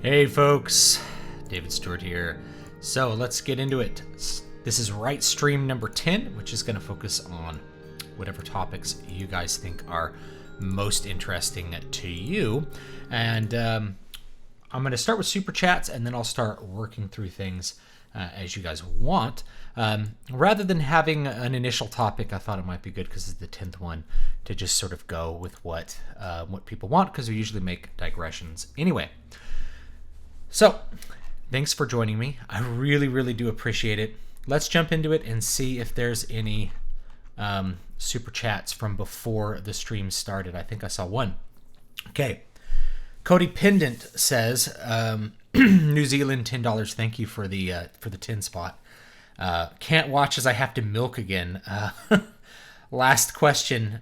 Hey folks, David Stewart here. So let's get into it. This is Writestream number 10, which is going to focus on whatever topics you guys think are most interesting to you. And I'm going to start with super chats, and then I'll start working through things as you guys want. Rather than having an initial topic, I thought it might be good because it's the 10th one to just sort of go with what people want, because we usually make digressions anyway. So, thanks for joining me. I really do appreciate it. Let's jump into it and see if there's any super chats from before the stream started. I think I saw one. Okay. Cody Pendant says, New Zealand $10. Thank you for the 10 spot. Can't watch as I have to milk again. Last question.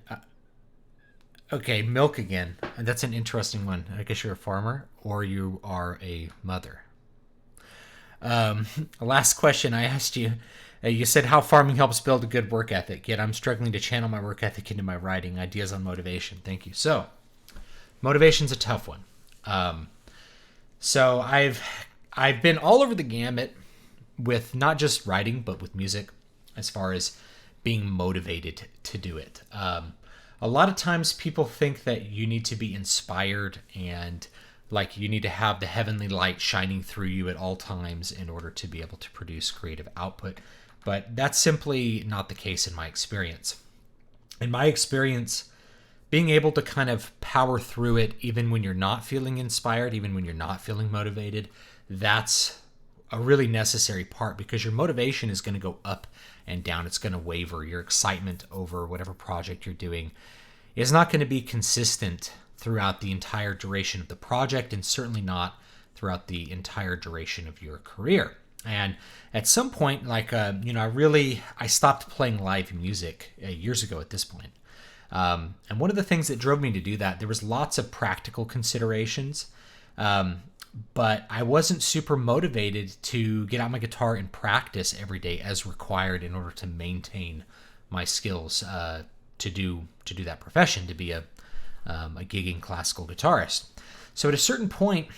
Okay, milk again. That's an interesting one. I guess you're a farmer or you are a mother. Last question I asked you. You said how farming helps build a good work ethic. Yet I'm struggling to channel my work ethic into my writing. Ideas on motivation. Thank you. So, motivation's a tough one. So I've been all over the gamut with not just writing, but with music, as far as being motivated to do it. A lot of times people think that you need to be inspired and like you need to have the heavenly light shining through you at all times in order to be able to produce creative output. But that's simply not the case in my experience. In my experience, being able to kind of power through it even when you're not feeling inspired, even when you're not feeling motivated, that's a really necessary part, because your motivation is going to go up and down. It's going to waver. Your excitement over whatever project you're doing is not going to be consistent throughout the entire duration of the project, and certainly not throughout the entire duration of your career. And at some point, I stopped playing live music years ago at this point. And one of the things that drove me to do that, there was lots of practical considerations. But I wasn't super motivated to get out my guitar and practice every day as required in order to maintain my skills to do that profession, to be a gigging classical guitarist. So at a certain point,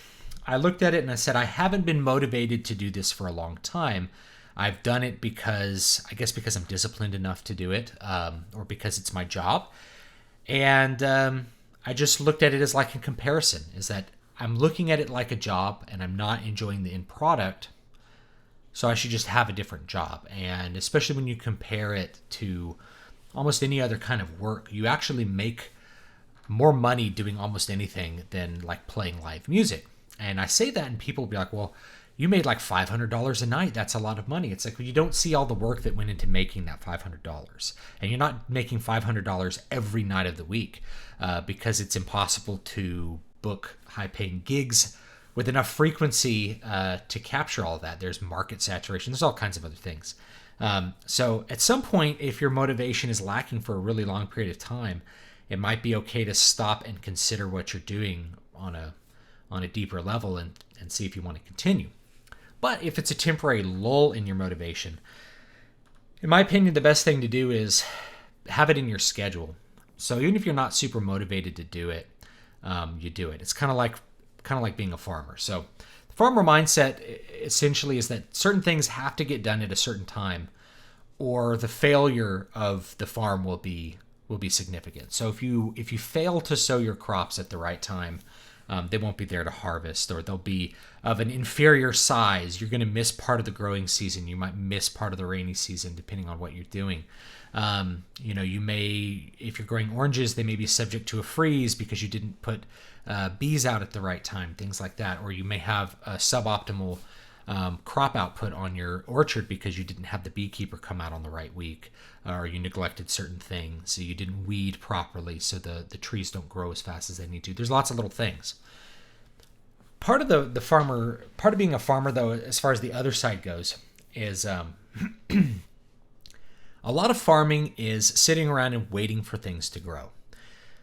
I looked at it and I said, I haven't been motivated to do this for a long time. I've done it because I'm disciplined enough to do it, or because it's my job. And I just looked at it as like a comparison, is that I'm looking at it like a job and I'm not enjoying the end product, so I should just have a different job. And especially when you compare it to almost any other kind of work, you actually make more money doing almost anything than like playing live music. And I say that and people will be like, well, you made like $500 a night. That's a lot of money. It's like, well, you don't see all the work that went into making that $500. And you're not making $500 every night of the week because it's impossible to book high-paying gigs with enough frequency to capture all of that. There's market saturation. There's all kinds of other things. So at some point, if your motivation is lacking for a really long period of time, it might be okay to stop and consider what you're doing on a deeper level and see if you want to continue. But if it's a temporary lull in your motivation, in my opinion, the best thing to do is have it in your schedule. So even if you're not super motivated to do it, you do it. It's kind of like being a farmer. So the farmer mindset essentially is that certain things have to get done at a certain time, or the failure of the farm will be significant. So if you fail to sow your crops at the right time, they won't be there to harvest, or they'll be of an inferior size. You're going to miss part of the growing season. You might miss part of the rainy season, depending on what you're doing. You may, if you're growing oranges, they may be subject to a freeze because you didn't put bees out at the right time, things like that. Or you may have a suboptimal crop output on your orchard because you didn't have the beekeeper come out on the right week, or you neglected certain things, so you didn't weed properly, so the trees don't grow as fast as they need to. There's lots of little things. Part of being a farmer, though, as far as the other side goes, is a lot of farming is sitting around and waiting for things to grow.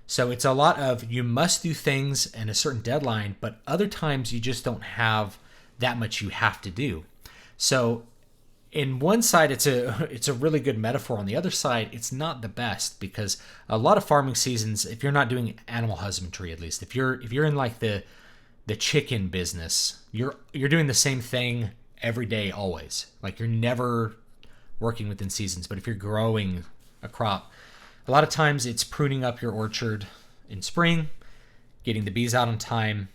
So it's a lot of, you must do things in a certain deadline, but other times you just don't have that much you have to do. So in one side, it's a really good metaphor. On the other side, it's not the best, because a lot of farming seasons, if you're not doing animal husbandry, at least if you're in like the the chicken business, you're doing the same thing every day always. Like you're never working within seasons. But if you're growing a crop, a lot of times it's pruning up your orchard in spring, getting the bees out on time,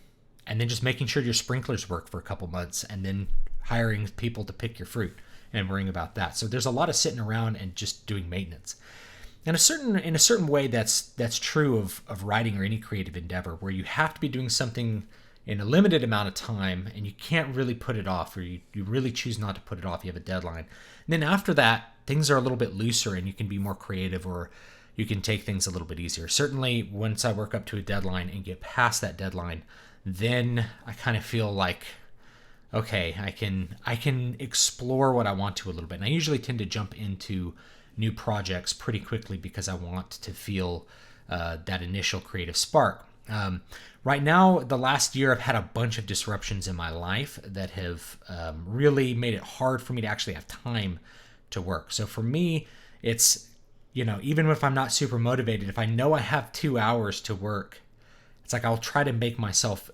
and then just making sure your sprinklers work for a couple months, and then hiring people to pick your fruit and worrying about that. So there's a lot of sitting around and just doing maintenance. In a certain way, that's true of writing or any creative endeavor, where you have to be doing something in a limited amount of time and you can't really put it off, or you really choose not to put it off. You have a deadline. And then after that, things are a little bit looser and you can be more creative, or you can take things a little bit easier. Certainly once I work up to a deadline and get past that deadline, then I kind of feel like, okay, I can explore what I want to a little bit. And I usually tend to jump into new projects pretty quickly because I want to feel that initial creative spark. Right now, the last year, I've had a bunch of disruptions in my life that have really made it hard for me to actually have time to work. So for me, it's, even if I'm not super motivated, if I know I have 2 hours to work, it's like I'll try to make myself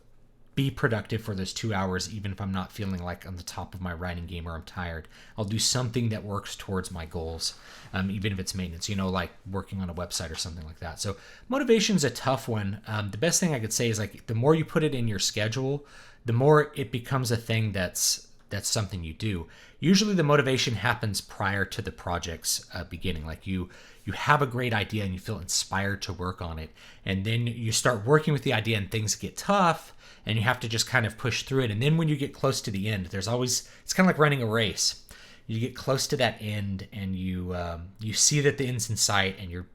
be productive for those 2 hours, even if I'm not feeling like on the top of my writing game or I'm tired. I'll do something that works towards my goals, even if it's maintenance, like working on a website or something like that. So motivation's a tough one. The best thing I could say is, like, the more you put it in your schedule, the more it becomes a thing that's something you do. Usually the motivation happens prior to the project's beginning. Like you have a great idea and you feel inspired to work on it, and then you start working with the idea and things get tough and you have to just kind of push through it. And then when you get close to the end, it's kind of like running a race. You get close to that end and you see that the end's in sight and you're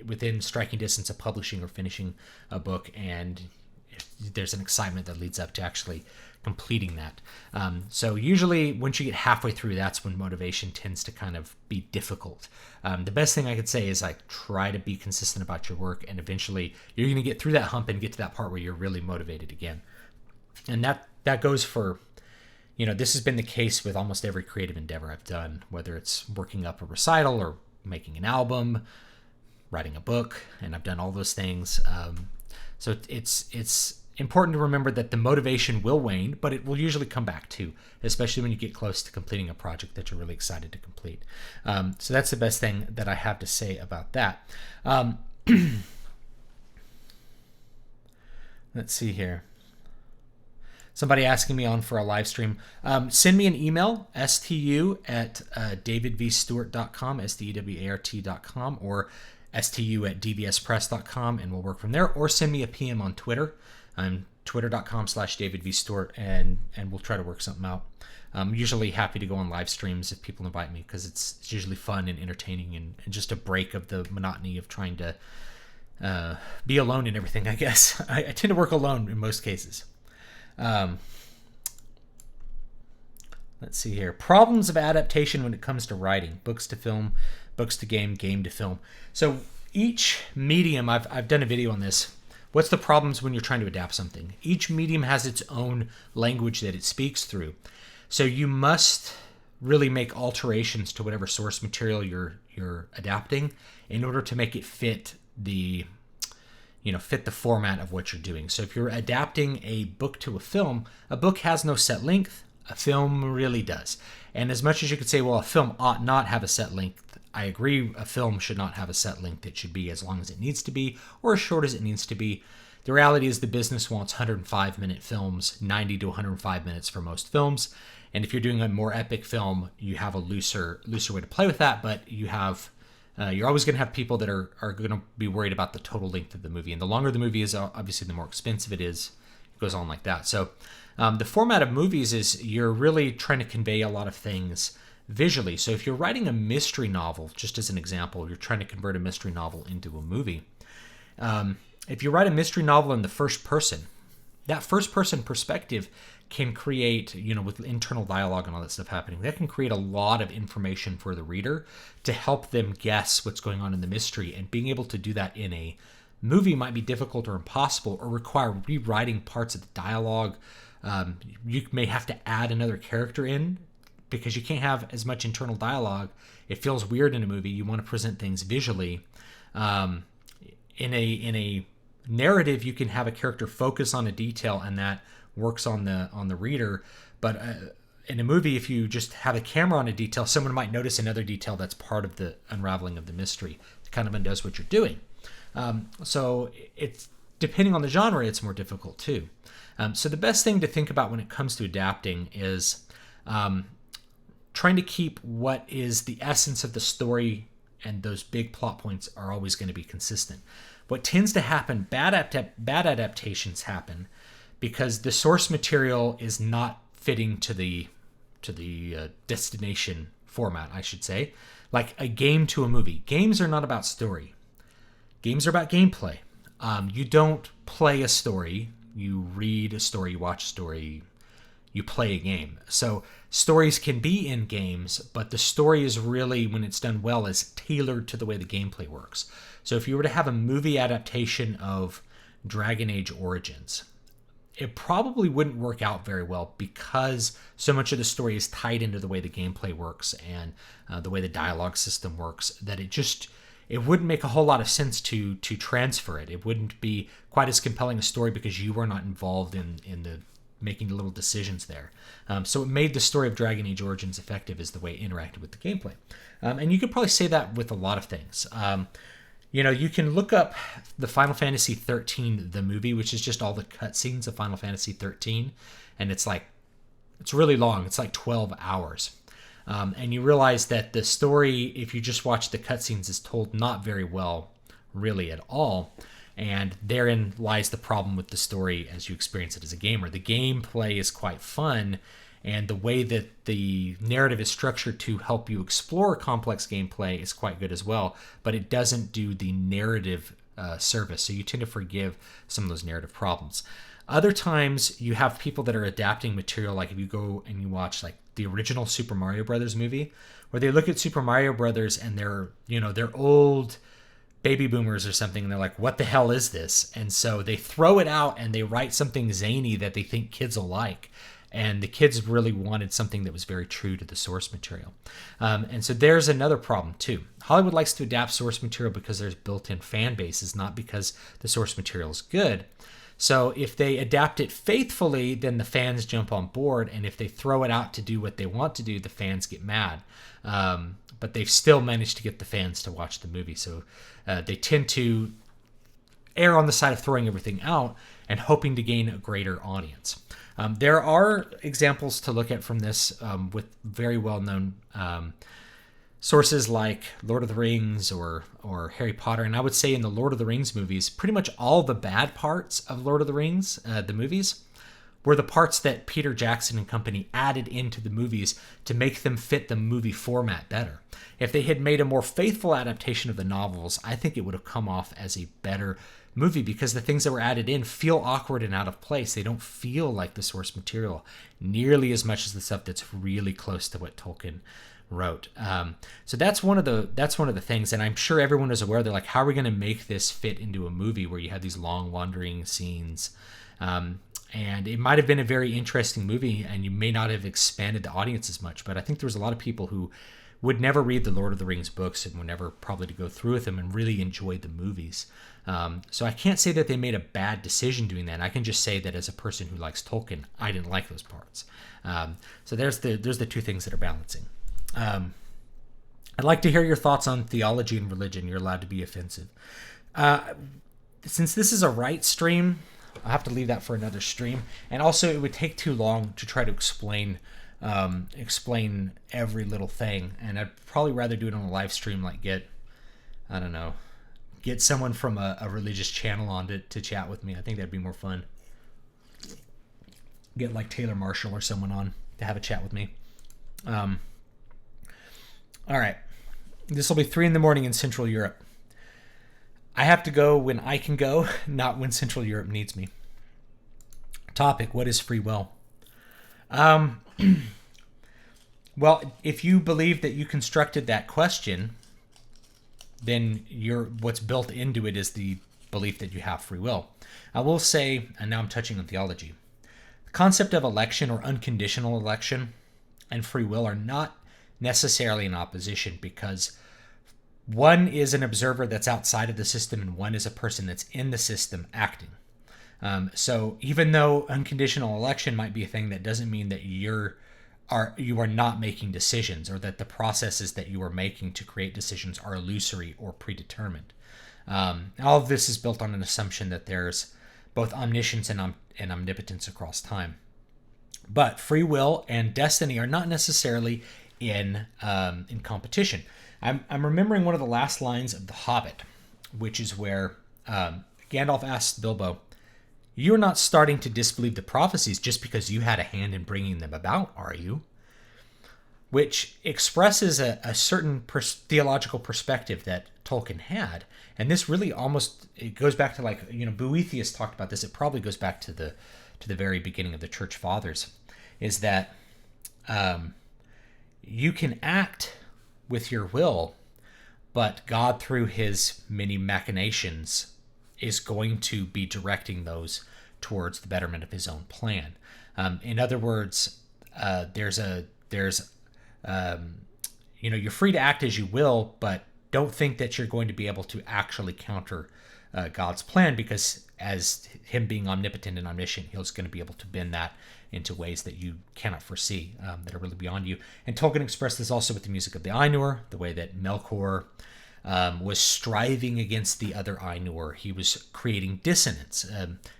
within striking distance of publishing or finishing a book, and there's an excitement that leads up to actually completing that. So usually once you get halfway through, that's when motivation tends to kind of be difficult. The best thing I could say is, like, try to be consistent about your work, and eventually you're going to get through that hump and get to that part where you're really motivated again. And that goes for, this has been the case with almost every creative endeavor I've done, whether it's working up a recital or making an album, writing a book, and I've done all those things. So it's important to remember that the motivation will wane, but it will usually come back too, especially when you get close to completing a project that you're really excited to complete. So that's the best thing that I have to say about that. Let's see here. Somebody asking me on for a live stream. Send me an email, stu@davidvstewart.com, STEWART.com, or stu@dvspress.com, and we'll work from there. Or send me a PM on Twitter. I'm twitter.com/davidvstewart, and we'll try to work something out. I'm usually happy to go on live streams if people invite me, because it's usually fun and entertaining and just a break of the monotony of trying to be alone and everything, I guess. I tend to work alone in most cases. Let's see here. Problems of adaptation when it comes to writing. Books to film, books to game, game to film. So each medium, I've done a video on this. What's the problems when you're trying to adapt something? Each medium has its own language that it speaks through. So you must really make alterations to whatever source material you're adapting in order to make it fit the format of what you're doing. So if you're adapting a book to a book has no set length. A film really does. And as much as you could say, well, a film ought not have a set length, I agree, a film should not have a set length. It should be as long as it needs to be, or as short as it needs to be. The reality is the business wants 105-minute films, 90 to 105 minutes for most films. And if you're doing a more epic film, you have a looser way to play with that, but you're always going to have people that are going to be worried about the total length of the movie. And the longer the movie is, obviously, the more expensive it is. It goes on like that. So the format of movies is you're really trying to convey a lot of things visually. So if you're writing a mystery novel, just as an example, you're trying to convert a mystery novel into a movie. If you write a mystery novel in the first person, that first person perspective can create, with internal dialogue and all that stuff happening, that can create a lot of information for the reader to help them guess what's going on in the mystery. And being able to do that in a movie might be difficult or impossible, or require rewriting parts of the dialogue. You may have to add another character in because you can't have as much internal dialogue. It feels weird in a movie. You want to present things visually in a narrative, you can have a character focus on a detail and that works on the reader. But in a movie, if you just have a camera on a detail, someone might notice another detail that's part of the unraveling of the mystery. It kind of undoes what you're doing. So it's depending on the genre, it's more difficult too. So the best thing to think about when it comes to adapting is trying to keep what is the essence of the story, and those big plot points are always going to be consistent. What tends to happen, bad adaptations happen because the source material is not fitting to the destination format, I should say. Like a game to a movie. Games are not about story. Games are about gameplay. You don't play a story. You read a story, you watch a story, you play a game. So stories can be in games, but the story is really, when it's done well, is tailored to the way the gameplay works. So if you were to have a movie adaptation of Dragon Age Origins, it probably wouldn't work out very well because so much of the story is tied into the way the gameplay works and the way the dialogue system works that it wouldn't make a whole lot of sense to transfer it. It wouldn't be quite as compelling a story because you were not involved in the making the little decisions there. So it made the story of Dragon Age Origins effective is the way it interacted with the gameplay. And you could probably say that with a lot of things. You can look up the Final Fantasy 13, the movie, which is just all the cutscenes of Final Fantasy 13. And it's really long. It's like 12 hours. And you realize that the story, if you just watch the cutscenes, is told not very well, really at all. And therein lies the problem with the story as you experience it as a gamer. The gameplay is quite fun, and the way that the narrative is structured to help you explore complex gameplay is quite good as well, but it doesn't do the narrative service, so you tend to forgive some of those narrative problems. Other times, you have people that are adapting material, like if you go and you watch like the original Super Mario Brothers movie, where they look at Super Mario Brothers and they're old baby boomers or something, and they're like, what the hell is this? And so they throw it out and they write something zany that they think kids will like. And the kids really wanted something that was very true to the source material. And so there's another problem too. Hollywood likes to adapt source material because there's built-in fan bases, not because the source material is good. So if they adapt it faithfully, then the fans jump on board. And if they throw it out to do what they want to do, the fans get mad. But they've still managed to get the fans to watch the movie. So they tend to err on the side of throwing everything out and hoping to gain a greater audience. There are examples to look at from this with very well-known sources like Lord of the Rings or Harry Potter. And I would say in the Lord of the Rings movies, pretty much all the bad parts of Lord of the Rings, the movies, were the parts that Peter Jackson and company added into the movies to make them fit the movie format better. If they had made a more faithful adaptation of the novels, I think it would have come off as a better movie because the things that were added in feel awkward and out of place. They don't feel like the source material nearly as much as the stuff that's really close to what Tolkien wrote. So that's one of the things, and I'm sure everyone is aware. They're like, how are we going to make this fit into a movie where you have these long wandering scenes? And it might have been a very interesting movie, and you may not have expanded the audience as much. But I think there was a lot of people who would never read the Lord of the Rings books and would never probably to go through with them and really enjoyed the movies. So I can't say that they made a bad decision doing that. I can just say that as a person who likes Tolkien, I didn't like those parts. So there's the two things that are balancing. I'd like to hear your thoughts on theology and religion. You're allowed to be offensive. Since this is a Writestream, I'll have to leave that for another stream. And also, it would take too long to try to explain every little thing. And I'd probably rather do it on a live stream, like get someone from a religious channel on to chat with me. I think that'd be more fun. Get like Taylor Marshall or someone on to have a chat with me. All right. This will be 3 a.m. in Central Europe. I have to go when I can go, not when Central Europe needs me. Topic: what is free will? Well, if you believe that you constructed that question, then what's built into it is the belief that you have free will. I will say, and now I'm touching on theology, the concept of election or unconditional election and free will are not necessarily in opposition, because One is an observer that's outside of the system, and one is a person that's in the system acting. So even though unconditional election might be a thing, that doesn't mean that you are not making decisions, or that the processes that you are making to create decisions are illusory or predetermined. All of this is built on an assumption that there's both omniscience and omnipotence across time. But free will and destiny are not necessarily in competition. I'm remembering one of the last lines of The Hobbit, which is where Gandalf asks Bilbo, "You're not starting to disbelieve the prophecies just because you had a hand in bringing them about, are you?" Which expresses a certain theological perspective that Tolkien had. And this really it goes back to, like, Boethius talked about this. It probably goes back to the very beginning of the Church Fathers, is that you can act with your will, but God, through his many machinations, is going to be directing those towards the betterment of his own plan. In other words, you're free to act as you will, but don't think that you're going to be able to actually counter God's plan, because as him being omnipotent and omniscient, he's going to be able to bend that into ways that you cannot foresee, that are really beyond you. And Tolkien expressed this also with the music of the Ainur, the way that Melkor was striving against the other Ainur. He was creating dissonance.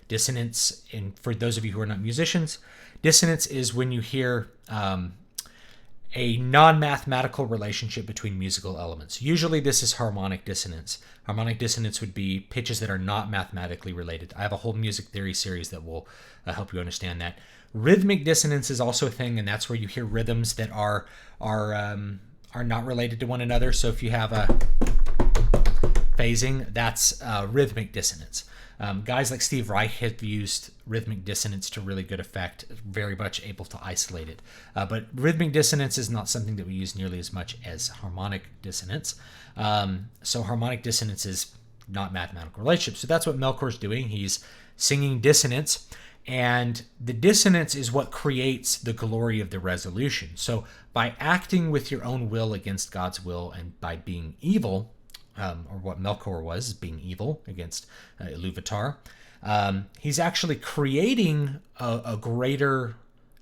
Dissonance, and for those of you who are not musicians, dissonance is when you hear a non-mathematical relationship between musical elements. Usually this is harmonic dissonance. Harmonic dissonance would be pitches that are not mathematically related. I have a whole music theory series that will help you understand that. Rhythmic dissonance is also a thing, and that's where you hear rhythms that are not related to one another. So if you have a phasing, that's rhythmic dissonance. Guys like Steve Reich have used rhythmic dissonance to really good effect, very much able to isolate it. But rhythmic dissonance is not something that we use nearly as much as harmonic dissonance. So harmonic dissonance is not mathematical relationship. So that's what Melkor's doing. He's singing dissonance, and the dissonance is what creates the glory of the resolution. So by acting with your own will against God's will, and by being evil, or what Melkor was, being evil against Iluvatar, he's actually creating a greater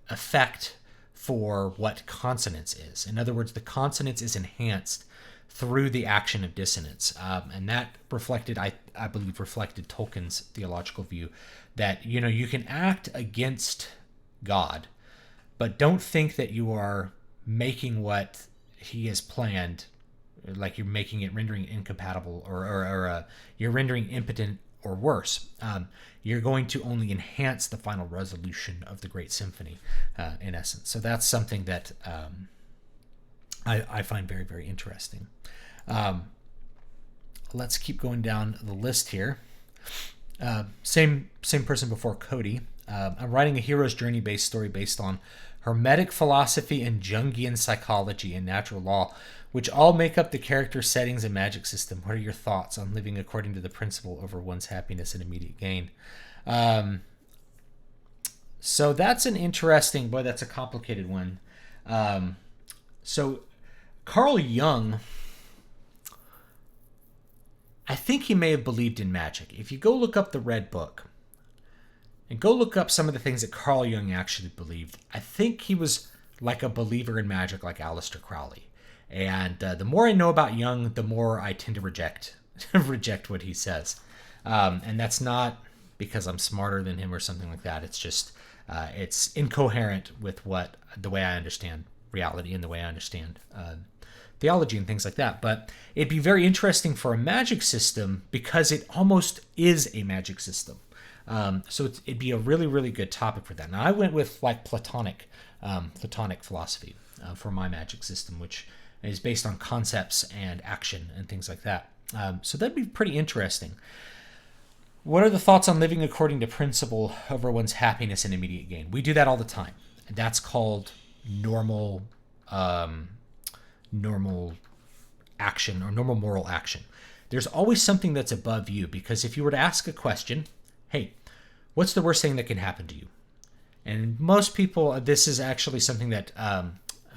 effect for what consonance is. In other words, the consonance is enhanced through the action of dissonance. And that reflected, I believe, reflected Tolkien's theological view that, you can act against God, but don't think that you are making what he has planned, like you're making it, rendering incompatible, or you're rendering impotent or worse. You're going to only enhance the final resolution of the great symphony, in essence. So that's something that I find very, very interesting. Let's keep going down the list here. Same person before Cody. I'm writing a hero's journey-based story based on Hermetic philosophy and Jungian psychology and natural law, which all make up the character settings and magic system. What are your thoughts on living according to the principle over one's happiness and immediate gain? So that's an interesting, that's a complicated one. So Carl Jung, I think he may have believed in magic. If you go look up the Red Book and go look up some of the things that Carl Jung actually believed, I think he was like a believer in magic, like Aleister Crowley. And the more I know about Jung, the more I tend to reject what he says. And that's not because I'm smarter than him or something like that. It's just it's incoherent with the way I understand reality and the way I understand theology and things like that. But it'd be very interesting for a magic system because it almost is a magic system. So it'd be a really, really good topic for that. Now I went with like Platonic philosophy for my magic system, which is based on concepts and action and things like that. So that'd be pretty interesting. What are the thoughts on living according to principle over one's happiness and immediate gain? We do that all the time. That's called normal action or normal moral action. There's always something that's above you, because if you were to ask a question, hey, what's the worst thing that can happen to you? And most people, this is actually something that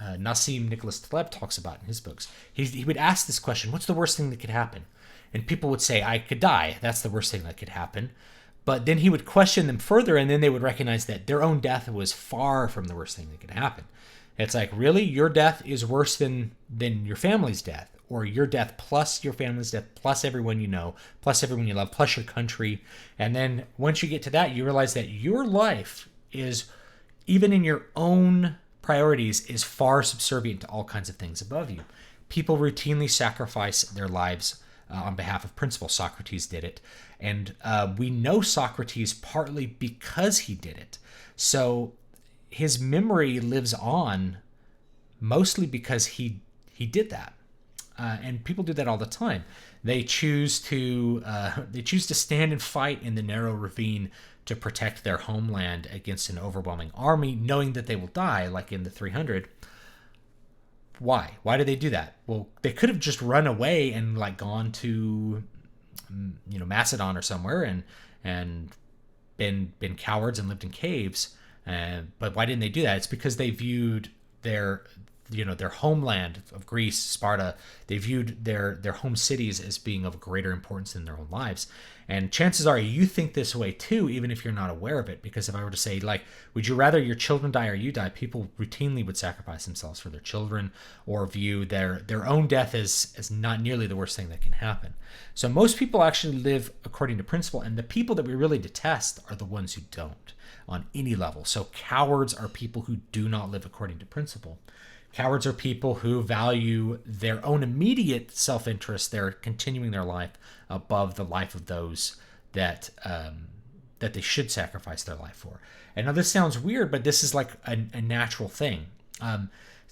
Nassim Nicholas Taleb talks about in his books. He would ask this question: what's the worst thing that could happen? And people would say, I could die. That's the worst thing that could happen. But then he would question them further, and then they would recognize that their own death was far from the worst thing that could happen. It's like, really? Your death is worse than your family's death, or your death plus your family's death, plus everyone you know, plus everyone you love, plus your country. And then once you get to that, you realize that your life is, even in your own priorities, is far subservient to all kinds of things above you. People routinely sacrifice their lives on behalf of principle. Socrates did it. And we know Socrates partly because he did it. So his memory lives on mostly because he did that. And people do that all the time. They choose to stand and fight in the narrow ravine to protect their homeland against an overwhelming army, knowing that they will die, like in the 300. Why? Why do they do that? Well, they could have just run away and like gone to, Macedon or somewhere and been cowards and lived in caves. But why didn't they do that? It's because they viewed their homeland of Greece, Sparta, they viewed their home cities as being of greater importance than their own lives. And chances are you think this way too, even if you're not aware of it. Because if I were to say, like, would you rather your children die or you die? People routinely would sacrifice themselves for their children, or view their own death as not nearly the worst thing that can happen. So most people actually live according to principle, and the people that we really detest are the ones who don't on any level. So cowards are people who do not live according to principle. Cowards are people who value their own immediate self-interest. They're continuing their life above the life of those that they should sacrifice their life for. And now this sounds weird, but this is like a natural thing.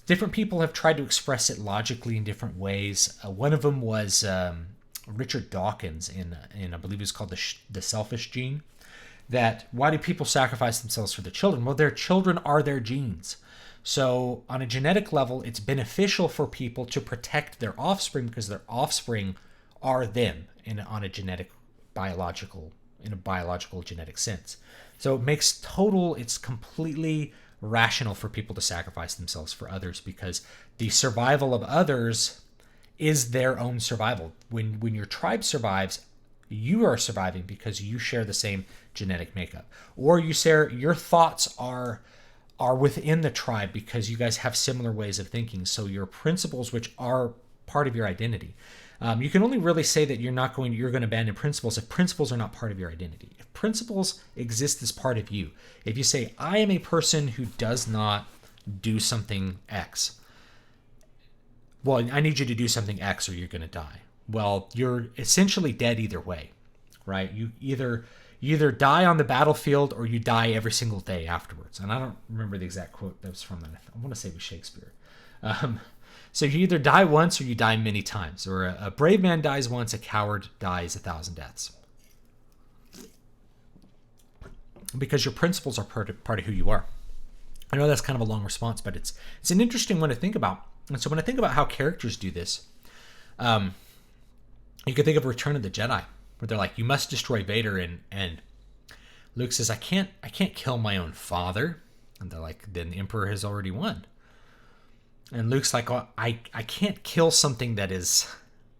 Different people have tried to express it logically in different ways. One of them was Richard Dawkins in I believe it's called the Selfish Gene. That why do people sacrifice themselves for their children? Well, their children are their genes. So on a genetic level, it's beneficial for people to protect their offspring because their offspring are them in a biological genetic sense. So it's completely rational for people to sacrifice themselves for others, because the survival of others is their own survival. When your tribe survives, you are surviving because you share the same genetic makeup, or your thoughts are within the tribe because you guys have similar ways of thinking. So your principles, which are part of your identity, you can only really say that you're going to abandon principles if principles are not part of your identity. If principles exist as part of you, if you say, I am a person who does not do something X, well, I need you to do something X or you're going to die. Well, you're essentially dead either way, right? You either die on the battlefield or you die every single day afterwards. And I don't remember the exact quote that was from that. I want to say it was Shakespeare. So you either die once or you die many times. Or a brave man dies once, a coward dies 1,000 deaths. Because your principles are part of who you are. I know that's kind of a long response, but it's an interesting one to think about. And so when I think about how characters do this, you could think of Return of the Jedi, where they're like, you must destroy Vader, and Luke says, I can't kill my own father. And they're like, then the Emperor has already won. And Luke's like, oh, I can't kill something that is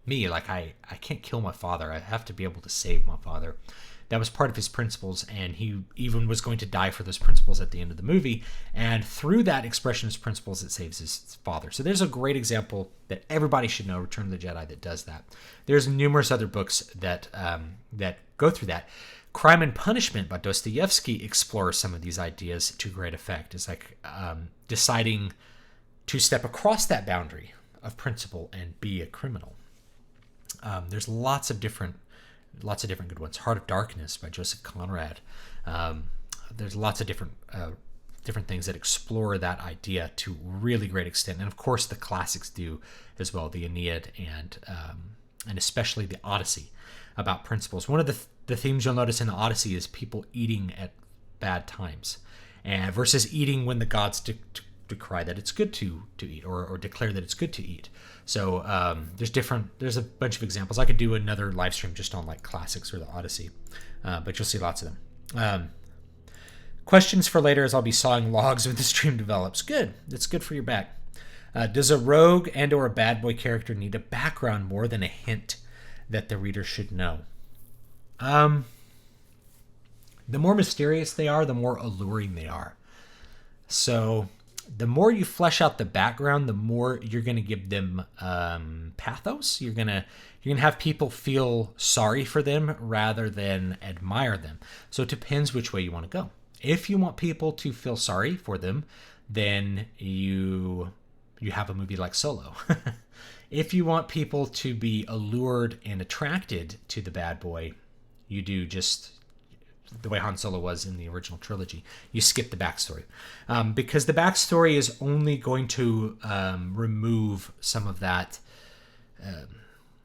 me. Like, I can't kill my father. I have to be able to save my father. That was part of his principles, and he even was going to die for those principles at the end of the movie. And through that expression of his principles, it saves his father. So there's a great example that everybody should know, Return of the Jedi, that does that. There's numerous other books that go through that. Crime and Punishment by Dostoevsky explores some of these ideas to great effect. It's like deciding to step across that boundary of principle and be a criminal. There's lots of different good ones. Heart of Darkness by Joseph Conrad. There's lots of different things that explore that idea to really great extent, and of course the classics do as well. The Aeneid and especially the Odyssey, about principles. One of the themes you'll notice in the Odyssey is people eating at bad times, and versus eating when the gods decry that it's good to eat, or declare that it's good to eat. So there's a bunch of examples. I could do another live stream just on like classics or the Odyssey, but you'll see lots of them. Questions for later, as I'll be sawing logs when the stream develops. Good. It's good for your back. Does a rogue and or a bad boy character need a background more than a hint that the reader should know? The more mysterious they are, the more alluring they are. So the more you flesh out the background, the more you're going to give them pathos. You're going to have people feel sorry for them rather than admire them. So it depends which way you want to go. If you want people to feel sorry for them, then you have a movie like Solo. If you want people to be allured and attracted to the bad boy, you do just the way Han Solo was in the original trilogy. You skip the backstory. Because the backstory is only going to remove some of that.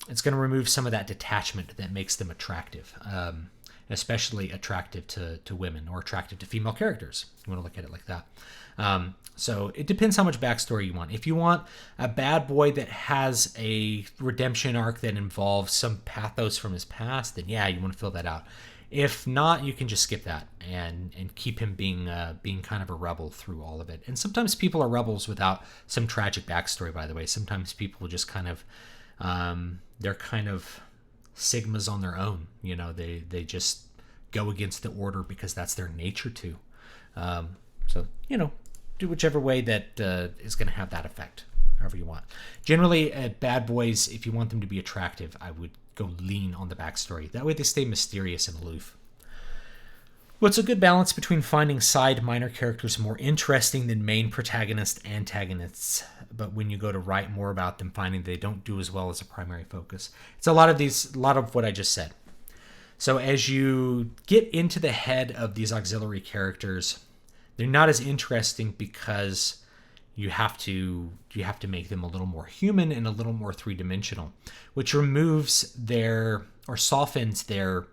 It's going to remove some of that detachment that makes them attractive. Especially attractive to women or attractive to female characters. You want to look at it like that. So it depends how much backstory you want. If you want a bad boy that has a redemption arc that involves some pathos from his past, then yeah, you want to fill that out. If not, you can just skip that and keep him being kind of a rebel through all of it. And sometimes people are rebels without some tragic backstory, by the way. Sometimes people just kind of, they're kind of sigmas on their own. You know, they just go against the order because that's their nature to. So, you know, do whichever way that is going to have that effect, however you want. Generally, bad boys, if you want them to be attractive, I would go lean on the backstory. That way they stay mysterious and aloof. What's a good balance between finding side minor characters more interesting than main protagonist antagonists, but when you go to write more about them, finding they don't do as well as a primary focus? It's a lot of what I just said. So as you get into the head of these auxiliary characters, they're not as interesting because you have to make them a little more human and a little more three-dimensional, which removes or softens their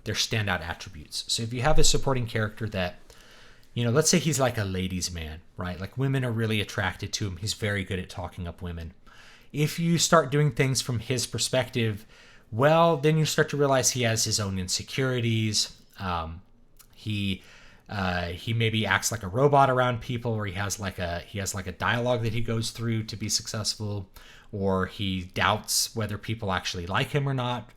standout attributes. So if you have a supporting character that, you know, let's say he's like a ladies' man, right? Like women are really attracted to him. He's very good at talking up women. If you start doing things from his perspective, well, then you start to realize he has his own insecurities. He maybe acts like a robot around people, or he has like a dialogue that he goes through to be successful, or he doubts whether people actually like him or not.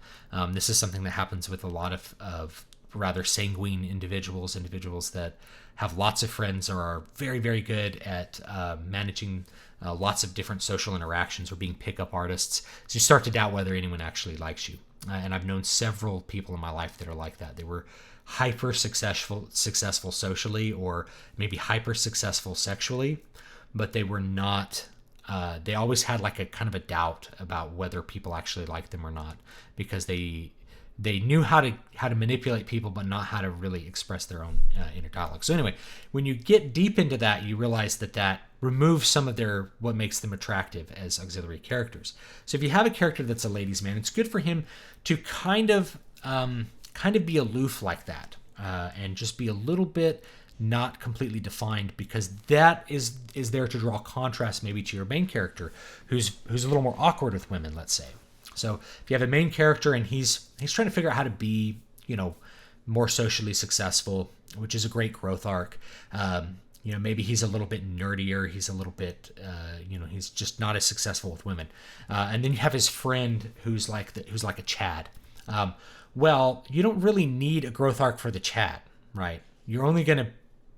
This is something that happens with a lot of rather sanguine individuals that have lots of friends or are very, very good at managing lots of different social interactions or being pickup artists. So you start to doubt whether anyone actually likes you. And I've known several people in my life that are like that. They were hyper successful socially, or maybe hyper successful sexually, but they were not. They always had like a kind of a doubt about whether people actually liked them or not, because they knew how to manipulate people, but not how to really express their own inner dialogue. So anyway, when you get deep into that, you realize that removes some of what makes them attractive as auxiliary characters. So if you have a character that's a ladies' man, it's good for him to kind of be aloof like that, and just be a little bit not completely defined, because that is there to draw contrast maybe to your main character, who's a little more awkward with women, let's say. So if you have a main character and he's trying to figure out how to be, you know, more socially successful, which is a great growth arc. You know, maybe he's a little bit nerdier. He's a little bit, he's just not as successful with women. And then you have his friend who's like a Chad. Well, you don't really need a growth arc for the Chad, right? You're only going to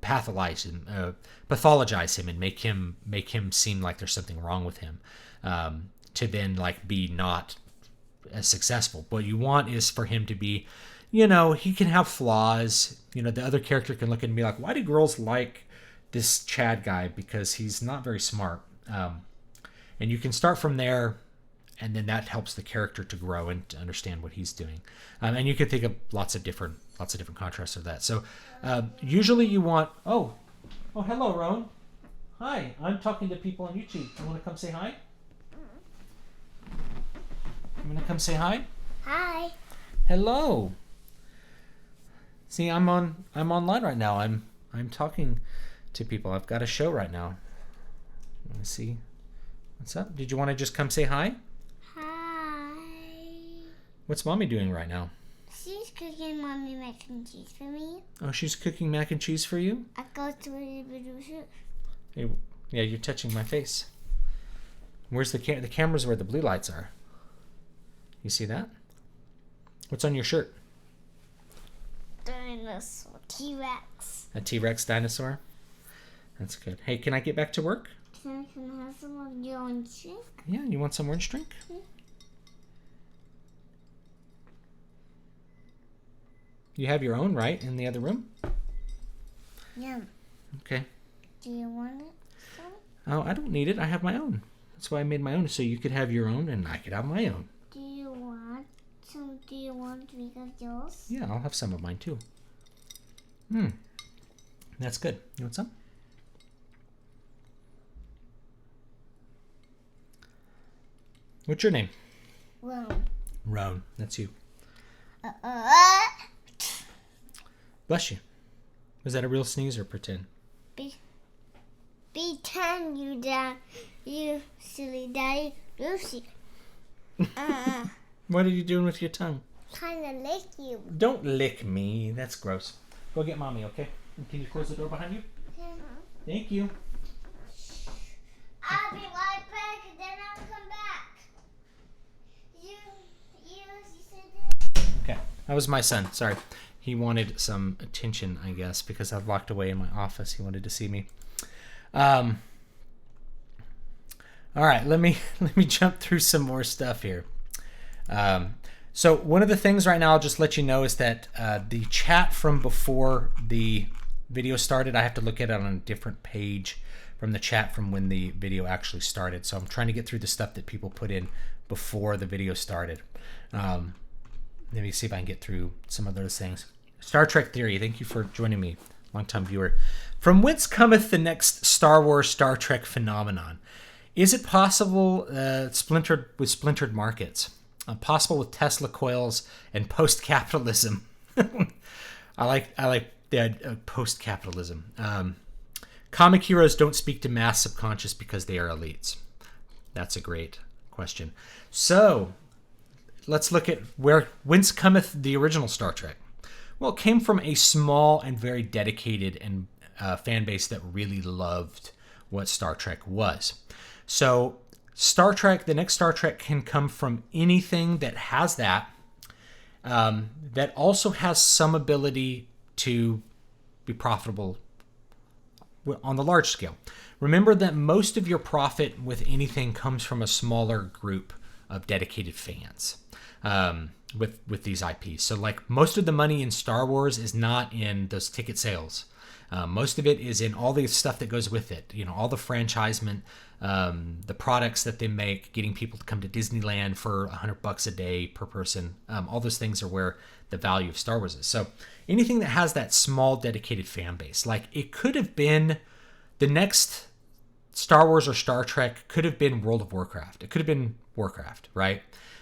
pathologize him, and make him seem like there's something wrong with him, to then like be not as successful. What you want is for him to be, you know, he can have flaws. You know, the other character can look at him and be like, why do girls like this Chad guy? Because he's not very smart. And you can start from there, and then that helps the character to grow and to understand what he's doing. And you can think of lots of different contrasts of that. So usually you want, oh, hello, Roan. Hi, I'm talking to people on YouTube. You want to come say hi? You want to come say hi? Hi. Hello. See, I'm online right now. I'm talking to people. I've got a show right now. Let me see. What's up? Did you want to just come say hi? Hi. What's Mommy doing right now? She's cooking Mommy mac and cheese for me. Oh, she's cooking mac and cheese for you? I go to the producer. Hey, yeah, you're touching my face. Where's the camera's where the blue lights are. You see that? What's on your shirt? Dinosaur. T-Rex. A T-Rex dinosaur? That's good. Hey, can I get back to work? Can I have some of your orange drink? Yeah, you want some orange drink? You have your own, right, in the other room? Yeah. Okay. Do you want it? Oh, I don't need it. I have my own. That's why I made my own, so you could have your own and I could have my own. Do you want some? Do you want to make of yours? Yeah, I'll have some of mine too. That's good. You want some? What's your name? Well. Roan. That's you. Bless you. Was that a real sneeze or pretend? Pretend you silly daddy Lucy. What are you doing with your tongue? Trying to lick you. Don't lick me. That's gross. Go get mommy, okay? And can you close the door behind you? Thank you. I'll be right back and then I'll come back. You said that. Okay. That was my son. Sorry. He wanted some attention, I guess, because I've locked away in my office. He wanted to see me. All right, let me jump through some more stuff here. So one of the things right now, I'll just let you know, is that the chat from before the video started, I have to look at it on a different page from the chat from when the video actually started. So I'm trying to get through the stuff that people put in before the video started. Let me see if I can get through some of those things. Star Trek Theory, thank you for joining me, longtime viewer. From whence cometh the next Star Wars Star Trek phenomenon? Is it possible splintered markets? Possible with Tesla coils and post-capitalism? I like that post-capitalism. Comic heroes don't speak to mass subconscious because they are elites. That's a great question. So let's look at whence cometh the original Star Trek. Well, it came from a small and very dedicated and fan base that really loved what Star Trek was. So Star Trek, the next Star Trek, can come from anything that has that also has some ability to be profitable on the large scale. Remember that most of your profit with anything comes from a smaller group of dedicated fans with these IPs. So like most of the money in Star Wars is not in those ticket sales. Most of it is in all the stuff that goes with it. You know, all the franchisement, the products that they make, getting people to come to Disneyland for $100 a day per person. All those things are where the value of Star Wars is. So anything that has that small dedicated fan base, like it could have been the next Star Wars or Star Trek could have been World of Warcraft. It could have been Warcraft, right?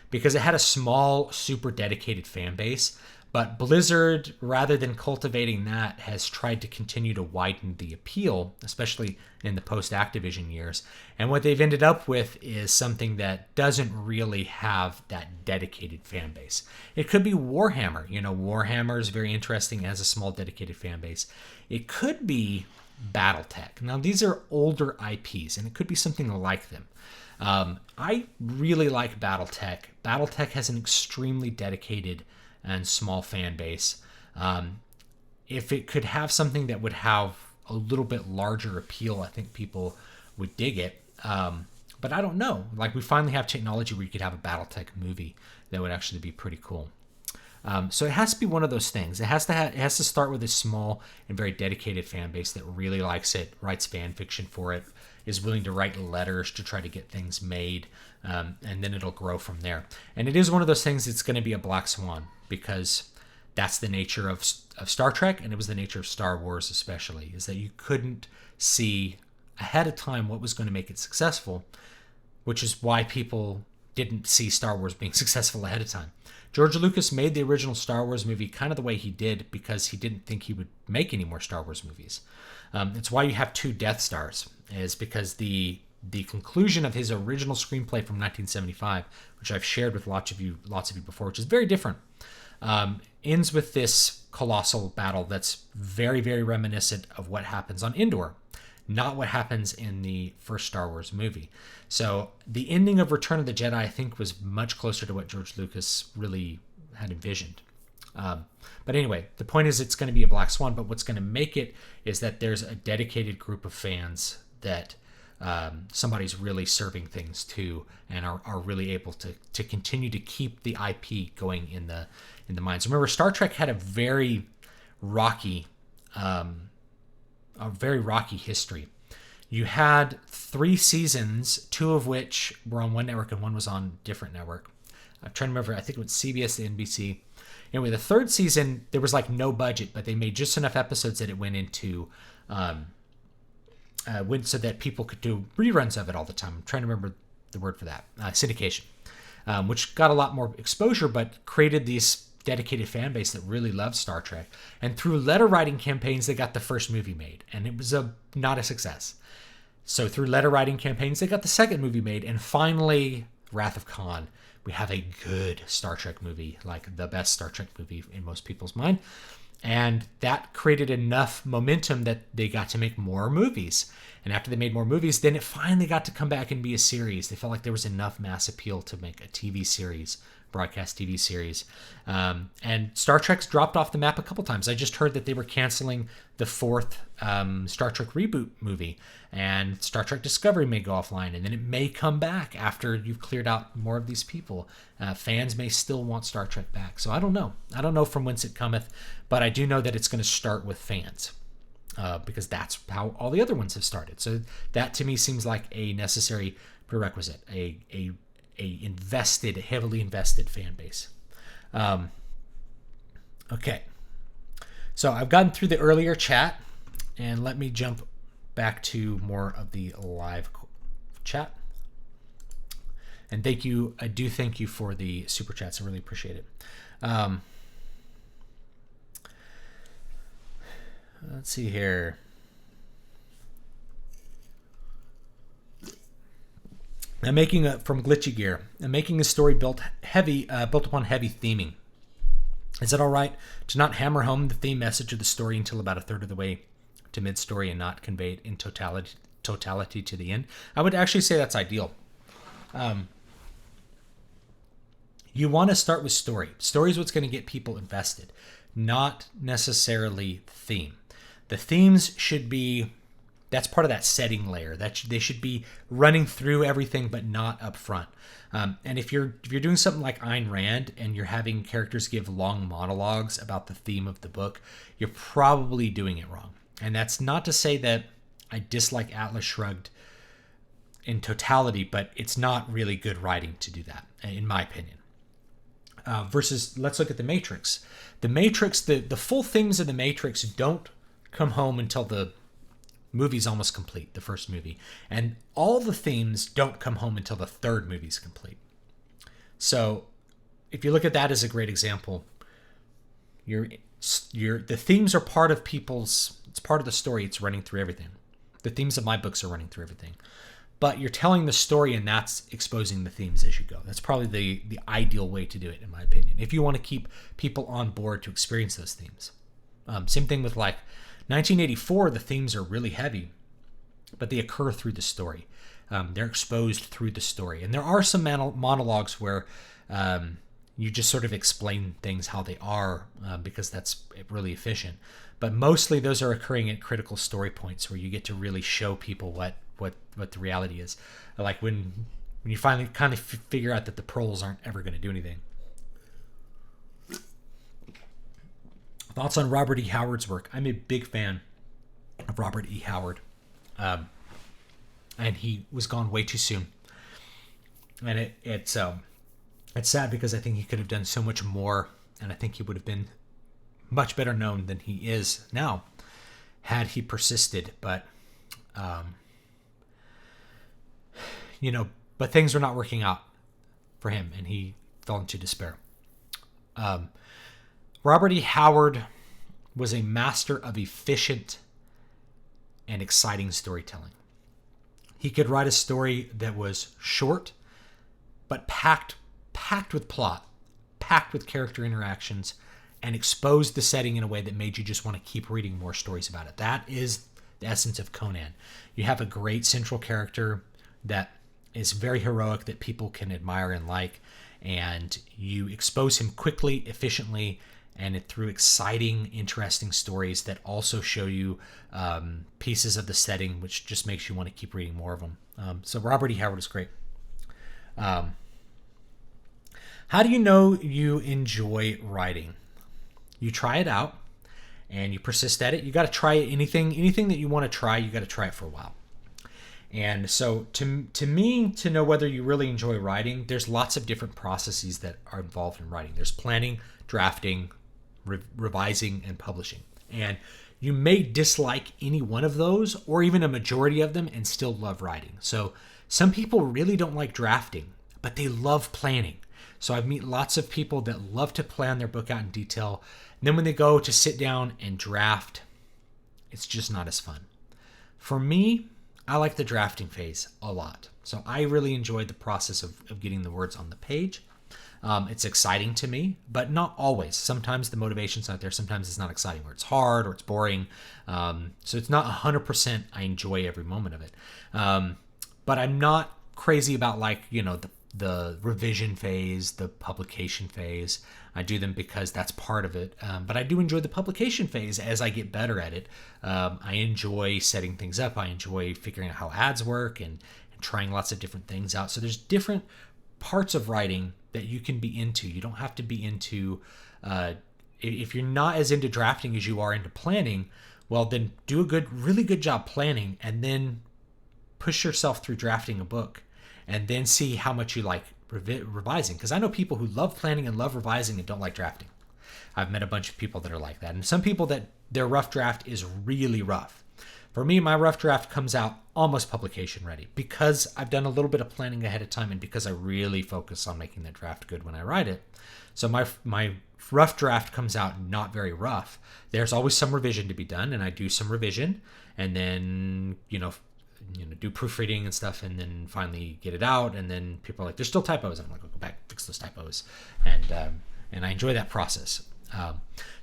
Because it had a small, super dedicated fan base. But Blizzard, rather than cultivating that, has tried to continue to widen the appeal, especially in the post-Activision years. And what they've ended up with is something that doesn't really have that dedicated fan base. It could be Warhammer. You know, Warhammer is very interesting as a small dedicated fan base. It could be Battletech. Now, these are older IPs, and it could be something like them. I really like Battletech. Battletech has an extremely dedicated and small fan base. If it could have something that would have a little bit larger appeal, I think people would dig it. But I don't know. Like, we finally have technology where you could have a Battletech movie that would actually be pretty cool. So it has to be one of those things. It has to start with a small and very dedicated fan base that really likes it, writes fan fiction for it, is willing to write letters to try to get things made, and then it'll grow from there. And it is one of those things that's going to be a black swan, because that's the nature of Star Trek, and it was the nature of Star Wars especially, is that you couldn't see ahead of time what was going to make it successful, which is why people didn't see Star Wars being successful ahead of time. George Lucas made the original Star Wars movie kind of the way he did because he didn't think he would make any more Star Wars movies. It's why you have 2 Death Stars, is because the conclusion of his original screenplay from 1975, which I've shared with lots of you before, which is very different, ends with this colossal battle that's very, very reminiscent of what happens on Endor. not what happens in the first Star Wars movie. So the ending of Return of the Jedi, I think, was much closer to what George Lucas really had envisioned. But anyway, the point is it's going to be a black swan, but what's going to make it is that there's a dedicated group of fans that somebody's really serving things to and are really able to continue to keep the IP going in the minds. Remember, Star Trek had a very rocky history. You had 3 seasons, 2 of which were on one network and one was on a different network. I'm trying to remember, I think it was CBS and NBC. Anyway, the 3rd season, there was like no budget, but they made just enough episodes that it went into, so that people could do reruns of it all the time. I'm trying to remember the word for that. Syndication, which got a lot more exposure, but created these dedicated fan base that really loved Star Trek. And through letter writing campaigns, they got the first movie made, and it was not a success. So through letter writing campaigns, they got the second movie made, and finally, Wrath of Khan. We have a good Star Trek movie, like the best Star Trek movie in most people's mind. And that created enough momentum that they got to make more movies. And after they made more movies, then it finally got to come back and be a series. They felt like there was enough mass appeal to make a TV series, broadcast TV series. And Star Trek's dropped off the map a couple times. I just heard that they were canceling the 4th Star Trek reboot movie, and Star Trek Discovery may go offline, and then it may come back after you've cleared out more of these people. Fans may still want Star Trek back. So I don't know. I don't know from whence it cometh, but I do know that it's going to start with fans. Because that's how all the other ones have started. So that to me seems like a necessary prerequisite, a heavily invested fan base. Okay, so I've gotten through the earlier chat, and let me jump back to more of the live chat. And thank you. I do thank you for the super chats. I really appreciate it. Let's see here. I'm making from Glitchy Gear. I'm making a story built upon heavy theming. Is it all right to not hammer home the theme message of the story until about a third of the way to mid-story and not convey it in totality to the end? I would actually say that's ideal. You want to start with story. Story is what's going to get people invested, not necessarily theme. The themes should be, that's part of that setting layer. That they should be running through everything, but not up front. And if you're doing something like Ayn Rand and you're having characters give long monologues about the theme of the book, you're probably doing it wrong. And that's not to say that I dislike Atlas Shrugged in totality, but it's not really good writing to do that, in my opinion. Versus, let's look at The Matrix. The Matrix, the full themes of The Matrix don't come home until the movie's almost complete, the first movie. And all the themes don't come home until the 3rd movie's complete. So if you look at that as a great example, the themes are part of it's part of the story. It's running through everything. The themes of my books are running through everything. But you're telling the story, and that's exposing the themes as you go. That's probably the ideal way to do it, in my opinion, if you want to keep people on board to experience those themes. Same thing with like 1984, the themes are really heavy, but they occur through the story. They're exposed through the story. And there are some monologues where you just sort of explain things how they are because that's really efficient. But mostly those are occurring at critical story points where you get to really show people what the reality is. Like when you finally kind of figure out that the proles aren't ever going to do anything. Thoughts on Robert E. Howard's work? I'm a big fan of Robert E. Howard. And he was gone way too soon. And it's sad because I think he could have done so much more, and I think he would have been much better known than he is now had he persisted. But but things were not working out for him, and he fell into despair. Robert E. Howard was a master of efficient and exciting storytelling. He could write a story that was short, but packed with plot, packed with character interactions, and exposed the setting in a way that made you just want to keep reading more stories about it. That is the essence of Conan. You have a great central character that is very heroic, that people can admire and like, and you expose him quickly, efficiently, and through exciting, interesting stories that also show you pieces of the setting, which just makes you want to keep reading more of them. So Robert E. Howard is great. How do you know you enjoy writing? You try it out, and you persist at it. You got to try anything that you want to try. You got to try it for a while. And so to me, to know whether you really enjoy writing, there's lots of different processes that are involved in writing. There's planning, drafting, revising, and publishing. And you may dislike any one of those or even a majority of them and still love writing. So some people really don't like drafting, but they love planning. So I've met lots of people that love to plan their book out in detail. And then when they go to sit down and draft, it's just not as fun. For me, I like the drafting phase a lot. So I really enjoyed the process of getting the words on the page. It's exciting to me, but not always. Sometimes the motivation's not there. Sometimes it's not exciting, or it's hard, or it's boring. So it's not 100% I enjoy every moment of it. But I'm not crazy about the revision phase, the publication phase. I do them because that's part of it. But I do enjoy the publication phase as I get better at it. I enjoy setting things up. I enjoy figuring out how ads work and trying lots of different things out. So there's different parts of writing that you can be into. You don't have to be into, if you're not as into drafting as you are into planning, well, then do a really good job planning, and then push yourself through drafting a book, and then see how much you like revising. Because I know people who love planning and love revising and don't like drafting. I've met a bunch of people that are like that. And some people that their rough draft is really rough. For me, my rough draft comes out almost publication ready because I've done a little bit of planning ahead of time and because I really focus on making that draft good when I write it. So my rough draft comes out not very rough. There's always some revision to be done, and I do some revision, and then do proofreading and stuff, and then finally get it out. And then people are like, "There's still typos," and I'm like, "I'll go back, fix those typos," and I enjoy that process.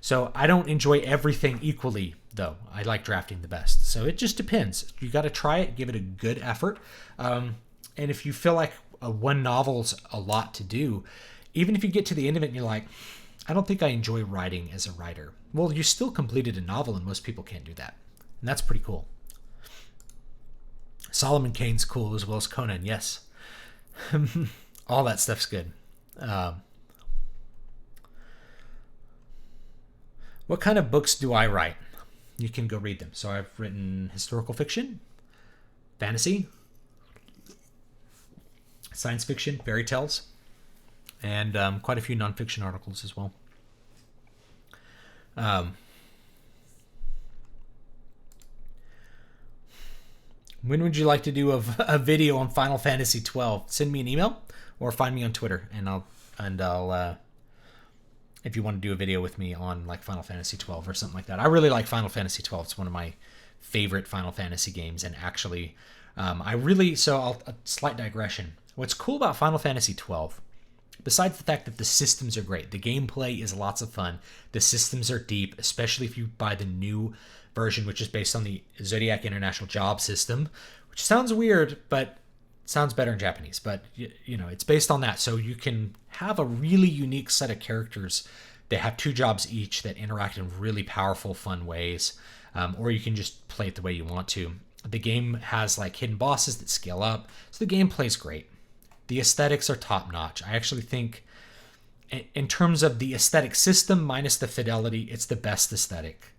So I don't enjoy everything equally, though. I like drafting the best. So it just depends. You got to try it, give it a good effort. And if you feel like one novel's a lot to do, even if you get to the end of it and you're like, I don't think I enjoy writing as a writer. Well, you still completed a novel, and most people can't do that. And that's pretty cool. Solomon Kane's cool as well as Conan, yes. All that stuff's good. What kind of books do I write? You can go read them. So I've written historical fiction, fantasy, science fiction, fairy tales, and quite a few nonfiction articles as well. When would you like to do a video on Final Fantasy 12? Send me an email or find me on Twitter, and I'll if you want to do a video with me on like Final Fantasy 12 or something like that. I really like Final Fantasy 12. It's one of my favorite Final Fantasy games, and actually, a slight digression. What's cool about Final Fantasy 12, besides the fact that the systems are great, the gameplay is lots of fun, the systems are deep, especially if you buy the new version, which is based on the Zodiac International Job System, which sounds weird, but sounds better in Japanese. But it's based on that, so you can have a really unique set of characters that have 2 jobs each that interact in really powerful, fun ways, or you can just play it the way you want to. The game has like hidden bosses that scale up, so the gameplay's great. The aesthetics are top notch. I actually think, in terms of the aesthetic system minus the fidelity, it's the best aesthetic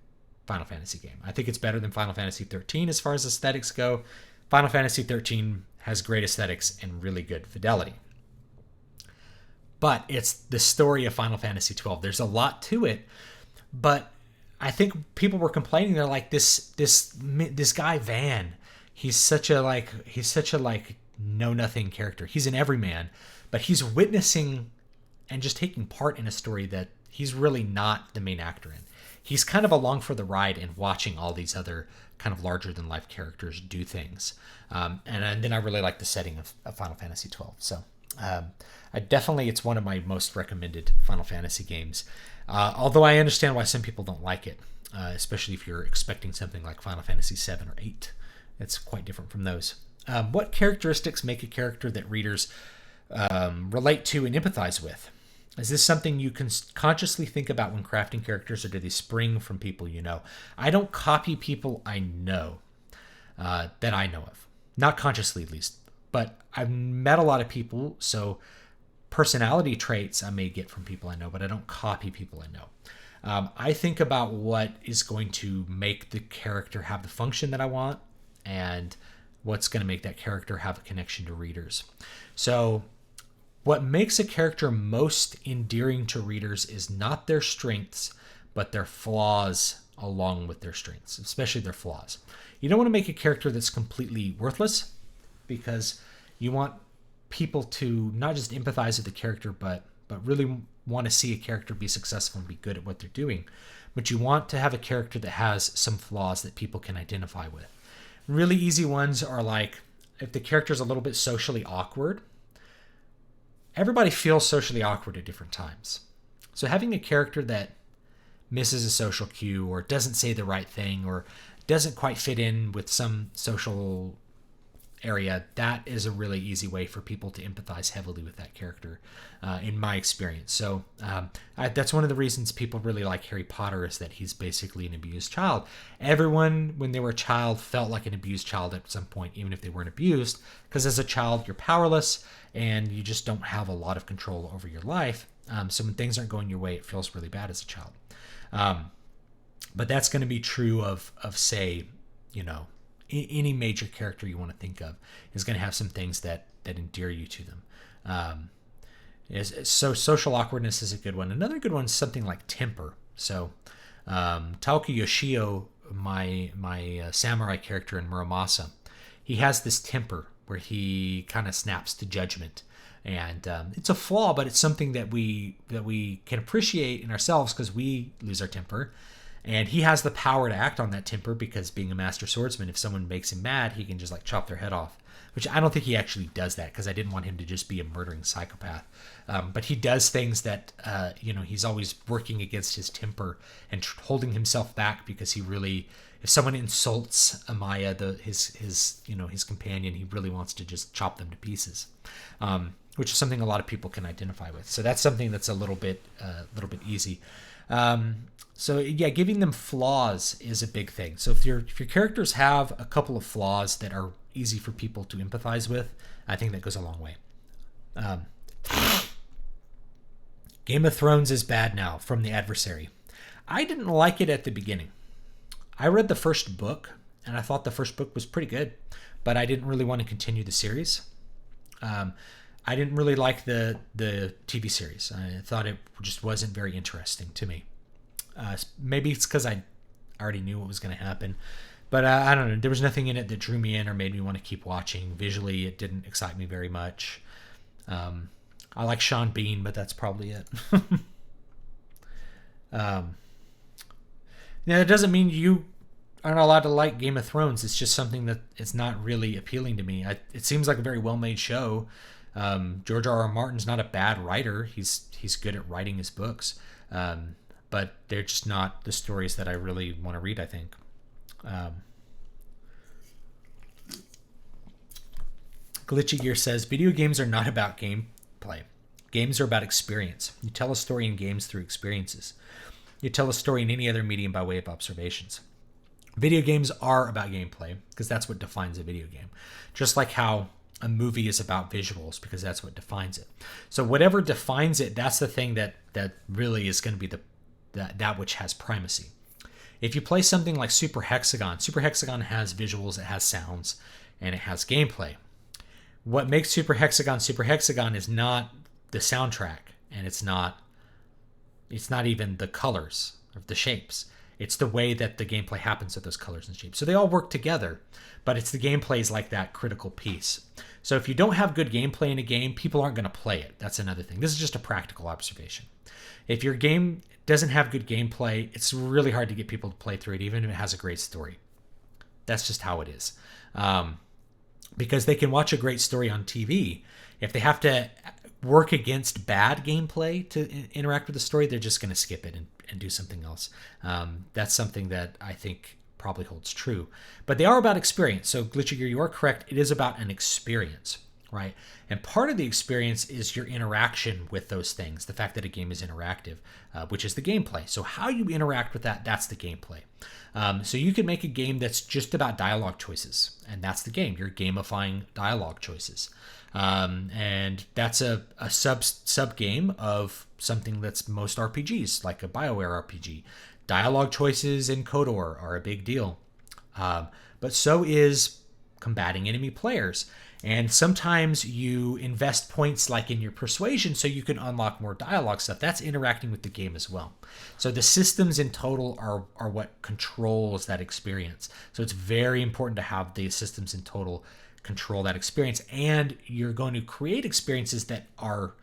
Final Fantasy game. I think it's better than Final Fantasy 13 as far as aesthetics go. Final Fantasy 13 has great aesthetics and really good fidelity. But it's the story of Final Fantasy 12. There's a lot to it, but I think people were complaining. They're like, this guy Van, he's such a know nothing character. He's an everyman, but he's witnessing and just taking part in a story that he's really not the main actor in. He's kind of along for the ride and watching all these other kind of larger than life characters do things. And then I really like the setting of Final Fantasy 12. So it's one of my most recommended Final Fantasy games. Although I understand why some people don't like it. especially if you're expecting something like Final Fantasy 7 or 8. It's quite different from those. What characteristics make a character that readers relate to and empathize with? Is this something you can consciously think about when crafting characters, or do they spring from people you know? I don't copy people I know that I know of. Not consciously, at least. But I've met a lot of people, so personality traits I may get from people I know, but I don't copy people I know. I think about what is going to make the character have the function that I want, and what's going to make that character have a connection to readers. So what makes a character most endearing to readers is not their strengths, but their flaws along with their strengths, especially their flaws. You don't want to make a character that's completely worthless, because you want people to not just empathize with the character, but really want to see a character be successful and be good at what they're doing. But you want to have a character that has some flaws that people can identify with. Really easy ones are like, if the character is a little bit socially awkward. Everybody feels socially awkward at different times. So having a character that misses a social cue, or doesn't say the right thing, or doesn't quite fit in with some social area, that is a really easy way for people to empathize heavily with that character, in my experience. So that's one of the reasons people really like Harry Potter, is that he's basically an abused child. Everyone, when they were a child, felt like an abused child at some point, even if they weren't abused, because as a child, you're powerless and you just don't have a lot of control over your life. So when things aren't going your way, it feels really bad as a child. But that's going to be true of say, any major character you want to think of is going to have some things that endear you to them. So social awkwardness is a good one. Another good one is something like temper. So Taoka Yoshio, my samurai character in Muramasa, he has this temper where he kind of snaps to judgment. And it's a flaw, but it's something that we can appreciate in ourselves, because we lose our temper. And he has the power to act on that temper, because being a master swordsman, if someone makes him mad, he can just like chop their head off. Which I don't think he actually does that, because I didn't want him to just be a murdering psychopath. But he does things that, he's always working against his temper and holding himself back, because he really, if someone insults Amaya, his companion, he really wants to just chop them to pieces. Which is something a lot of people can identify with. So that's something that's a little bit easy. So yeah, giving them flaws is a big thing. So if your characters have a couple of flaws that are easy for people to empathize with, I think that goes a long way. Game of Thrones is bad now, from The Adversary. I didn't like it at the beginning. I read the first book, and I thought the first book was pretty good, but I didn't really want to continue the series. I didn't really like the TV series. I thought it just wasn't very interesting to me. Maybe it's because I already knew what was going to happen. But I don't know. There was nothing in it that drew me in or made me want to keep watching. Visually, it didn't excite me very much. I like Sean Bean, but that's probably it. Now, it doesn't mean you aren't allowed to like Game of Thrones. It's just something that it's not really appealing to me. It seems like a very well-made show. George R.R. Martin's not a bad writer. He's good at writing his books. But they're just not the stories that I really want to read, I think. Glitchy Gear says, video games are not about gameplay. Games are about experience. You tell a story in games through experiences. You tell a story in any other medium by way of observations. Video games are about gameplay, because that's what defines a video game. Just like how a movie is about visuals, because that's what defines it. So whatever defines it, that's the thing that really is going to be that which has primacy. If you play something like Super Hexagon has visuals, it has sounds, and it has gameplay. What makes Super Hexagon is not the soundtrack, and it's not even the colors or the shapes. It's the way that the gameplay happens with those colors and shapes. So they all work together, but it's the gameplay is like that critical piece. So if you don't have good gameplay in a game, people aren't going to play it. That's another thing. This is just a practical observation. If your game doesn't have good gameplay, it's really hard to get people to play through it, even if it has a great story. That's just how it is. Because they can watch a great story on TV. If they have to work against bad gameplay to interact with the story, they're just going to skip it and do something else. That's something that I think probably holds true. But they are about experience. So Glitchy Gear, you are correct. It is about an experience, right? And part of the experience is your interaction with those things, the fact that a game is interactive, which is the gameplay. So how you interact with that, that's the gameplay. So you could make a game that's just about dialogue choices, and that's the game. You're gamifying dialogue choices. And that's a sub game of something that's most RPGs, like a BioWare RPG. Dialogue choices in KOTOR are a big deal. But so is combating enemy players. And sometimes you invest points like in your persuasion so you can unlock more dialogue stuff. That's interacting with the game as well. So the systems in total are what controls that experience. So it's very important to have the systems in total control that experience. And you're going to create experiences that are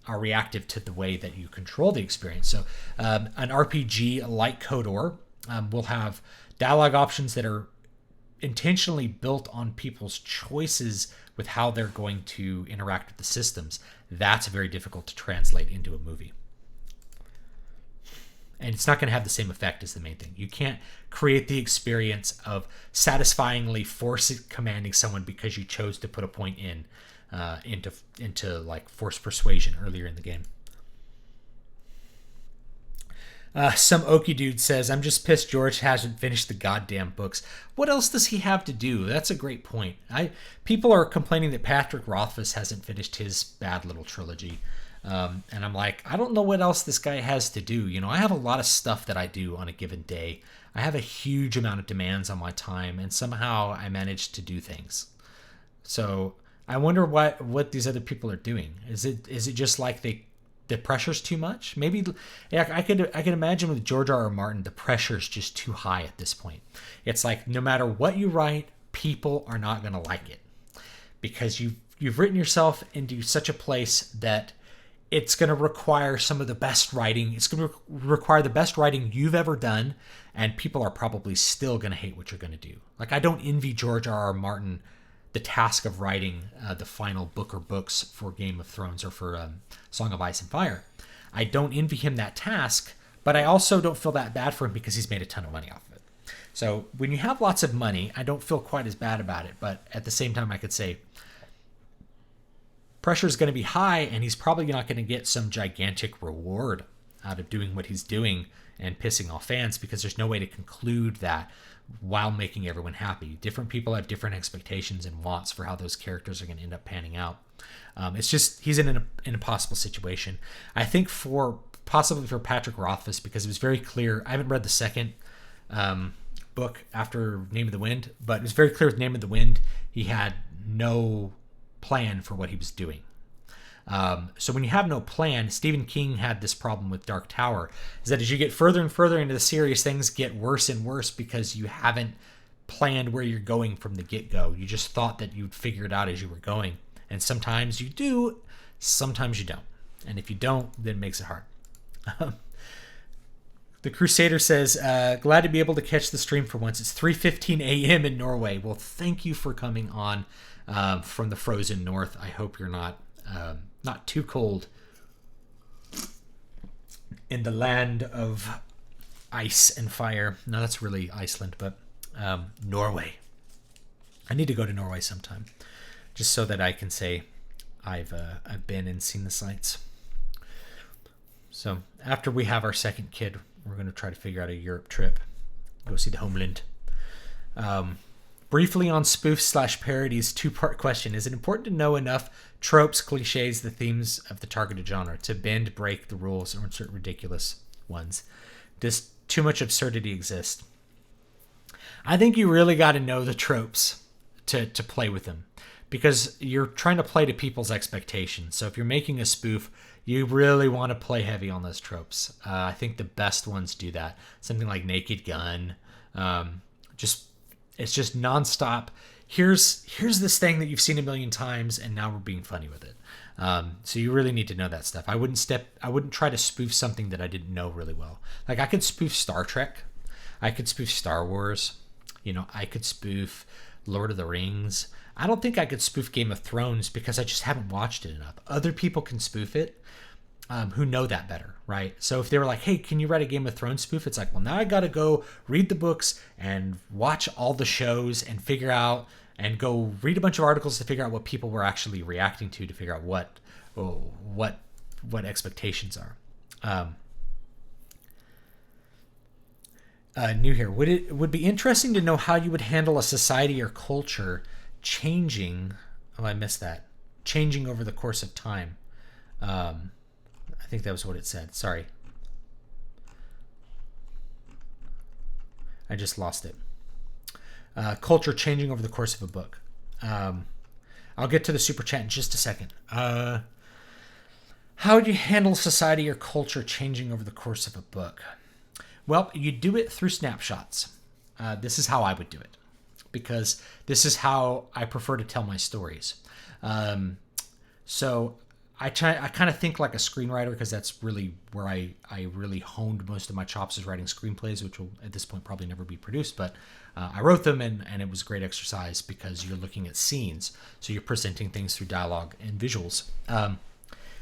reactive to the way that you control the experience. So an RPG like KOTOR will have dialogue options that are intentionally built on people's choices with how they're going to interact with the systems. That's very difficult to translate into a movie. And it's not going to have the same effect as the main thing. You can't create the experience of satisfyingly commanding someone because you chose to put a point in into like force persuasion earlier in the game. Some Okie dude says, I'm just pissed George hasn't finished the goddamn books. What else does he have to do? That's a great point. People are complaining that Patrick Rothfuss hasn't finished his bad little trilogy. And I'm like, I don't know what else this guy has to do. You know, I have a lot of stuff that I do on a given day. I have a huge amount of demands on my time, and somehow I manage to do things. So I wonder what these other people are doing. Is it just like the pressure's too much? Maybe, yeah, I could imagine with George R.R. Martin, the pressure's just too high at this point. It's like no matter what you write, people are not going to like it because you've written yourself into such a place that it's going to require some of the best writing. It's going to require the best writing you've ever done, and people are probably still going to hate what you're going to do. Like, I don't envy George R.R. Martin the task of writing the final book or books for Game of Thrones or for Song of Ice and Fire. I don't envy him that task, but I also don't feel that bad for him because he's made a ton of money off of it. So when you have lots of money, I don't feel quite as bad about it. But at the same time, I could say pressure is going to be high, and he's probably not going to get some gigantic reward out of doing what he's doing and pissing off fans because there's no way to conclude that while making everyone happy. Different people have different expectations and wants for how those characters are going to end up panning out. It's just he's in an impossible situation. I think possibly for Patrick Rothfuss, because it was very clear. I haven't read the second book after Name of the Wind, but it was very clear with Name of the Wind he had no plan for what he was doing. So when you have no plan, Stephen King had this problem with Dark Tower, is that as you get further and further into the series, things get worse and worse because you haven't planned where you're going from the get-go. You just thought that you'd figure it out as you were going. And sometimes you do, sometimes you don't. And if you don't, then it makes it hard. The Crusader says, glad to be able to catch the stream for once. It's 3:15 a.m. in Norway. Well, thank you for coming on from the frozen north. I hope you're not too cold in the land of ice and fire. No, that's really Iceland, but Norway. I need to go to Norway sometime, just so that I can say I've been and seen the sights. So after we have our second kid, we're going to try to figure out a Europe trip, go see the homeland. Briefly on spoofs/parodies, two-part question. Is it important to know enough tropes, cliches, the themes of the targeted genre to bend, break the rules, or insert ridiculous ones? Does too much absurdity exist? I think you really got to know the tropes to play with them, because you're trying to play to people's expectations. So if you're making a spoof, you really want to play heavy on those tropes. I think the best ones do that. Something like Naked Gun. It's just nonstop. Here's this thing that you've seen a million times, and now we're being funny with it. So you really need to know that stuff. I wouldn't try to spoof something that I didn't know really well. Like, I could spoof Star Trek. I could spoof Star Wars. I could spoof Lord of the Rings. I don't think I could spoof Game of Thrones because I just haven't watched it enough. Other people can spoof it. who know that better, right? So if they were like, hey, can you write a Game of Thrones spoof? It's like, well, now I got to go read the books and watch all the shows and figure out and go read a bunch of articles to figure out what people were actually reacting to figure out what expectations are. New here. Would be interesting to know how you would handle a society or culture changing. Oh, I missed that. Changing over the course of time. I think that was what it said. Sorry. I just lost it. Culture changing over the course of a book. I'll get to the super chat in just a second. How would you handle society or culture changing over the course of a book? Well, you do it through snapshots. This is how I would do it, because this is how I prefer to tell my stories. So I kind of think like a screenwriter, because that's really where I really honed most of my chops, is writing screenplays, which will at this point probably never be produced. But I wrote them, and it was a great exercise because you're looking at scenes. So you're presenting things through dialogue and visuals.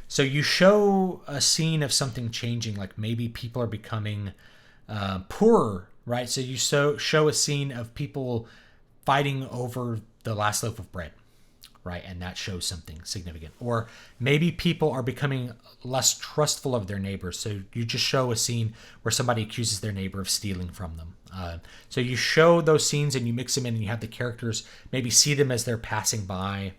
So you show a scene of something changing, like maybe people are becoming poorer, right? So you show a scene of people fighting over the last loaf of bread, right? And that shows something significant. Or maybe people are becoming less trustful of their neighbors. So you just show a scene where somebody accuses their neighbor of stealing from them. So you show those scenes and you mix them in, and you have the characters maybe see them as they're passing by.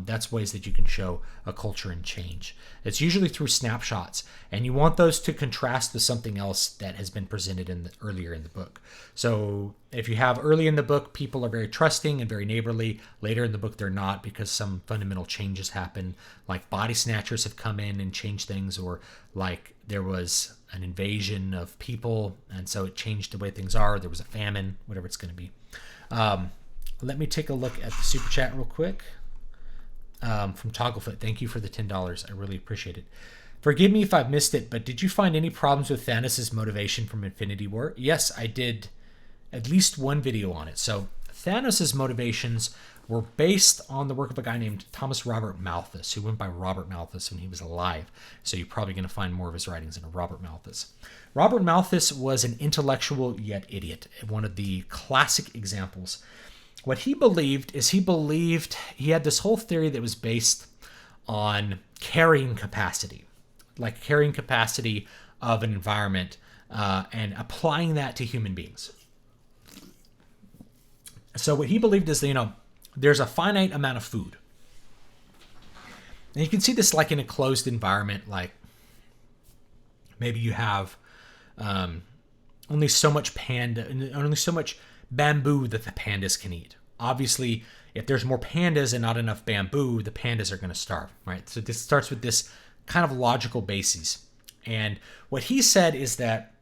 That's ways that you can show a culture and change. It's usually through snapshots, and you want those to contrast with something else that has been presented earlier in the book. So if you have early in the book, people are very trusting and very neighborly. Later in the book, they're not, because some fundamental changes happen, like body snatchers have come in and changed things, or like there was an invasion of people, and so it changed the way things are. There was a famine, whatever it's going to be. Let me take a look at the super chat real quick. From Togglefoot, thank you for the $10. I really appreciate it. Forgive me if I've missed it, but did you find any problems with Thanos' motivation from Infinity War? Yes, I did at least one video on it. So Thanos' motivations were based on the work of a guy named Thomas Robert Malthus, who went by Robert Malthus when he was alive. So you're probably going to find more of his writings in a Robert Malthus. Robert Malthus was an intellectual yet idiot, one of the classic examples. What he believed is he had this whole theory that was based on carrying capacity, like carrying capacity of an environment, and applying that to human beings. So what he believed is that, there's a finite amount of food. And you can see this like in a closed environment, like maybe you have only so much bamboo that the pandas can eat. Obviously, if there's more pandas and not enough bamboo, the pandas are going to starve, right? So this starts with this kind of logical basis. And what he said is that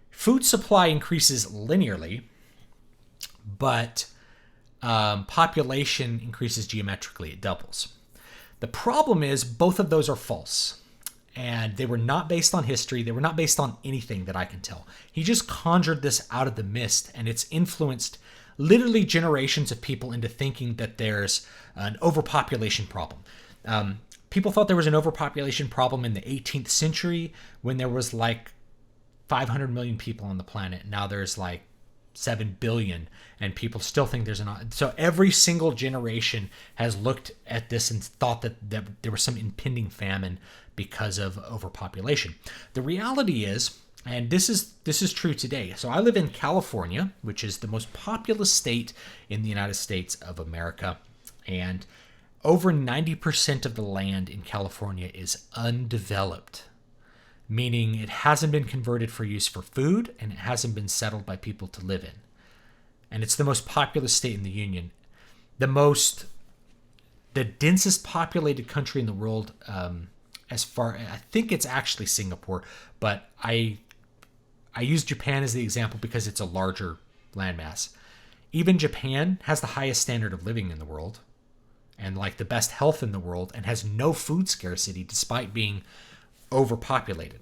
food supply increases linearly, but population increases geometrically. It doubles. The problem is both of those are false. And they were not based on history. They were not based on anything that I can tell. He just conjured this out of the mist, and it's influenced literally generations of people into thinking that there's an overpopulation problem. People thought there was an overpopulation problem in the 18th century when there was like 500 million people on the planet. Now there's like 7 billion, and people still think there's so every single generation has looked at this and thought that there was some impending famine because of overpopulation. The reality is, and this is true today. So I live in California, which is the most populous state in the United States of America, and over 90% of the land in California is undeveloped, meaning it hasn't been converted for use for food, and it hasn't been settled by people to live in. And it's the most populous state in the Union. The densest populated country in the world, I think it's actually Singapore, but I use Japan as the example because it's a larger landmass. Even Japan has the highest standard of living in the world, and like the best health in the world, and has no food scarcity despite being overpopulated.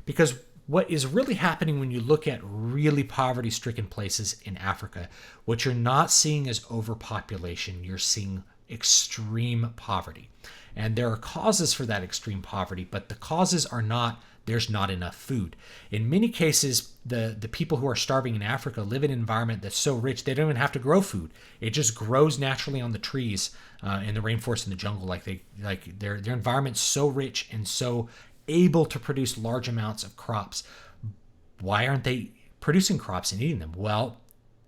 Because what is really happening when you look at really poverty-stricken places in Africa, what you're not seeing is overpopulation. You're seeing extreme poverty. And there are causes for that extreme poverty, but the causes are not there's not enough food. In many cases, the people who are starving in Africa live in an environment that's so rich they don't even have to grow food. It just grows naturally on the trees in the rainforest and the jungle. Like their environment's so rich and so able to produce large amounts of crops. Why aren't they producing crops and eating them? Well,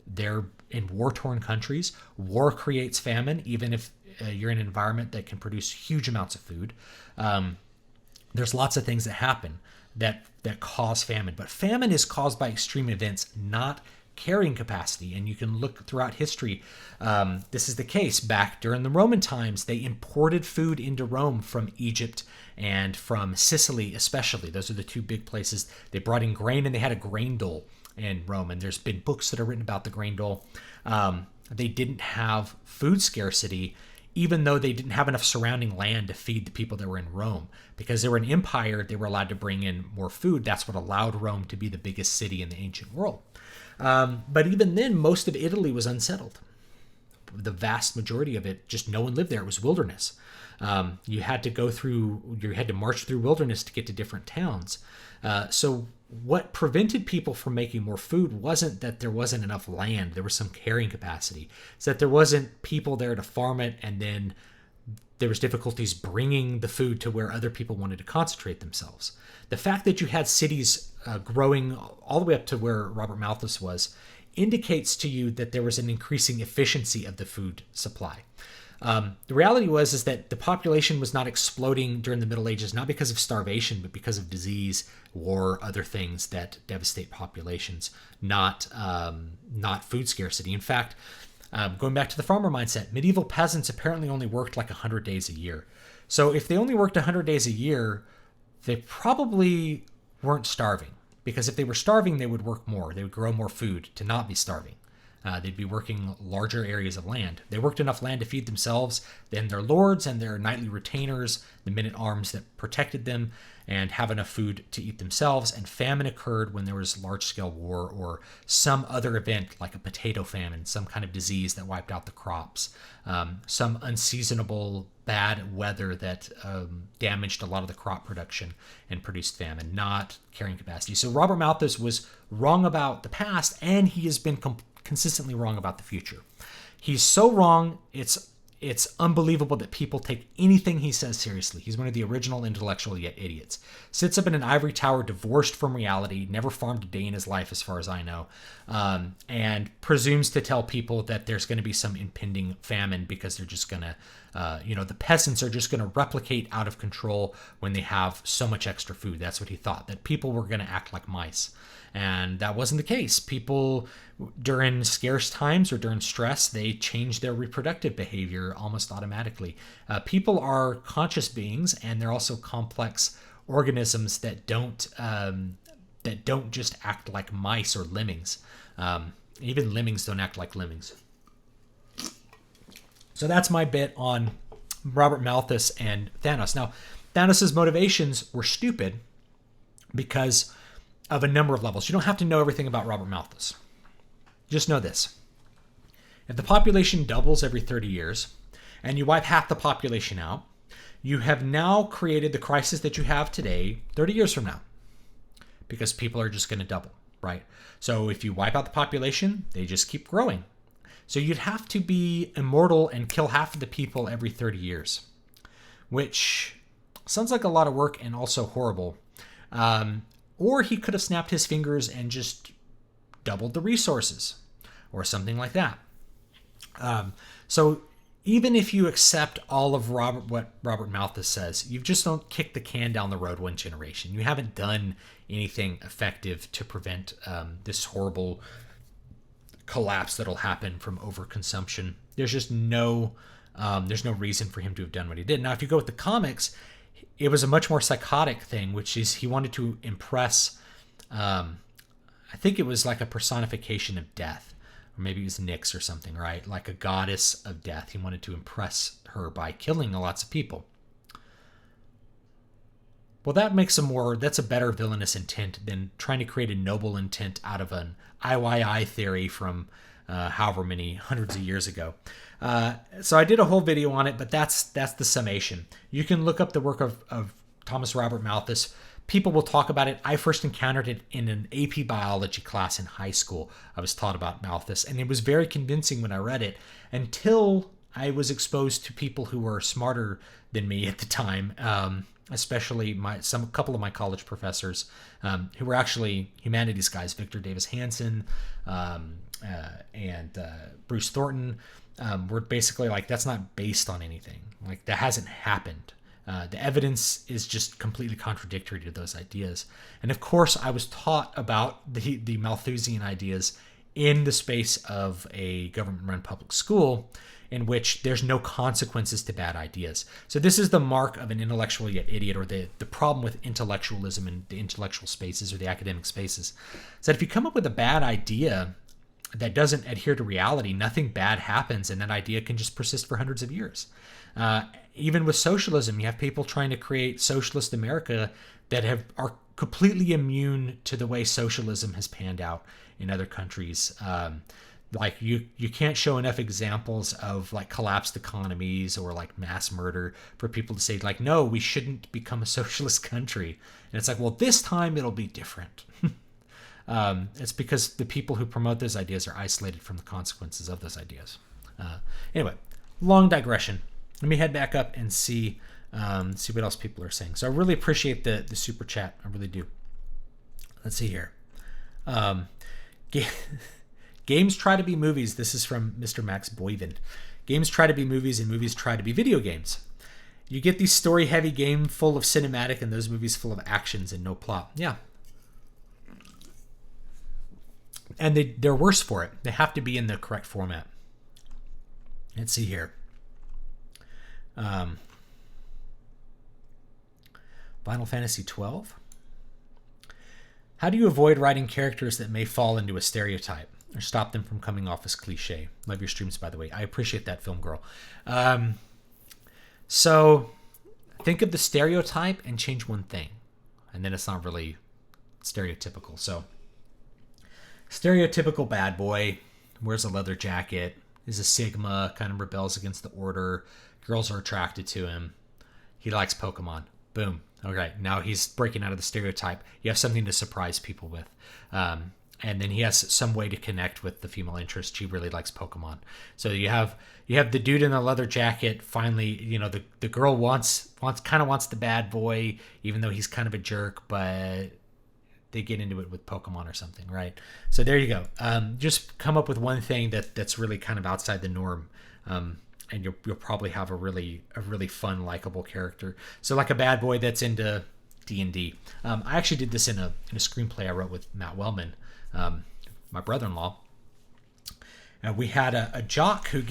they're in war-torn countries. War creates famine, even if you're in an environment that can produce huge amounts of food. There's lots of things that happen that cause famine. But famine is caused by extreme events, not carrying capacity. And you can look throughout history. This is the case. Back during the Roman times, they imported food into Rome from Egypt and from Sicily especially. Those are the two big places. They brought in grain, and they had a grain dole in Rome. And there's been books that are written about the grain dole. They didn't have food scarcity, even though they didn't have enough surrounding land to feed the people that were in Rome. Because they were an empire, they were allowed to bring in more food. That's what allowed Rome to be the biggest city in the ancient world. But even then, most of Italy was unsettled. The vast majority of it, just no one lived there. It was wilderness. You had to march through wilderness to get to different towns. So what prevented people from making more food wasn't that there wasn't enough land. There was some carrying capacity. It's that there wasn't people there to farm it, and then there was difficulties bringing the food to where other people wanted to concentrate themselves. The fact that you had cities growing all the way up to where Robert Malthus was indicates to you that there was an increasing efficiency of the food supply. The reality is that the population was not exploding during the Middle Ages, not because of starvation, but because of disease, war, other things that devastate populations, not food scarcity. In fact, going back to the farmer mindset, medieval peasants apparently only worked like 100 days a year. So if they only worked 100 days a year, they probably weren't starving. Because if they were starving, they would work more. They would grow more food to not be starving. They'd be working larger areas of land. They worked enough land to feed themselves, then their lords and their knightly retainers, the men-at-arms that protected them, and have enough food to eat themselves. And famine occurred when there was large-scale war or some other event like a potato famine, some kind of disease that wiped out the crops, some unseasonable bad weather that damaged a lot of the crop production and produced famine, not carrying capacity. So Robert Malthus was wrong about the past, and he has been consistently wrong about the future. He's so wrong, it's unbelievable that people take anything he says seriously. He's one of the original intellectual idiots. Sits up in an ivory tower, divorced from reality, never farmed a day in his life as far as I know, and presumes to tell people that there's going to be some impending famine because they're just going to, the peasants are just going to replicate out of control when they have so much extra food. That's what he thought, that people were going to act like mice. And that wasn't the case. People, during scarce times or during stress, they change their reproductive behavior almost automatically. People are conscious beings, and they're also complex organisms that don't just act like mice or lemmings. Even lemmings don't act like lemmings. So that's my bit on Robert Malthus and Thanos. Now, Thanos' motivations were stupid because of a number of levels. You don't have to know everything about Robert Malthus. Just know this. If the population doubles every 30 years and you wipe half the population out, you have now created the crisis that you have today 30 years from now, because people are just going to double, right? So if you wipe out the population, they just keep growing. So you'd have to be immortal and kill half of the people every 30 years, which sounds like a lot of work and also horrible. Or he could have snapped his fingers and just doubled the resources or something like that. So even if you accept all of what Robert Malthus says, you just don't kick the can down the road one generation. You haven't done anything effective to prevent this horrible collapse that'll happen from overconsumption. There's just no reason for him to have done what he did. Now, if you go with the comics, it was a much more psychotic thing, which is he wanted to impress, I think it was like a personification of death, or maybe it was Nyx or something, right? Like a goddess of death. He wanted to impress her by killing lots of people. Well, that's a better villainous intent than trying to create a noble intent out of an IYI theory from however many hundreds of years ago. So I did a whole video on it, but that's the summation. You can look up the work of Thomas Robert Malthus. People will talk about it. I first encountered it in an AP biology class in high school. I was taught about Malthus, and it was very convincing when I read it, until I was exposed to people who were smarter than me at the time, especially a couple of my college professors who were actually humanities guys, Victor Davis Hanson and Bruce Thornton, were basically like, that's not based on anything. Like, that hasn't happened. The evidence is just completely contradictory to those ideas. And of course, I was taught about the Malthusian ideas in the space of a government-run public school, in which there's no consequences to bad ideas. So this is the mark of an intellectual yet idiot, or the problem with intellectualism in the intellectual spaces or the academic spaces. Is that if you come up with a bad idea that doesn't adhere to reality, nothing bad happens, and that idea can just persist for hundreds of years. Even with socialism, you have people trying to create socialist America that are completely immune to the way socialism has panned out in other countries. Like you can't show enough examples of like collapsed economies or like mass murder for people to say like, no, we shouldn't become a socialist country. And it's like, well, this time it'll be different. It's because the people who promote those ideas are isolated from the consequences of those ideas. Anyway, long digression. Let me head back up and see what else people are saying. So I really appreciate the super chat. I really do. Let's see here. Games try to be movies. This is from Mr. Max Boyven. Games try to be movies, and movies try to be video games. You get these story-heavy game full of cinematic, and those movies full of actions and no plot. Yeah. And they're worse for it. They have to be in the correct format. Let's see here. Final Fantasy 12. How do you avoid writing characters that may fall into a stereotype or stop them from coming off as cliche? Love your streams, by the way. I appreciate that, Film Girl. So think of the stereotype and change one thing, and then it's not really stereotypical. So stereotypical bad boy, wears a leather jacket, is a Sigma, kind of rebels against the order. Girls are attracted to him. He likes Pokemon. Boom. Okay, now he's breaking out of the stereotype. You have something to surprise people with. And then he has some way to connect with the female interest. She really likes Pokemon. So you have the dude in the leather jacket. Finally, the girl wants the bad boy, even though he's kind of a jerk, but they get into it with Pokemon or something, right? So there you go. Just come up with one thing that's really kind of outside the norm, and you'll probably have a really fun, likable character. So like a bad boy that's into D&D. I actually did this in a screenplay I wrote with Matt Wellman, my brother-in-law. We had a jock who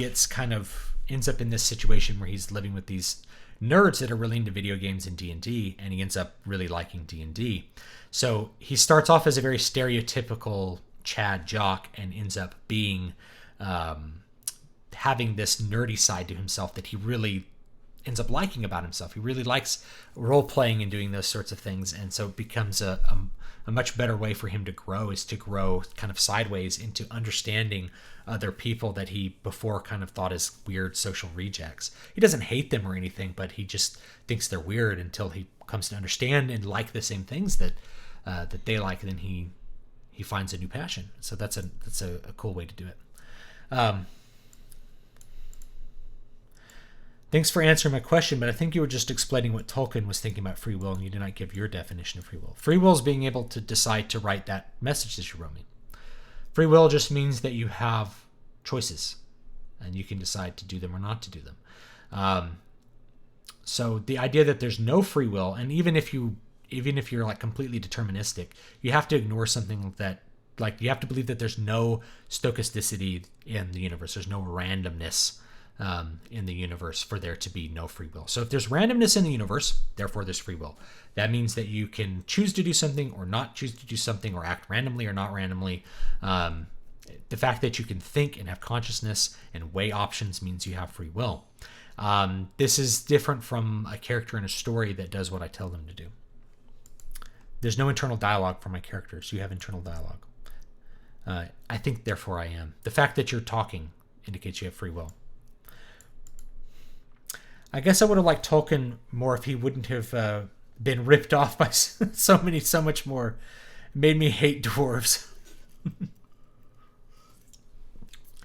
ends up in this situation where he's living with these nerds that are really into video games and D&D, and he ends up really liking D&D. So he starts off as a very stereotypical Chad jock and ends up being having this nerdy side to himself that he really ends up liking about himself. He really likes role-playing and doing those sorts of things, and so it becomes a much better way for him to grow, is to grow kind of sideways into understanding other people that he before kind of thought as weird social rejects. He doesn't hate them or anything, but he just thinks they're weird until he comes to understand and like the same things that they like, and then he finds a new passion. So that's a cool way to do it. Thanks for answering my question, but I think you were just explaining what Tolkien was thinking about free will, and you did not give your definition of free will. Free will is being able to decide to write that message that you wrote me. Free will just means that you have choices, and you can decide to do them or not to do them. So the idea that there's no free will, and even if you're like completely deterministic, you have to ignore something that, like, you have to believe that there's no stochasticity in the universe. There's no randomness in the universe for there to be no free will. So if there's randomness in the universe, therefore there's free will. That means that you can choose to do something or not choose to do something, or act randomly or not randomly. The fact that you can think and have consciousness and weigh options means you have free will. This is different from a character in a story that does what I tell them to do. There's no internal dialogue for my characters. You have internal dialogue. I think, therefore I am. The fact that you're talking indicates you have free will. I guess I would have liked Tolkien more if he wouldn't have been ripped off by so much more. It made me hate dwarves.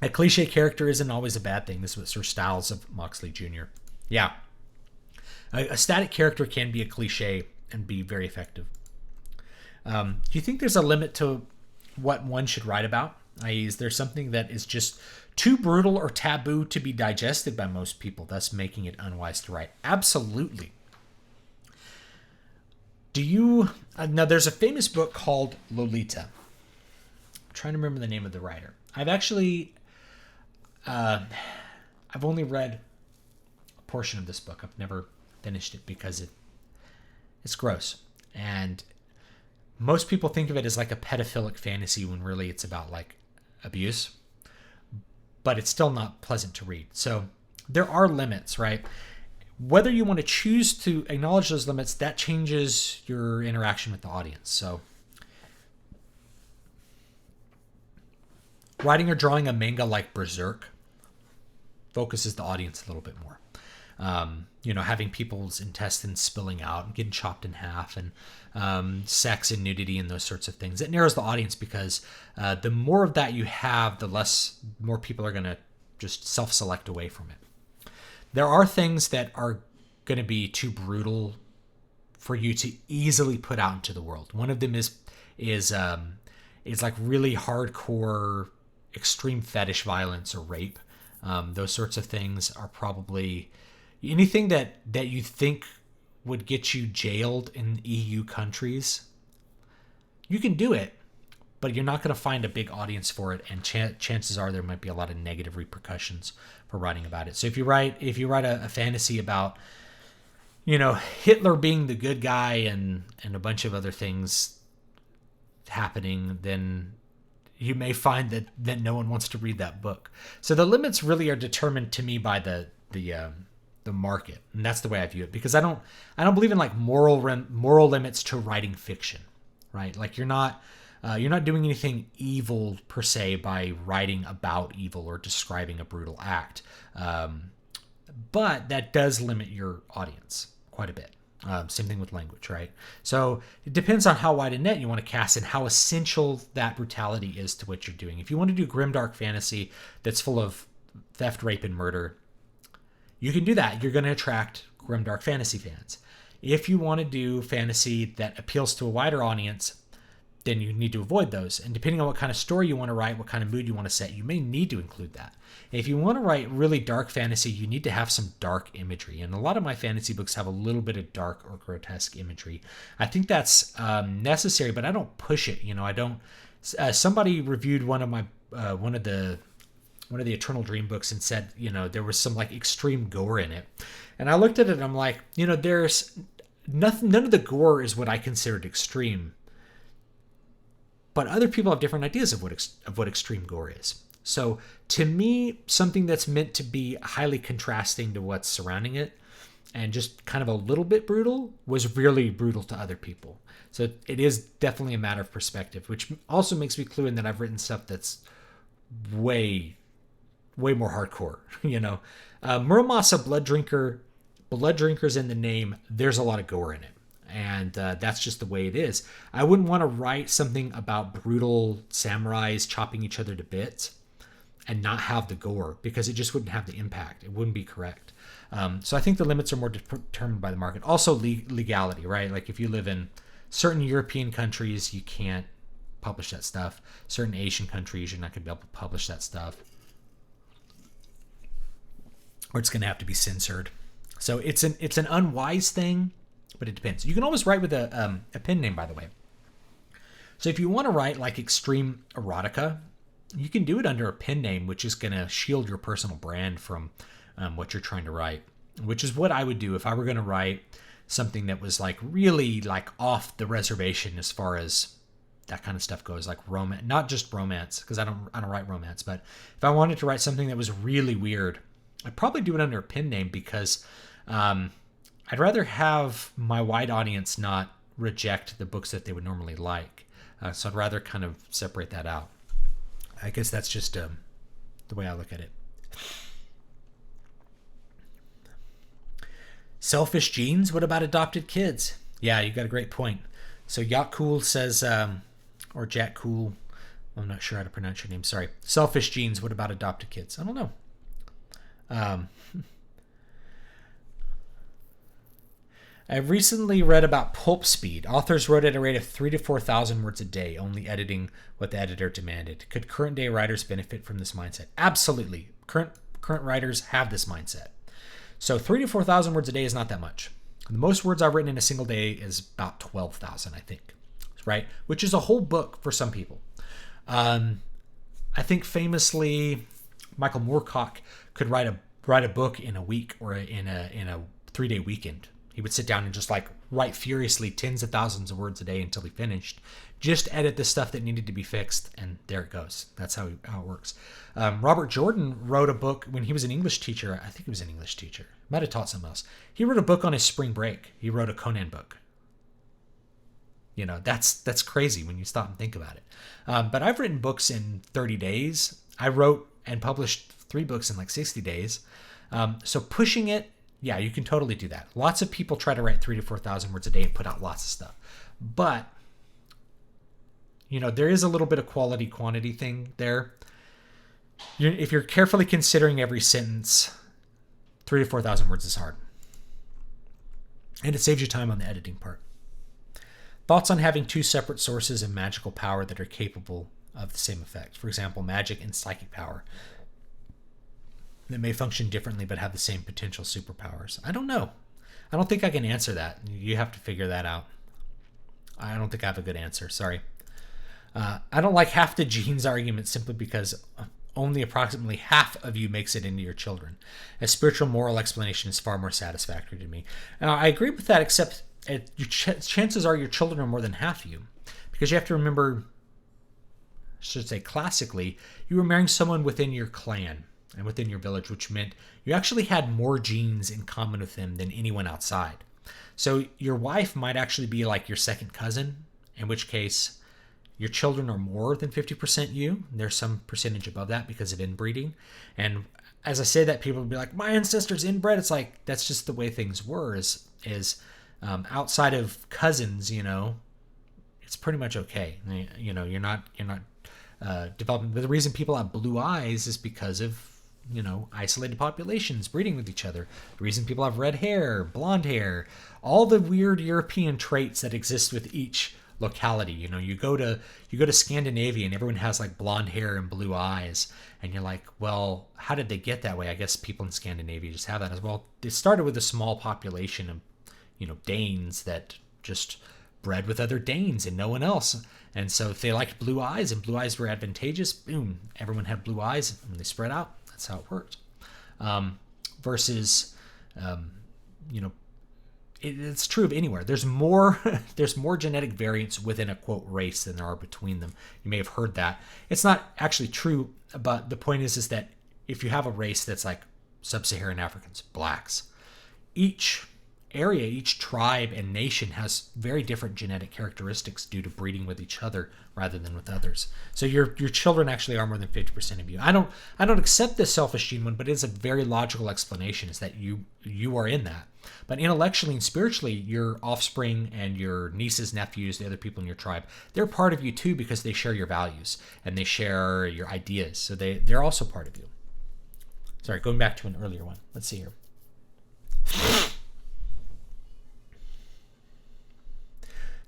A cliche character isn't always a bad thing. This was Sir Styles of Moxley Jr. Yeah. A static character can be a cliche and be very effective. Do you think there's a limit to what one should write about? I.e., is there something that is just too brutal or taboo to be digested by most people, thus making it unwise to write? Absolutely. Do you... now, there's a famous book called Lolita. I'm trying to remember the name of the writer. I've actually... I've only read a portion of this book. I've never finished it because it's gross. And most people think of it as like a pedophilic fantasy when really it's about like abuse. But it's still not pleasant to read. So there are limits, right? Whether you want to choose to acknowledge those limits, that changes your interaction with the audience. So writing or drawing a manga like Berserk focuses the audience a little bit more. Having people's intestines spilling out and getting chopped in half, and sex and nudity and those sorts of things. It narrows the audience because the more of that you have, the more people are going to just self-select away from it. There are things that are going to be too brutal for you to easily put out into the world. One of them is like really hardcore, extreme fetish violence or rape. Those sorts of things are probably anything that you think would get you jailed in EU countries. You can do it, but you're not going to find a big audience for it, and chances are there might be a lot of negative repercussions for writing about it. So if you write a fantasy about Hitler being the good guy and a bunch of other things happening, then you may find that no one wants to read that book. So the limits really are determined to me by the market, and that's the way I view it, because I don't believe in like moral limits to writing fiction, right? Like you're not doing anything evil per se by writing about evil or describing a brutal act, but that does limit your audience quite a bit. Same thing with language, right? So it depends on how wide a net you want to cast and how essential that brutality is to what you're doing. If you want to do grimdark fantasy that's full of theft, rape, and murder, you can do that. You're going to attract grimdark fantasy fans. If you want to do fantasy that appeals to a wider audience, then you need to avoid those. And depending on what kind of story you want to write, what kind of mood you want to set, you may need to include that. If you want to write really dark fantasy, you need to have some dark imagery. And a lot of my fantasy books have a little bit of dark or grotesque imagery. I think that's necessary, but I don't push it. I don't. Somebody reviewed one of the Eternal Dream books and said, there was some like extreme gore in it. And I looked at it and I'm like, there's nothing. None of the gore is what I considered extreme. But other people have different ideas of what extreme gore is. So to me, something that's meant to be highly contrasting to what's surrounding it and just kind of a little bit brutal was really brutal to other people. So it is definitely a matter of perspective, which also makes me clue in that I've written stuff that's way more hardcore. Muramasa Blood Drinker's in the name. There's a lot of gore in it. And that's just the way it is. I wouldn't want to write something about brutal samurais chopping each other to bits and not have the gore, because it just wouldn't have the impact. It wouldn't be correct. So I think the limits are more determined by the market. Also legality, right? Like if you live in certain European countries, you can't publish that stuff. Certain Asian countries, you're not going to be able to publish that stuff. Or it's going to have to be censored. So it's an unwise thing. But it depends. You can always write with a pen name, by the way. So if you want to write like extreme erotica, you can do it under a pen name, which is going to shield your personal brand from what you're trying to write, which is what I would do if I were going to write something that was like really like off the reservation as far as that kind of stuff goes, like romance, not just romance, because I don't write romance, but if I wanted to write something that was really weird, I'd probably do it under a pen name, because I'd rather have my wide audience not reject the books that they would normally like. So I'd rather kind of separate that out. I guess that's just the way I look at it. Selfish genes? What about adopted kids? Yeah, you got a great point. So Yakul says, or Jack Cool, I'm not sure how to pronounce your name, sorry. Selfish genes, what about adopted kids? I don't know. I've recently read about pulp speed. Authors wrote at a rate of 3,000 to 4,000 words a day, only editing what the editor demanded. Could current day writers benefit from this mindset? Absolutely. Current writers have this mindset. So 3,000 to 4,000 words a day is not that much. The most words I've written in a single day is about 12,000, I think, right? Which is a whole book for some people. I think famously, Michael Moorcock could write a book in a week or in a 3-day weekend. He would sit down and just like write furiously tens of thousands of words a day until he finished. Just edit the stuff that needed to be fixed, and there it goes. That's how it works. Robert Jordan wrote a book when he was an English teacher. I think he was an English teacher. Might have taught something else. He wrote a book on his spring break. He wrote a Conan book. You know, that's crazy when you stop and think about it. But I've written books in 30 days. I wrote and published 3 books in like 60 days. So pushing it, yeah, you can totally do that. Lots of people try to write 3,000 to 4,000 words a day and put out lots of stuff. But, you know, there is a little bit of quality quantity thing there. If you're carefully considering every sentence, 3,000 to 4,000 words is hard. And it saves you time on the editing part. Thoughts on having 2 separate sources of magical power that are capable of the same effect. For example, magic and psychic power that may function differently but have the same potential superpowers. I don't know. I don't think I can answer that. You have to figure that out. I don't think I have a good answer. Sorry. I don't like half the genes argument simply because only approximately half of you makes it into your children. A spiritual moral explanation is far more satisfactory to me. Now, I agree with that, except chances are your children are more than half you. Because you have to remember, I should say classically, you were marrying someone within your clan and within your village, which meant you actually had more genes in common with them than anyone outside. So your wife might actually be like your second cousin, in which case your children are more than 50% you. There's some percentage above that because of inbreeding. And as I say that, people will be like, my ancestors inbred. It's like, that's just the way things were, is outside of cousins, you know, it's pretty much okay. You know, you're not developing. But the reason people have blue eyes is because of, you know, isolated populations breeding with each other. The reason people have red hair, blonde hair, all the weird European traits that exist with each locality. You know, you go to Scandinavia and everyone has like blonde hair and blue eyes, and you're like, well, how did they get that way? I guess people in Scandinavia just have that as well. It started with a small population of, you know, Danes that just bred with other Danes and no one else. And so if they liked blue eyes and blue eyes were advantageous, boom, everyone had blue eyes and they spread out. That's how it worked. Versus, you know, it's true of anywhere. There's more genetic variance within a quote race than there are between them. You may have heard that. It's not actually true, but the point is that if you have a race that's like sub-Saharan Africans, blacks, each area, each tribe and nation has very different genetic characteristics due to breeding with each other rather than with others. So your children actually are more than 50% of you. I don't accept this selfish gene one, but it's a very logical explanation, is that you are in that. But intellectually and spiritually, your offspring and your nieces, nephews, the other people in your tribe, they're part of you too, because they share your values and they share your ideas. So they're also part of you. Sorry, going back to an earlier one. Let's see here.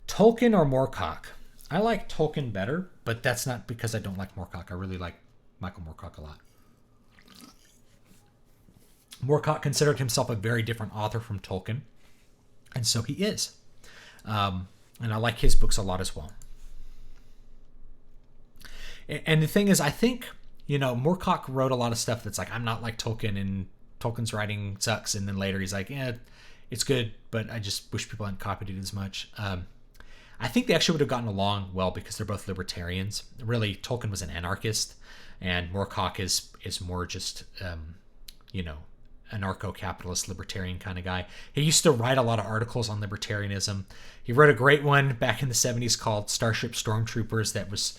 Tolkien or Moorcock? I like Tolkien better, but that's not because I don't like Moorcock. I really like Michael Moorcock a lot. Moorcock considered himself a very different author from Tolkien, and so he is. And I like his books a lot as well. And the thing is, I think, you know, Moorcock wrote a lot of stuff that's like, I'm not like Tolkien, and Tolkien's writing sucks, and then later he's like, yeah, it's good, but I just wish people hadn't copied it as much. I think they actually would have gotten along well because they're both libertarians. Really, Tolkien was an anarchist, and Moorcock is more just, you know, anarcho-capitalist libertarian kind of guy. He used to write a lot of articles on libertarianism. He wrote a great one back in the 70s called Starship Stormtroopers that was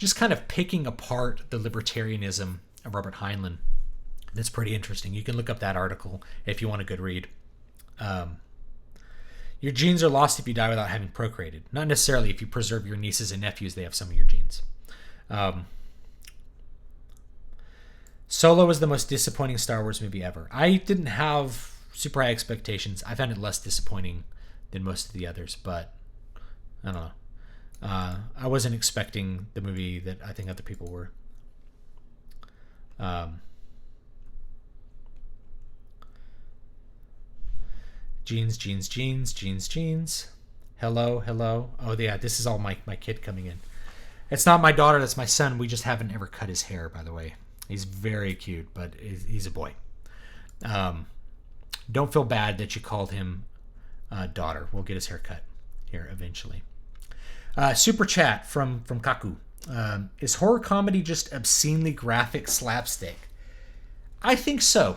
just kind of picking apart the libertarianism of Robert Heinlein. That's pretty interesting. You can look up that article if you want a good read. Your genes are lost if you die without having procreated. Not necessarily if you preserve your nieces and nephews, they have some of your genes. Solo was the most disappointing Star Wars movie ever. I didn't have super high expectations. I found it less disappointing than most of the others, but I don't know. I wasn't expecting the movie that I think other people were. Jeans. Hello. Oh, yeah, this is all my kid coming in. It's not my daughter, that's my son. We just haven't ever cut his hair, by the way. He's very cute, but he's a boy. Don't feel bad that you called him daughter. We'll get his hair cut here eventually. Super chat from Kaku. Is horror comedy just obscenely graphic slapstick? I think so.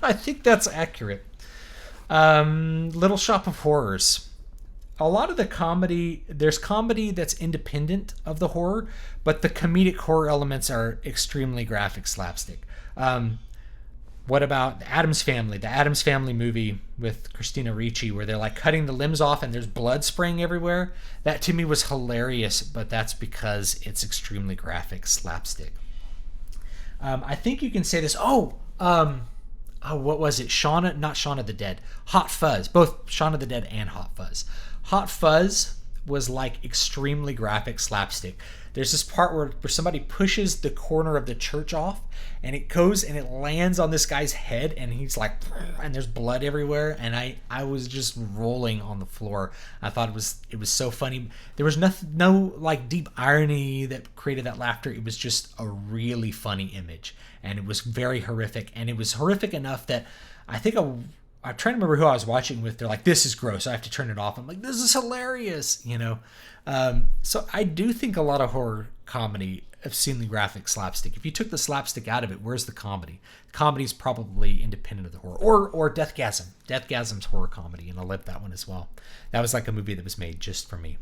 I think that's accurate. Little Shop of Horrors. A lot of the comedy, there's comedy that's independent of the horror, but the comedic horror elements are extremely graphic slapstick. What about the Addams Family? The Addams Family movie with Christina Ricci, where they're like cutting the limbs off and there's blood spraying everywhere. That to me was hilarious, but that's because it's extremely graphic slapstick. I think you can say this. What was it? Not Shaun of the Dead. Hot Fuzz. Both Shaun of the Dead and Hot Fuzz. Hot Fuzz was like extremely graphic slapstick. There's this part where somebody pushes the corner of the church off and it goes and it lands on this guy's head and he's like, and there's blood everywhere. And I was just rolling on the floor. I thought it was so funny. There was no like deep irony that created that laughter. It was just a really funny image, and it was very horrific. And it was horrific enough that I think I'm trying to remember who I was watching with. They're like, this is gross, I have to turn it off. I'm like, this is hilarious, you know? So I do think a lot of horror comedy obscenely graphic slapstick. If you took the slapstick out of it, where's the comedy? Comedy's probably independent of the horror. Or Deathgasm. Deathgasm's horror comedy, and I love that one as well. That was like a movie that was made just for me.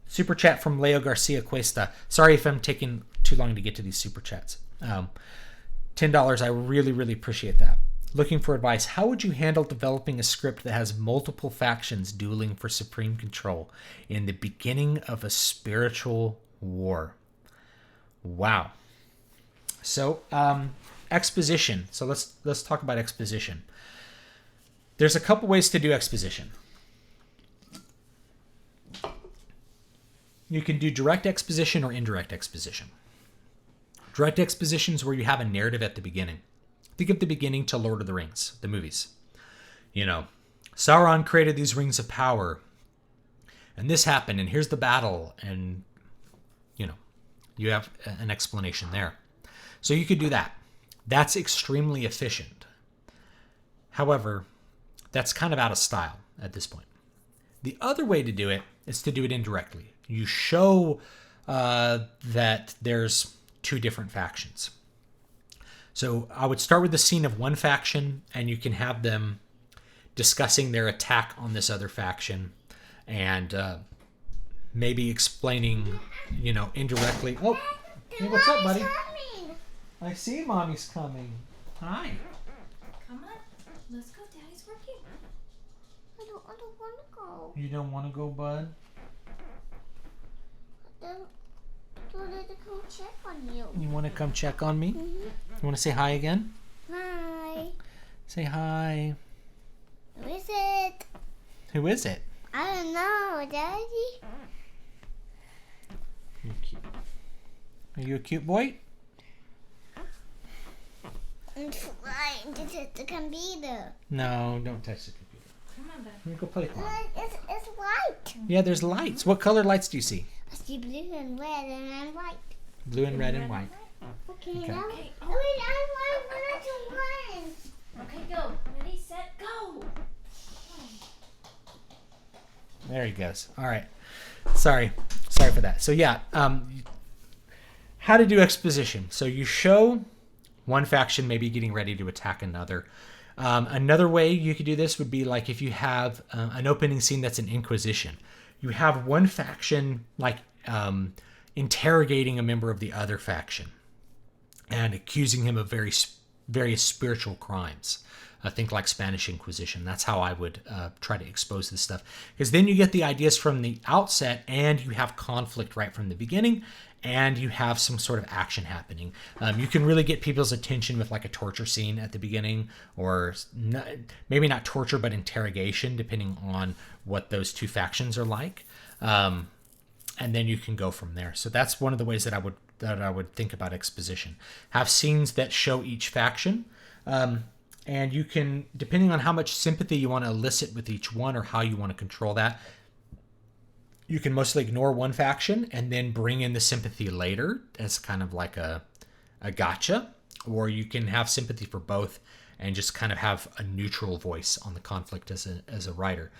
Super chat from Leo Garcia Cuesta. Sorry if I'm taking too long to get to these super chats. $10. I really, really appreciate that. Looking for advice. How would you handle developing a script that has multiple factions dueling for supreme control in the beginning of a spiritual war? Wow. So, exposition. So let's talk about exposition. There's a couple ways to do exposition. You can do direct exposition or indirect exposition. Direct exposition is where you have a narrative at the beginning. Think of the beginning to Lord of the Rings, the movies. You know, Sauron created these rings of power, and this happened, and here's the battle, and, you know, you have an explanation there. So you could do that. That's extremely efficient. However, that's kind of out of style at this point. The other way to do it is to do it indirectly. You show that there's two different factions. So I would start with the scene of one faction, and you can have them discussing their attack on this other faction, and maybe explaining, you know, indirectly. Oh, hey, what's up, buddy? I see Mommy's coming. Hi. Come on, let's go. Daddy's working. I don't want to go. You don't want to go, bud? I wanted to come check on you. You want to come check on me? Mm-hmm. You want to say hi again? Hi. Say hi. Who is it? Who is it? I don't know, Daddy. You're cute. Are you a cute boy? I'm trying to touch the computer. No, don't touch the computer. Come on, Dad. Let me go play with it. It's white. Yeah, there's lights. What color lights do you see? I see blue and red and I'm white. Blue and red and white. Okay, Okay. now. Okay. Oh, wait, I'm white. We're not ones. Okay, go. Ready, set, go. There he goes. All right. Sorry for that. So yeah, how to do exposition. So you show one faction maybe getting ready to attack another. Another way you could do this would be like if you have an opening scene that's an inquisition. you have one faction like interrogating a member of the other faction and accusing him of various spiritual crimes. I think like Spanish Inquisition. That's how I would try to expose this stuff. Because then you get the ideas from the outset and you have conflict right from the beginning and you have some sort of action happening. You can really get people's attention with like a torture scene at the beginning, or maybe not torture, but interrogation, depending on what those two factions are like. And then you can go from there. So that's one of the ways that I would think about exposition. Have scenes that show each faction. And you can, depending on how much sympathy you want to elicit with each one or how you want to control that, you can mostly ignore one faction and then bring in the sympathy later as kind of like a gotcha. Or you can have sympathy for both and just kind of have a neutral voice on the conflict as a writer.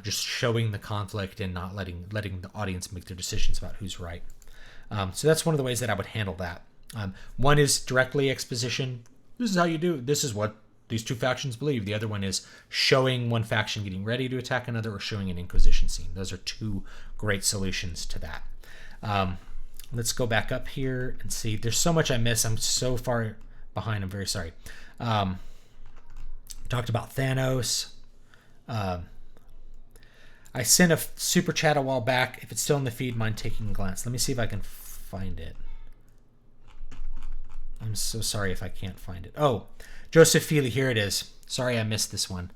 Just showing the conflict and not letting the audience make their decisions about who's right. So that's one of the ways that I would handle that. One is directly exposition. This is how you do it. This is what these two factions believe. The other one is showing one faction getting ready to attack another or showing an Inquisition scene. Those are two great solutions to that. Let's go back up here and see. There's so much I miss. I'm so far behind. I'm very sorry. Talked about Thanos. I sent a super chat a while back. If it's still in the feed, mind taking a glance. Let me see if I can find it. I'm so sorry if I can't find it. Oh, Joseph Feely, here it is. Sorry I missed this one.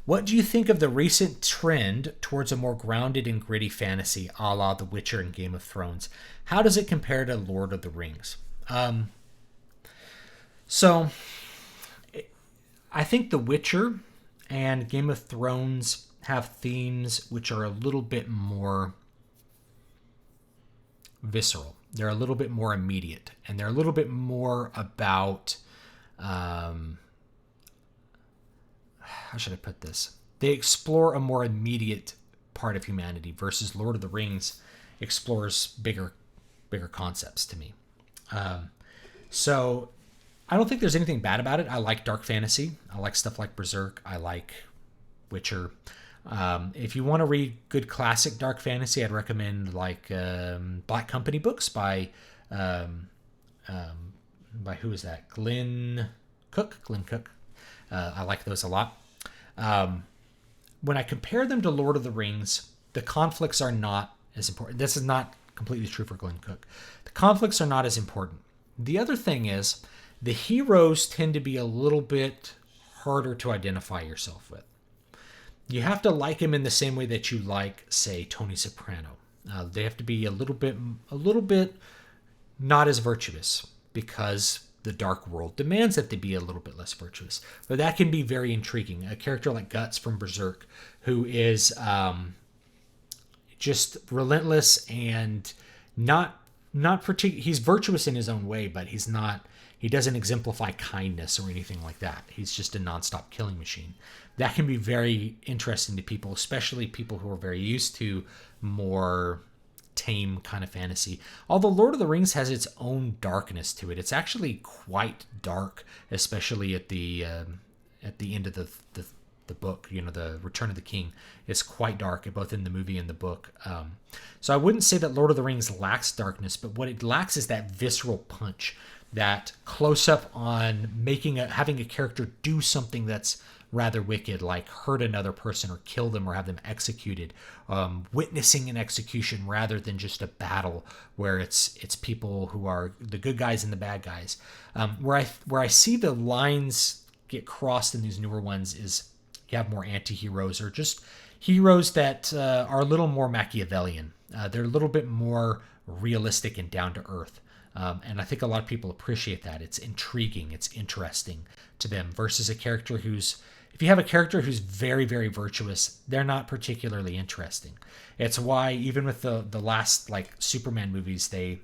What do you think of the recent trend towards a more grounded and gritty fantasy, a la The Witcher and Game of Thrones? How does it compare to Lord of the Rings? So, I think The Witcher and Game of Thrones have themes which are a little bit more visceral. They're a little bit more immediate, and they're a little bit more about how should I put this? They explore a more immediate part of humanity versus Lord of the Rings explores bigger concepts to me. So I don't think there's anything bad about it. I like dark fantasy. I like stuff like Berserk. I like Witcher. If you want to read good classic dark fantasy, I'd recommend like Black Company books by who is that? Glenn Cook. I like those a lot. When I compare them to Lord of the Rings, the conflicts are not as important. This is not completely true for Glenn Cook. The conflicts are not as important. The other thing is the heroes tend to be a little bit harder to identify yourself with. You have to like him in the same way that you like, say, Tony Soprano. They have to be a little bit not as virtuous because the dark world demands that they be a little bit less virtuous. But that can be very intriguing. A character like Guts from Berserk, who is just relentless and not particular. He's virtuous in his own way, but he doesn't exemplify kindness or anything like that. He's just a nonstop killing machine. That can be very interesting to people, especially people who are very used to more tame kind of fantasy. Although Lord of the Rings has its own darkness to it. It's actually quite dark, especially at the end of the book. You know, the Return of the King is quite dark, both in the movie and the book. So I wouldn't say that Lord of the Rings lacks darkness, but what it lacks is that visceral punch, that close up on having a character do something that's rather wicked, like hurt another person or kill them or have them executed, witnessing an execution rather than just a battle where it's people who are the good guys and the bad guys. Where I see the lines get crossed in these newer ones is you have more anti-heroes or just heroes that are a little more Machiavellian. They're a little bit more realistic and down to earth. And I think a lot of people appreciate that. It's intriguing. It's interesting to them versus a character if you have a character who's very, very virtuous, they're not particularly interesting. It's why even with the last like Superman movies, they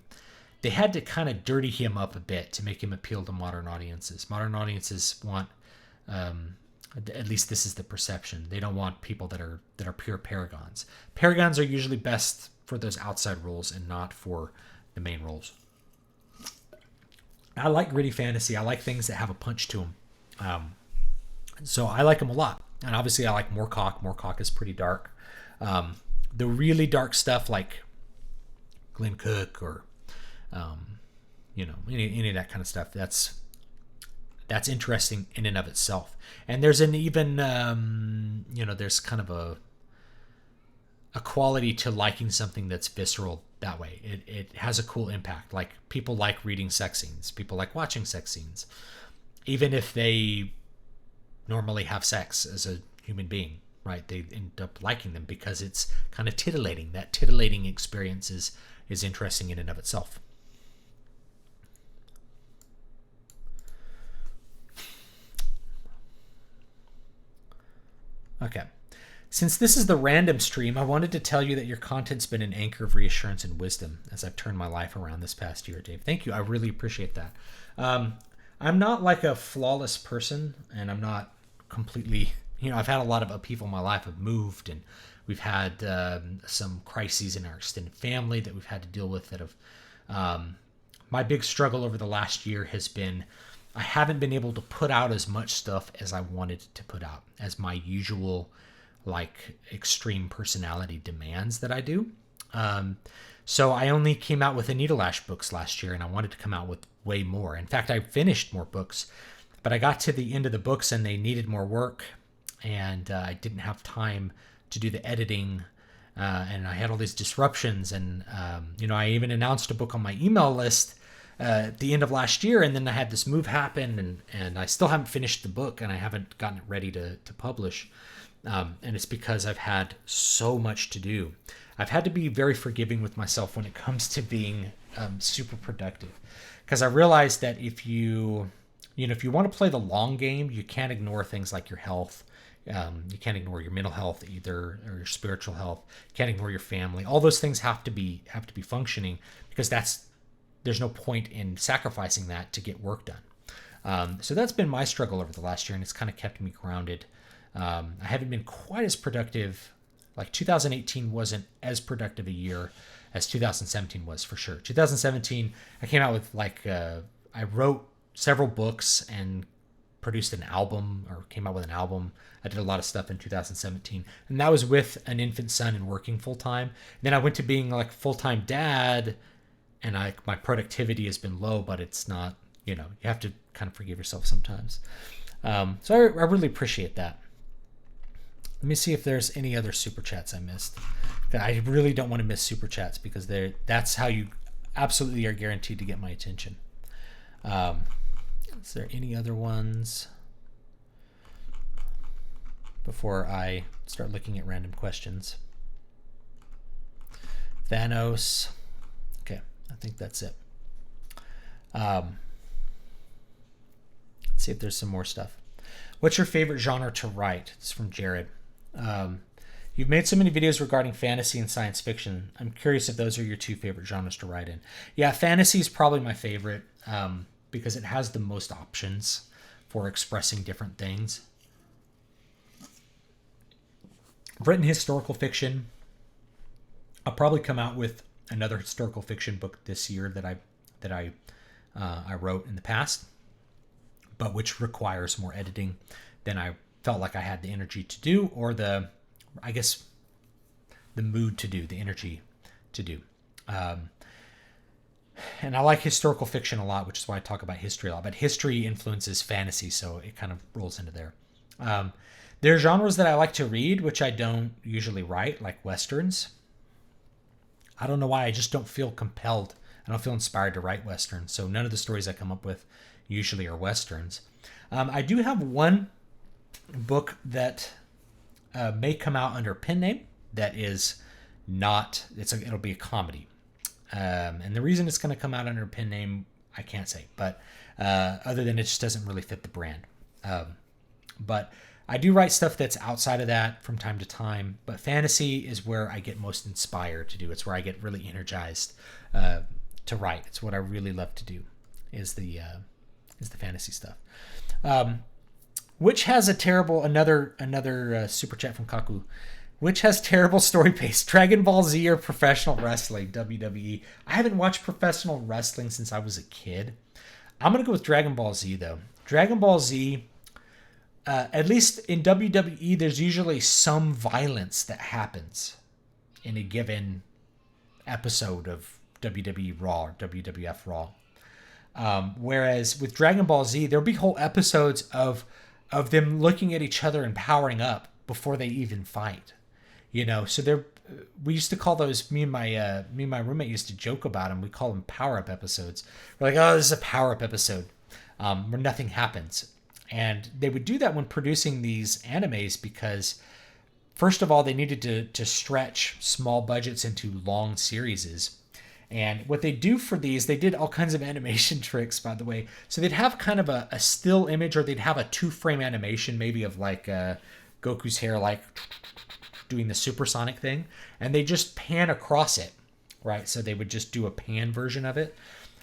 had to kind of dirty him up a bit to make him appeal to modern audiences. Modern audiences want, at least this is the perception, they don't want people that are pure paragons. Paragons are usually best for those outside roles and not for the main roles. I like gritty fantasy. I like things that have a punch to them. So I like them a lot. And obviously I like Moorcock. Moorcock is pretty dark. the really dark stuff like Glenn Cook or any of that kind of stuff, that's interesting in and of itself. And there's an even there's kind of a quality to liking something that's visceral that way. It has a cool impact. Like, people like reading sex scenes, people like watching sex scenes, even if they normally have sex as a human being, right? They end up liking them because it's kind of titillating. That titillating experience is interesting in and of itself. Okay. Since this is the random stream, I wanted to tell you that your content's been an anchor of reassurance and wisdom as I've turned my life around this past year, Dave. Thank you. I really appreciate that. I'm not like a flawless person, and I'm not completely, I've had a lot of upheaval in my life. I've moved, and we've had some crises in our extended family that we've had to deal with that have, my big struggle over the last year has been I haven't been able to put out as much stuff as I wanted to put out, as my usual like extreme personality demands that I do. So I only came out with Anita Lash books last year, and I wanted to come out with way more. In fact, I finished more books, but I got to the end of the books and they needed more work, and I didn't have time to do the editing, and I had all these disruptions. And I even announced a book on my email list at the end of last year, and then I had this move happen, and I still haven't finished the book, and I haven't gotten it ready to publish. And it's because I've had so much to do. I've had to be very forgiving with myself when it comes to being super productive, because I realized that if you want to play the long game, you can't ignore things like your health. You can't ignore your mental health either, or your spiritual health. You can't ignore your family. All those things have to be functioning, because there's no point in sacrificing that to get work done. So that's been my struggle over the last year, and it's kind of kept me grounded. I haven't been quite as productive. Like 2018 wasn't as productive a year as 2017 was, for sure. 2017, I came out with I wrote several books and produced an album, or came out with an album. I did a lot of stuff in 2017, and that was with an infant son and working full time. Then I went to being like full-time dad, and my productivity has been low, but it's not, you have to kind of forgive yourself sometimes. So I really appreciate that. Let me see if there's any other super chats I missed. I really don't want to miss super chats, because that's how you absolutely are guaranteed to get my attention. Is there any other ones before I start looking at random questions? Thanos. Okay, I think that's it. Let's see if there's some more stuff. What's your favorite genre to write? It's from Jared. You've made so many videos regarding fantasy and science fiction. I'm curious if those are your two favorite genres to write in. Yeah, fantasy is probably my favorite, because it has the most options for expressing different things. I've written historical fiction. I'll probably come out with another historical fiction book this year that I wrote in the past, but which requires more editing than I felt like I had the energy to do, or the mood to do, the energy to do. And I like historical fiction a lot, which is why I talk about history a lot. But history influences fantasy, so it kind of rolls into there. There are genres that I like to read, which I don't usually write, like Westerns. I don't know why, I just don't feel compelled. I don't feel inspired to write Westerns, so none of the stories I come up with usually are Westerns. I do have one book that may come out under a pen name that is not, it'll be a comedy. And the reason it's going to come out under a pen name, I can't say, but other than it just doesn't really fit the brand. But I do write stuff that's outside of that from time to time, but fantasy is where I get most inspired to do. It's where I get really energized to write. It's what I really love to do, is the fantasy stuff. Which has a terrible, another super chat from Kaku. Which has terrible story pace, Dragon Ball Z or professional wrestling, WWE? I haven't watched professional wrestling since I was a kid. I'm going to go with Dragon Ball Z, though. Dragon Ball Z, at least in WWE, there's usually some violence that happens. in a given episode of WWE Raw or WWF Raw. Whereas with Dragon Ball Z, there'll be whole episodes of them looking at each other and powering up before they even fight. So we used to call those, me and my roommate used to joke about them. We call them power up episodes. We're like, oh, this is a power up episode where nothing happens. And they would do that when producing these animes because, first of all, they needed to stretch small budgets into long series. And what they do for these, they did all kinds of animation tricks, by the way. So they'd have kind of a still image, or they'd have a 2-frame animation, maybe of like Goku's hair, like doing the supersonic thing. And they just pan across it, right? So they would just do a pan version of it,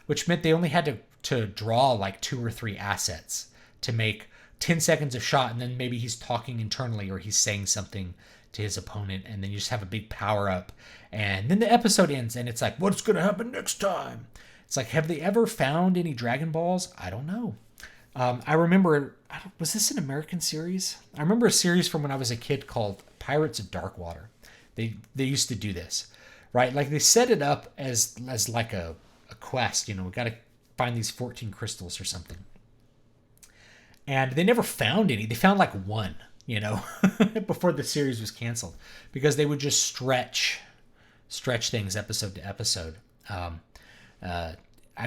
which meant they only had to draw like 2 or 3 assets to make 10 seconds of shot. And then maybe he's talking internally or he's saying something to his opponent, and then you just have a big power up, and then the episode ends and it's like, what's gonna happen next time? It's like, have they ever found any Dragon Balls? I don't know. I remember, was this an American series? I remember a series from when I was a kid called Pirates of Darkwater. They used to do this, right? Like they set it up as like a quest, we got to find these 14 crystals or something. And they never found any. They found like one, before the series was canceled, because they would just stretch things episode to episode.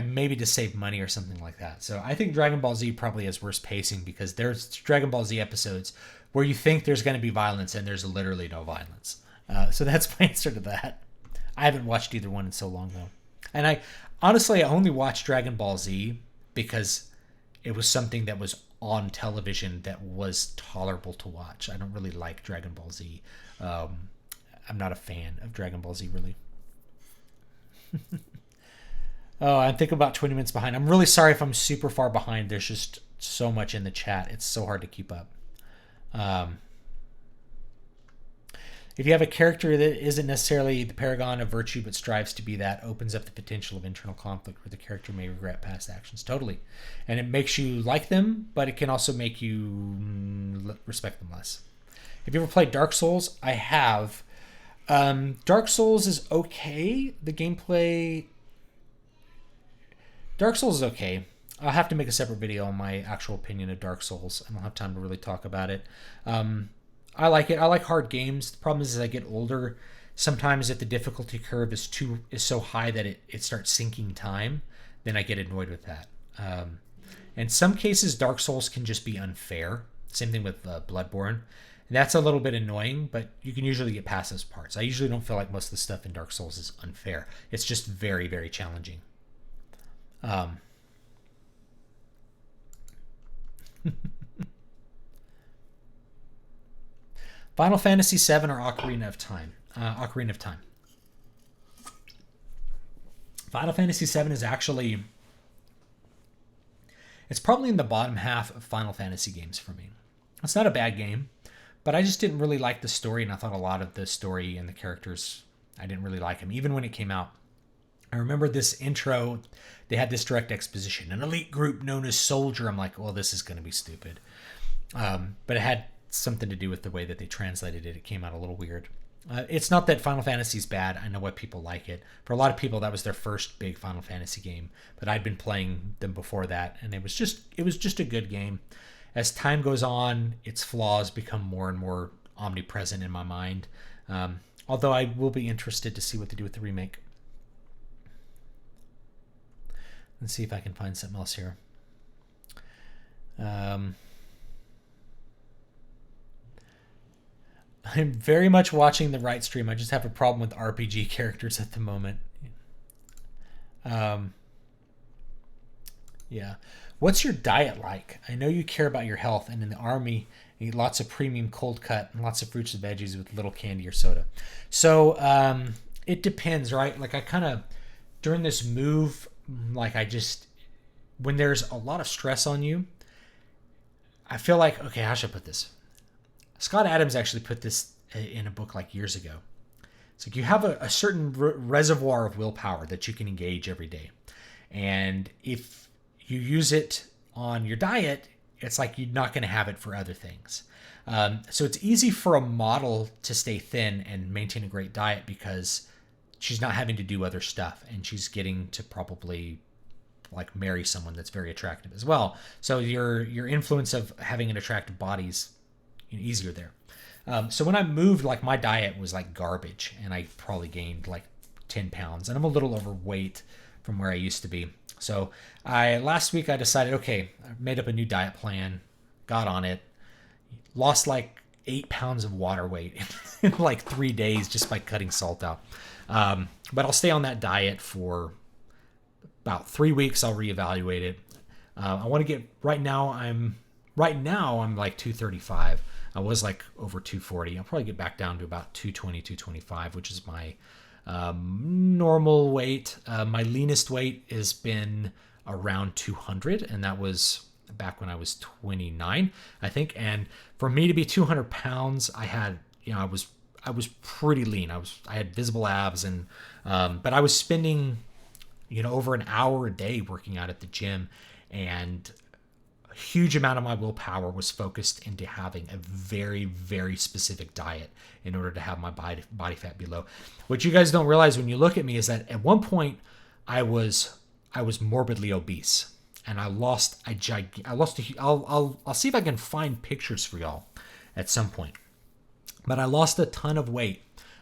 Maybe to save money or something like that. So I think Dragon Ball Z probably has worse pacing because there's Dragon Ball Z episodes where you think there's going to be violence and there's literally no violence. So that's my answer to that. I haven't watched either one in so long though. And I only watched Dragon Ball Z because it was something that was on television that was tolerable to watch. I don't really like Dragon Ball Z. I'm not a fan of Dragon Ball Z, really. Oh, I'm thinking about 20 minutes behind. I'm really sorry if I'm super far behind. There's just so much in the chat. It's so hard to keep up. If you have a character that isn't necessarily the paragon of virtue but strives to be that, opens up the potential of internal conflict where the character may regret past actions. Totally. And it makes you like them, but it can also make you respect them less. Have you ever played Dark Souls? I have. Dark Souls is okay. The gameplay... Dark Souls is okay. I'll have to make a separate video on my actual opinion of Dark Souls. I don't have time to really talk about it. I like it. I like hard games. The problem is, as I get older, sometimes if the difficulty curve is so high that it starts sinking time, then I get annoyed with that. In some cases, Dark Souls can just be unfair. Same thing with Bloodborne. And that's a little bit annoying, but you can usually get past those parts. I usually don't feel like most of the stuff in Dark Souls is unfair. It's just very, very challenging. Final Fantasy VII or Ocarina of Time? Ocarina of Time. Final Fantasy VII is actually... It's probably in the bottom half of Final Fantasy games for me. It's not a bad game, but I just didn't really like the story, and I thought a lot of the story and the characters, I didn't really like them, even when it came out. I remember this intro, they had this direct exposition, an elite group known as Soldier. I'm like, well, this is going to be stupid. But it had something to do with the way that they translated it. It came out a little weird. It's not that Final Fantasy is bad. I know why people like it. For a lot of people, that was their first big Final Fantasy game. But I'd been playing them before that, and it was just a good game. As time goes on, its flaws become more and more omnipresent in my mind. Although I will be interested to see what they do with the remake. Let's see if I can find something else here. I'm very much watching the Writestream. I just have a problem with RPG characters at the moment. Yeah. What's your diet like? I know you care about your health, and in the army, you eat lots of premium cold cut and lots of fruits and veggies with little candy or soda. So it depends, right? Like I kind of, during this move, like when there's a lot of stress on you, I feel like, okay, how should I put this? Scott Adams actually put this in a book like years ago. It's like you have a certain reservoir of willpower that you can engage every day. And if you use it on your diet, it's like you're not going to have it for other things. So it's easy for a model to stay thin and maintain a great diet because she's not having to do other stuff, and she's getting to probably like marry someone that's very attractive as well. So your influence of having an attractive body is easier there. So when I moved, like my diet was like garbage, and I probably gained like 10 pounds, and I'm a little overweight from where I used to be. So last week I decided, okay, I made up a new diet plan, got on it, lost like 8 pounds of water weight in like 3 days just by cutting salt out. But I'll stay on that diet for about 3 weeks. I'll reevaluate it. I want to get right now I'm like 235. I was like over 240. I'll probably get back down to about 220, 225, which is my normal weight. My leanest weight has been around 200, and that was back when I was 29, I think. And for me to be 200 pounds, I had, I was pretty lean. I had visible abs, and but I was spending, over an hour a day working out at the gym, and a huge amount of my willpower was focused into having a very, very specific diet in order to have my body fat be low. What you guys don't realize when you look at me is that at one point I was morbidly obese, and I'll see if I can find pictures for y'all at some point. But I lost a ton of weight.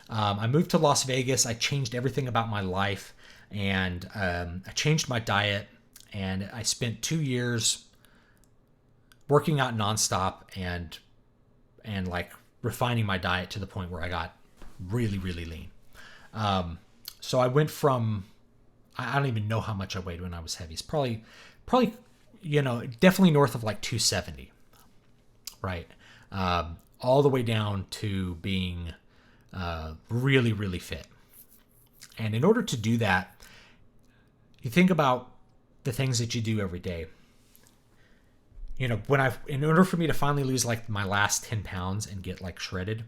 I moved to Las Vegas. I changed everything about my life, and I changed my diet, and I spent 2 years working out nonstop and like refining my diet to the point where I got really, really lean. So I went from, I don't even know how much I weighed when I was heavy. It's probably, definitely north of like 270, right? All the way down to being really, really fit. And in order to do that, you think about the things that you do every day. In order for me to finally lose like my last 10 pounds and get like shredded,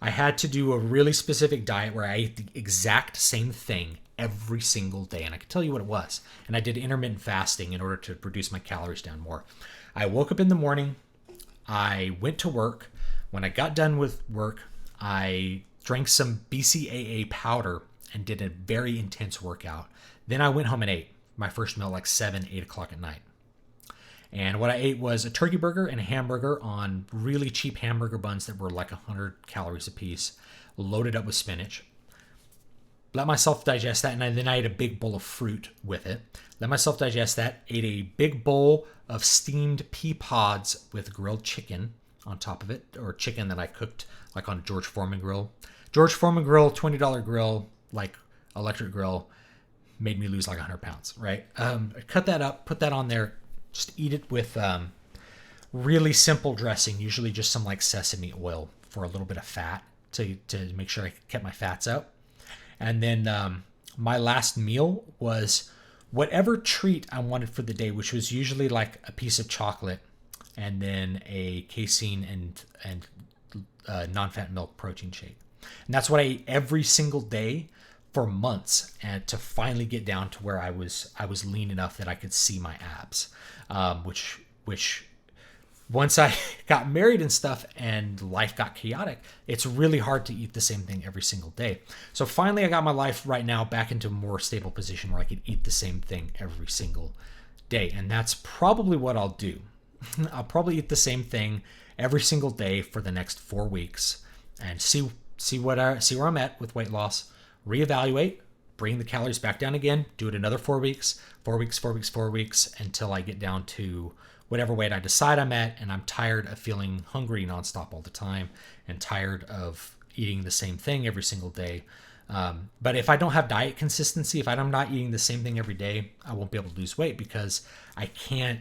I had to do a really specific diet where I ate the exact same thing every single day. And I can tell you what it was. And I did intermittent fasting in order to reduce my calories down more. I woke up in the morning. I went to work. When I got done with work, I drank some BCAA powder and did a very intense workout. Then I went home and ate my first meal like 7, 8 o'clock at night. And what I ate was a turkey burger and a hamburger on really cheap hamburger buns that were like 100 calories a piece, loaded up with spinach. Let myself digest that, and then I ate a big bowl of fruit with it. Let myself digest that, ate a big bowl of steamed pea pods with grilled chicken on top of it, or chicken that I cooked like on a George Foreman grill. George Foreman grill, $20 grill, like electric grill, made me lose like 100 pounds, right? I cut that up, put that on there, just eat it with really simple dressing, usually just some like sesame oil for a little bit of fat to make sure I kept my fats out. And then my last meal was whatever treat I wanted for the day, which was usually like a piece of chocolate and then a casein and non-fat milk protein shake. And that's what I ate every single day for months, and to finally get down to where I was lean enough that I could see my abs, which once I got married and stuff and life got chaotic, it's really hard to eat the same thing every single day. So finally I got my life right now back into a more stable position where I could eat the same thing every single day. And that's probably what I'll do. I'll probably eat the same thing every single day for the next 4 weeks and see where I'm at with weight loss, reevaluate, bring the calories back down again, do it another 4 weeks, 4 weeks, 4 weeks, 4 weeks, until I get down to whatever weight I decide I'm at, and I'm tired of feeling hungry nonstop all the time and tired of eating the same thing every single day. But if I don't have diet consistency, if I'm not eating the same thing every day, I won't be able to lose weight because I can't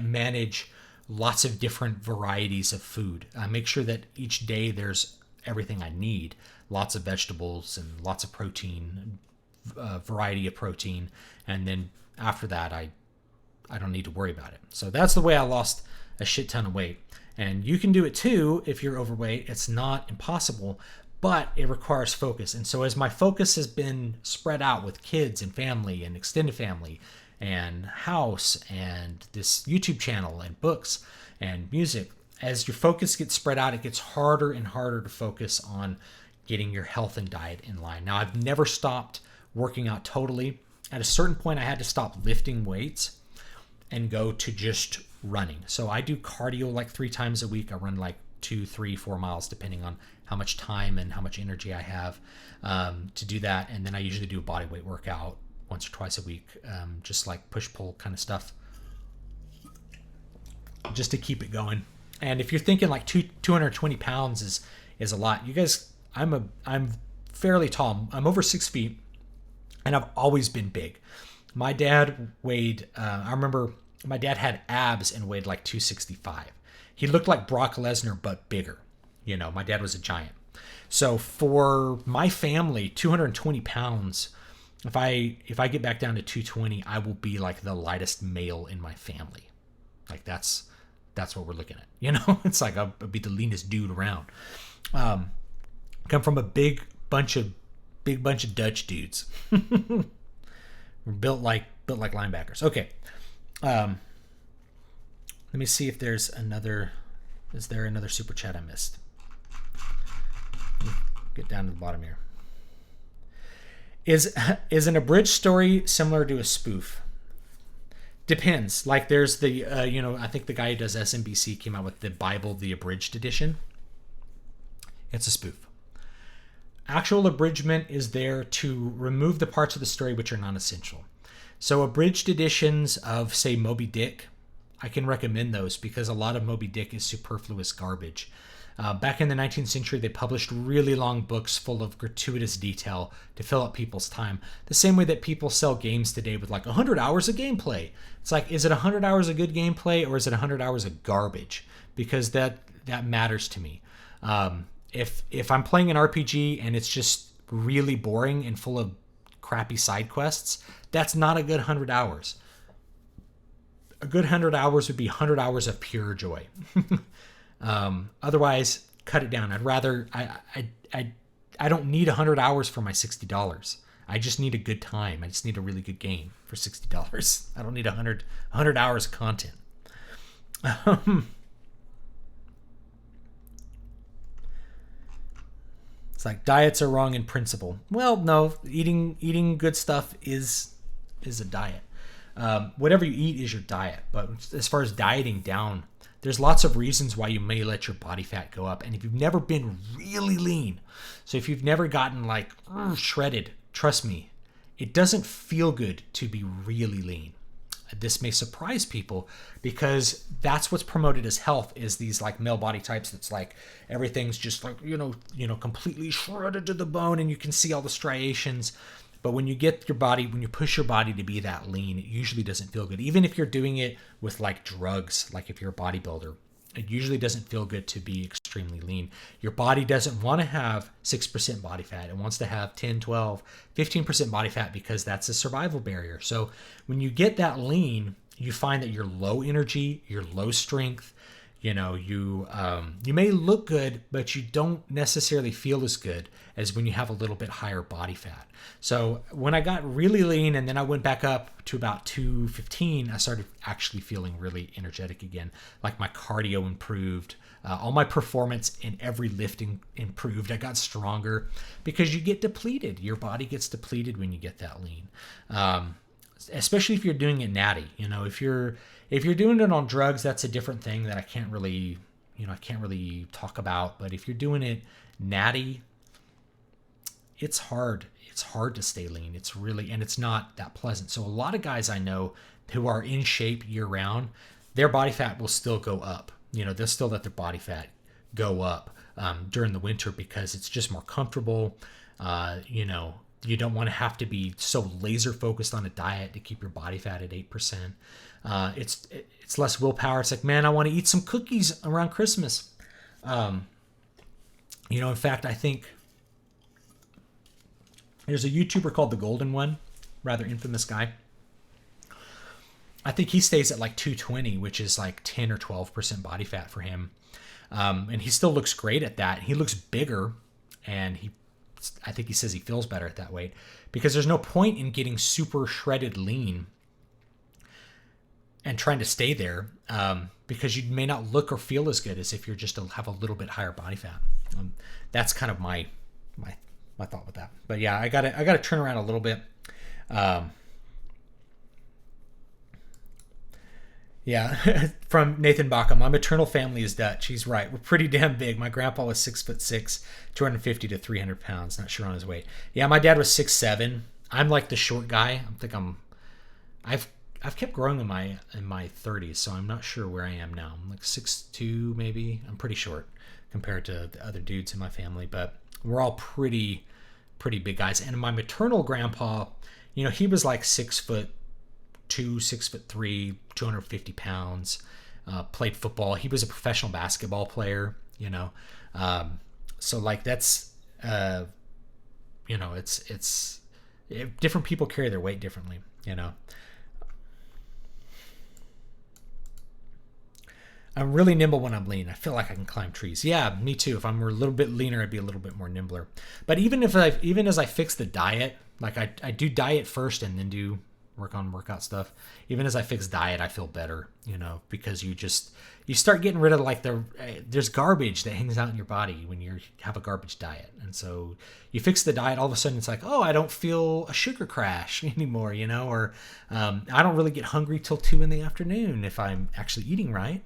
manage lots of different varieties of food. I make sure that each day there's everything I need, lots of vegetables and lots of protein, variety of protein, and then after that I don't need to worry about it. So that's the way I lost a shit ton of weight. And you can do it too if you're overweight. It's not impossible, but it requires focus. And so as my focus has been spread out with kids and family and extended family and house and this YouTube channel and books and music. As your focus gets spread out, it gets harder and harder to focus on getting your health and diet in line. Now, I've never stopped working out totally. At a certain point, I had to stop lifting weights and go to just running. So I do cardio like 3 times a week. I run like 2, 3, 4 miles, depending on how much time and how much energy I have to do that. And then I usually do a body weight workout once or twice a week, just like push-pull kind of stuff, just to keep it going. And if you're thinking like 220 pounds is a lot, you guys, I'm fairly tall. I'm over 6 feet, and I've always been big. My dad weighed, I remember my dad had abs and weighed like 265. He looked like Brock Lesnar, but bigger. You know, my dad was a giant. So for my family, 220 pounds, if I get back down to 220, I will be like the lightest male in my family. Like that's what we're looking at. You know, it's like I'll be the leanest dude around. Come from a big bunch of Dutch dudes. We're built like linebackers. Okay. Let me see if there's another. Is there another super chat I missed? Get down to the bottom here. Is an abridged story similar to a spoof? Depends. Like there's the I think the guy who does SMBC came out with the Bible, the abridged edition. It's a spoof. Actual abridgment is there to remove the parts of the story which are non-essential. So abridged editions of, say, Moby Dick, I can recommend those because a lot of Moby Dick is superfluous garbage. Back in the 19th century, they published really long books full of gratuitous detail to fill up people's time. The same way that people sell games today with like 100 hours of gameplay. It's like, is it 100 hours of good gameplay or is it 100 hours of garbage? Because that matters to me. If I'm playing an RPG and it's just really boring and full of crappy side quests, that's not a good 100 hours. A good 100 hours would be 100 hours of pure joy. Otherwise, cut it down. I'd rather I don't need 100 hours for my $60. I just need a good time. I just need a really good game for $60. I don't need 100 hours of content. It's like diets are wrong in principle. Well, no, eating good stuff is a diet. Whatever you eat is your diet. But as far as dieting down, there's lots of reasons why you may let your body fat go up. And if you've never been really lean, so if you've never gotten like shredded, trust me, it doesn't feel good to be really lean. This may surprise people because that's what's promoted as health, is these like male body types that's like everything's just like, completely shredded to the bone and you can see all the striations. But when you when you push your body to be that lean, it usually doesn't feel good. Even if you're doing it with like drugs, like if you're a bodybuilder, it usually doesn't feel good to be extremely lean. Your body doesn't want to have 6% body fat. It wants to have 10, 12, 15% body fat because that's a survival barrier. So when you get that lean, you find that you're low energy, you're low strength. You may look good, but you don't necessarily feel as good as when you have a little bit higher body fat. So when I got really lean and then I went back up to about 215, I started actually feeling really energetic again. Like my cardio improved, all my performance in every lifting improved. I got stronger because you get depleted. Your body gets depleted when you get that lean. Especially if you're doing it natty. If you're doing it on drugs, that's a different thing that I can't really talk about. But if you're doing it natty, it's hard. It's hard to stay lean. And it's not that pleasant. So a lot of guys I know who are in shape year round, their body fat will still go up. They'll still let their body fat go up during the winter because it's just more comfortable. You don't want to have to be so laser focused on a diet to keep your body fat at 8%. It's less willpower. It's like, man, I want to eat some cookies around Christmas. In fact, I think there's a YouTuber called The Golden One, rather infamous guy. I think he stays at like 220, which is like 10 or 12% body fat for him. And he still looks great at that. He looks bigger, and I think he says he feels better at that weight because there's no point in getting super shredded lean and trying to stay there, because you may not look or feel as good as if you're just have a little bit higher body fat. That's kind of my thought with that. But yeah, I gotta turn around a little bit. Yeah, from Nathan Backham. My maternal family is Dutch. He's right. We're pretty damn big. My grandpa was 6'6", 250 to 300 pounds. Not sure on his weight. Yeah, my dad was 6'7". I'm like the short guy. I've kept growing in my 30s, so I'm not sure where I am now. I'm like 6'2", maybe. I'm pretty short compared to the other dudes in my family, but we're all pretty big guys. And my maternal grandpa, he was like 6'2", 6'3", 250 pounds. Played football. He was a professional basketball player. So like that's it's different people carry their weight differently. I'm really nimble when I'm lean. I feel like I can climb trees. Yeah, me too. If I'm a little bit leaner, I'd be a little bit more nimbler. But even as I fix the diet, like I do diet first and then do work on workout stuff. Even as I fix diet, I feel better, because you start getting rid of like there's garbage that hangs out in your body when you have a garbage diet. And so you fix the diet, all of a sudden it's like, oh, I don't feel a sugar crash anymore, or I don't really get hungry till 2 p.m. if I'm actually eating right,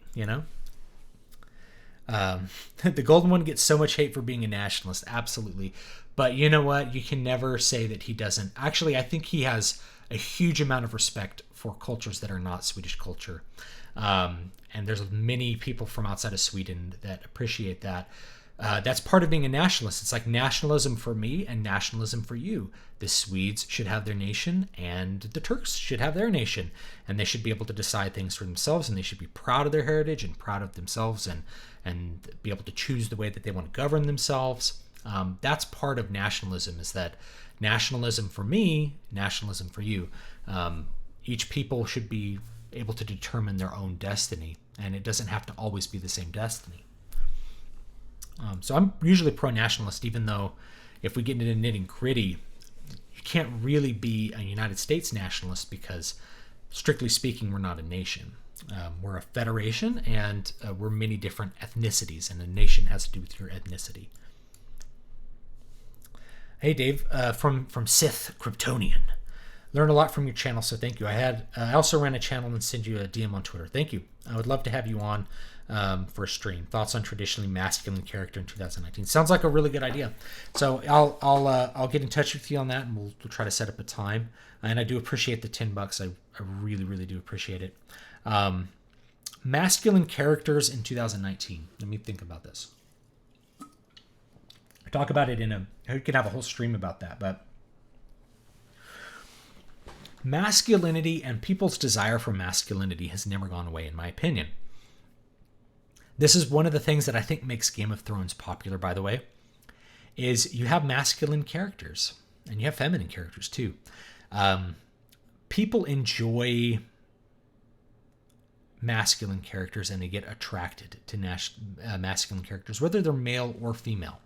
The golden one gets so much hate for being a nationalist. Absolutely. But you know what? You can never say that he doesn't. Actually, I think he has a huge amount of respect for cultures that are not Swedish culture. And there's many people from outside of Sweden that appreciate that. That's part of being a nationalist. It's like nationalism for me and nationalism for you. The Swedes should have their nation and the Turks should have their nation. And they should be able to decide things for themselves, and they should be proud of their heritage and proud of themselves and be able to choose the way that they want to govern themselves. That's part of nationalism, is that nationalism for me, nationalism for you. Each people should be able to determine their own destiny, and it doesn't have to always be the same destiny. So I'm usually pro-nationalist, even though if we get into the nitty-gritty, you can't really be a United States nationalist because, strictly speaking, we're not a nation. We're a federation, and we're many different ethnicities, and a nation has to do with your ethnicity. Hey, Dave, from Sith Kryptonian. Learned a lot from your channel, so thank you. I also ran a channel and sent you a DM on Twitter. Thank you. I would love to have you on for a stream. Thoughts on traditionally masculine character in 2019. Sounds like a really good idea. So I'll get in touch with you on that, and we'll try to set up a time. And I do appreciate the $10. I really, really do appreciate it. Masculine characters in 2019. Let me think about this. I talk about it I could have a whole stream about that, but masculinity and people's desire for masculinity has never gone away, in my opinion. This is one of the things that I think makes Game of Thrones popular, by the way, is you have masculine characters and you have feminine characters too. People enjoy masculine characters and they get attracted to masculine characters, whether they're male or female.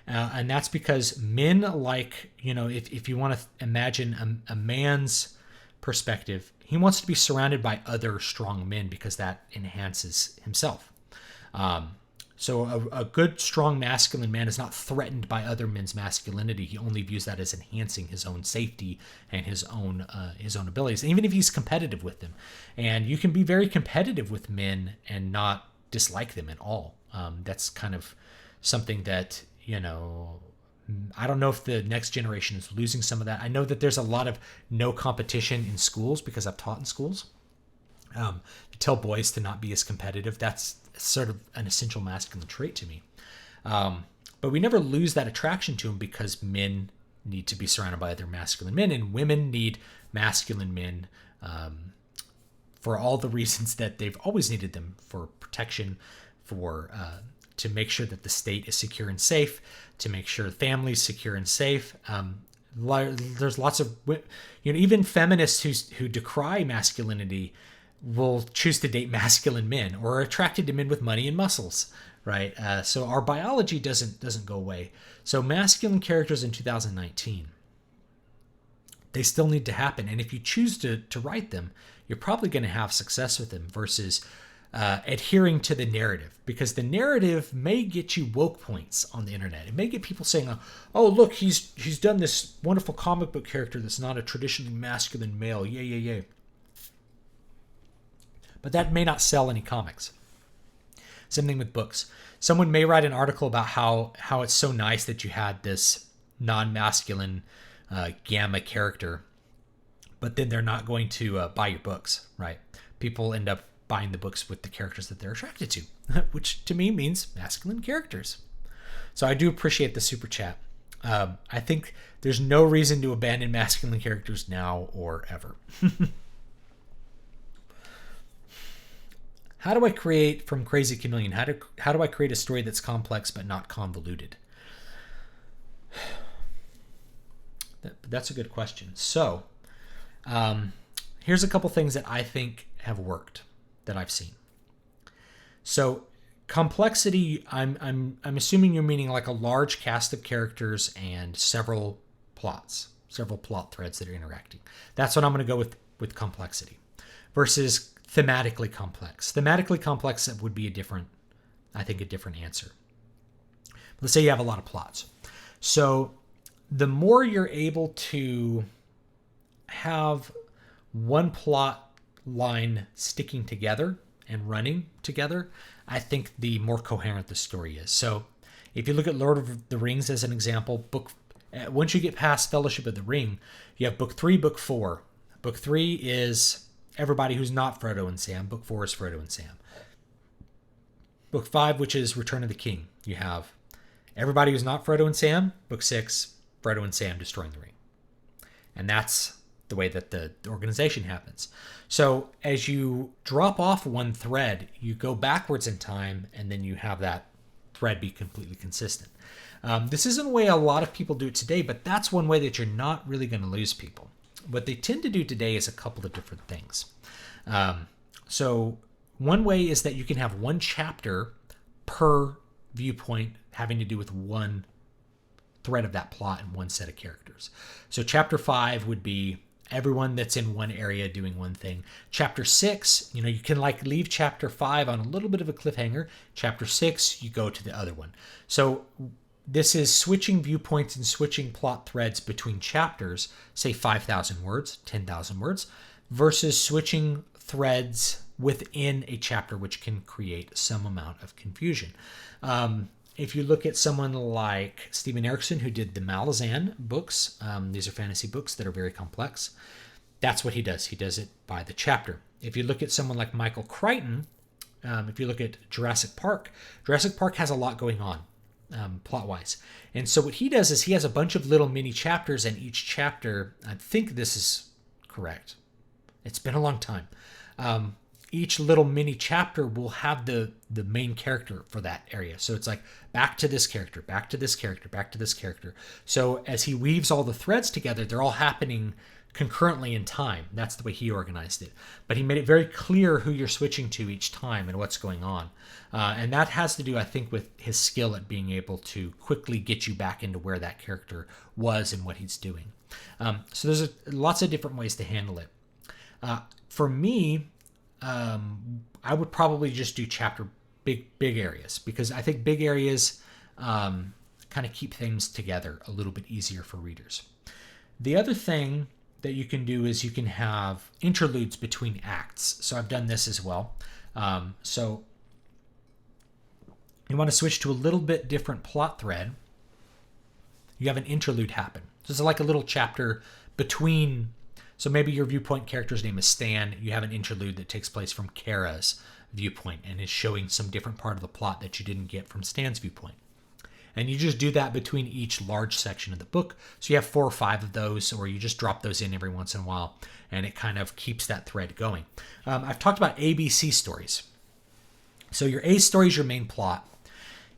And that's because men like, if you want to imagine a man's perspective, he wants to be surrounded by other strong men because that enhances himself. So a good, strong, masculine man is not threatened by other men's masculinity. He only views that as enhancing his own safety and his own abilities, even if he's competitive with them. And you can be very competitive with men and not dislike them at all. That's kind of something that, I don't know if the next generation is losing some of that. I know that there's a lot of no competition in schools because I've taught in schools. To tell boys to not be as competitive, that's sort of an essential masculine trait to me. But we never lose that attraction to them because men need to be surrounded by other masculine men, and women need masculine men for all the reasons that they've always needed them: for protection, for to make sure that the state is secure and safe, to make sure the family is secure and safe. There's lots of, even feminists who decry masculinity will choose to date masculine men or are attracted to men with money and muscles, right? So our biology doesn't go away. So masculine characters in 2019. they still need to happen. And if you choose to write them, you're probably going to have success with them versus adhering to the narrative, because the narrative may get you woke points on the internet. It may get people saying, "Oh, look, he's done this wonderful comic book character that's not a traditionally masculine male. Yay, yay, yay." But that may not sell any comics. Same thing with books. Someone may write an article about how it's so nice that you had this non-masculine gamma character, but then they're not going to buy your books, right? People end up buying the books with the characters that they're attracted to, which to me means masculine characters. So I do appreciate the super chat. I think there's no reason to abandon masculine characters now or ever. How do I create from Crazy Chameleon? How do I create a story that's complex but not convoluted? That's a good question. So here's a couple things that I think have worked that I've seen. So complexity, I'm assuming you're meaning like a large cast of characters and several plot threads that are interacting. That's what I'm going to go with complexity versus thematically complex. Thematically complex would be a different answer. Let's say you have a lot of plots. So the more you're able to have one plot line sticking together and running together, I think the more coherent the story is. So if you look at Lord of the Rings as an example, once you get past Fellowship of the Ring, you have book 3, book 4. Book 3 is everybody who's not Frodo and Sam. Book 4 is Frodo and Sam. Book 5, which is Return of the King, you have everybody who's not Frodo and Sam. Book 6, Frodo and Sam destroying the ring. And that's the way that the organization happens. So as you drop off one thread, you go backwards in time, and then you have that thread be completely consistent. This isn't a way a lot of people do it today, but that's one way that you're not really going to lose people. What they tend to do today is a couple of different things. So one way is that you can have one chapter per viewpoint having to do with one thread of that plot and one set of characters. So chapter 5 would be everyone that's in one area doing one thing. Chapter 6, you can like leave chapter 5 on a little bit of a cliffhanger. Chapter 6, you go to the other one. So this is switching viewpoints and switching plot threads between chapters, say 5,000 words, 10,000 words, versus switching threads within a chapter, which can create some amount of confusion. If you look at someone like Steven Erikson, who did the Malazan books, these are fantasy books that are very complex. That's what he does. He does it by the chapter. If you look at someone like Michael Crichton, if you look at Jurassic Park has a lot going on plot-wise. And so what he does is he has a bunch of little mini chapters, and each chapter, I think this is correct. It's been a long time. Each little mini chapter will have the main character for that area. So it's like back to this character, back to this character, back to this character. So as he weaves all the threads together, they're all happening concurrently in time. That's the way he organized it. But he made it very clear who you're switching to each time and what's going on. And that has to do, I think, with his skill at being able to quickly get you back into where that character was and what he's doing. So there's lots of different ways to handle it. For me, I would probably just do chapter big areas, because I think big areas kind of keep things together a little bit easier for readers. The other thing that you can do is you can have interludes between acts. So I've done this as well. So you want to switch to a little bit different plot thread. You have an interlude happen. So it's like a little chapter between. So maybe your viewpoint character's name is Stan. You have an interlude that takes place from Kara's viewpoint and is showing some different part of the plot that you didn't get from Stan's viewpoint. And you just do that between each large section of the book. So you have 4 or 5 of those, or you just drop those in every once in a while, and it kind of keeps that thread going. I've talked about ABC stories. So your A story is your main plot.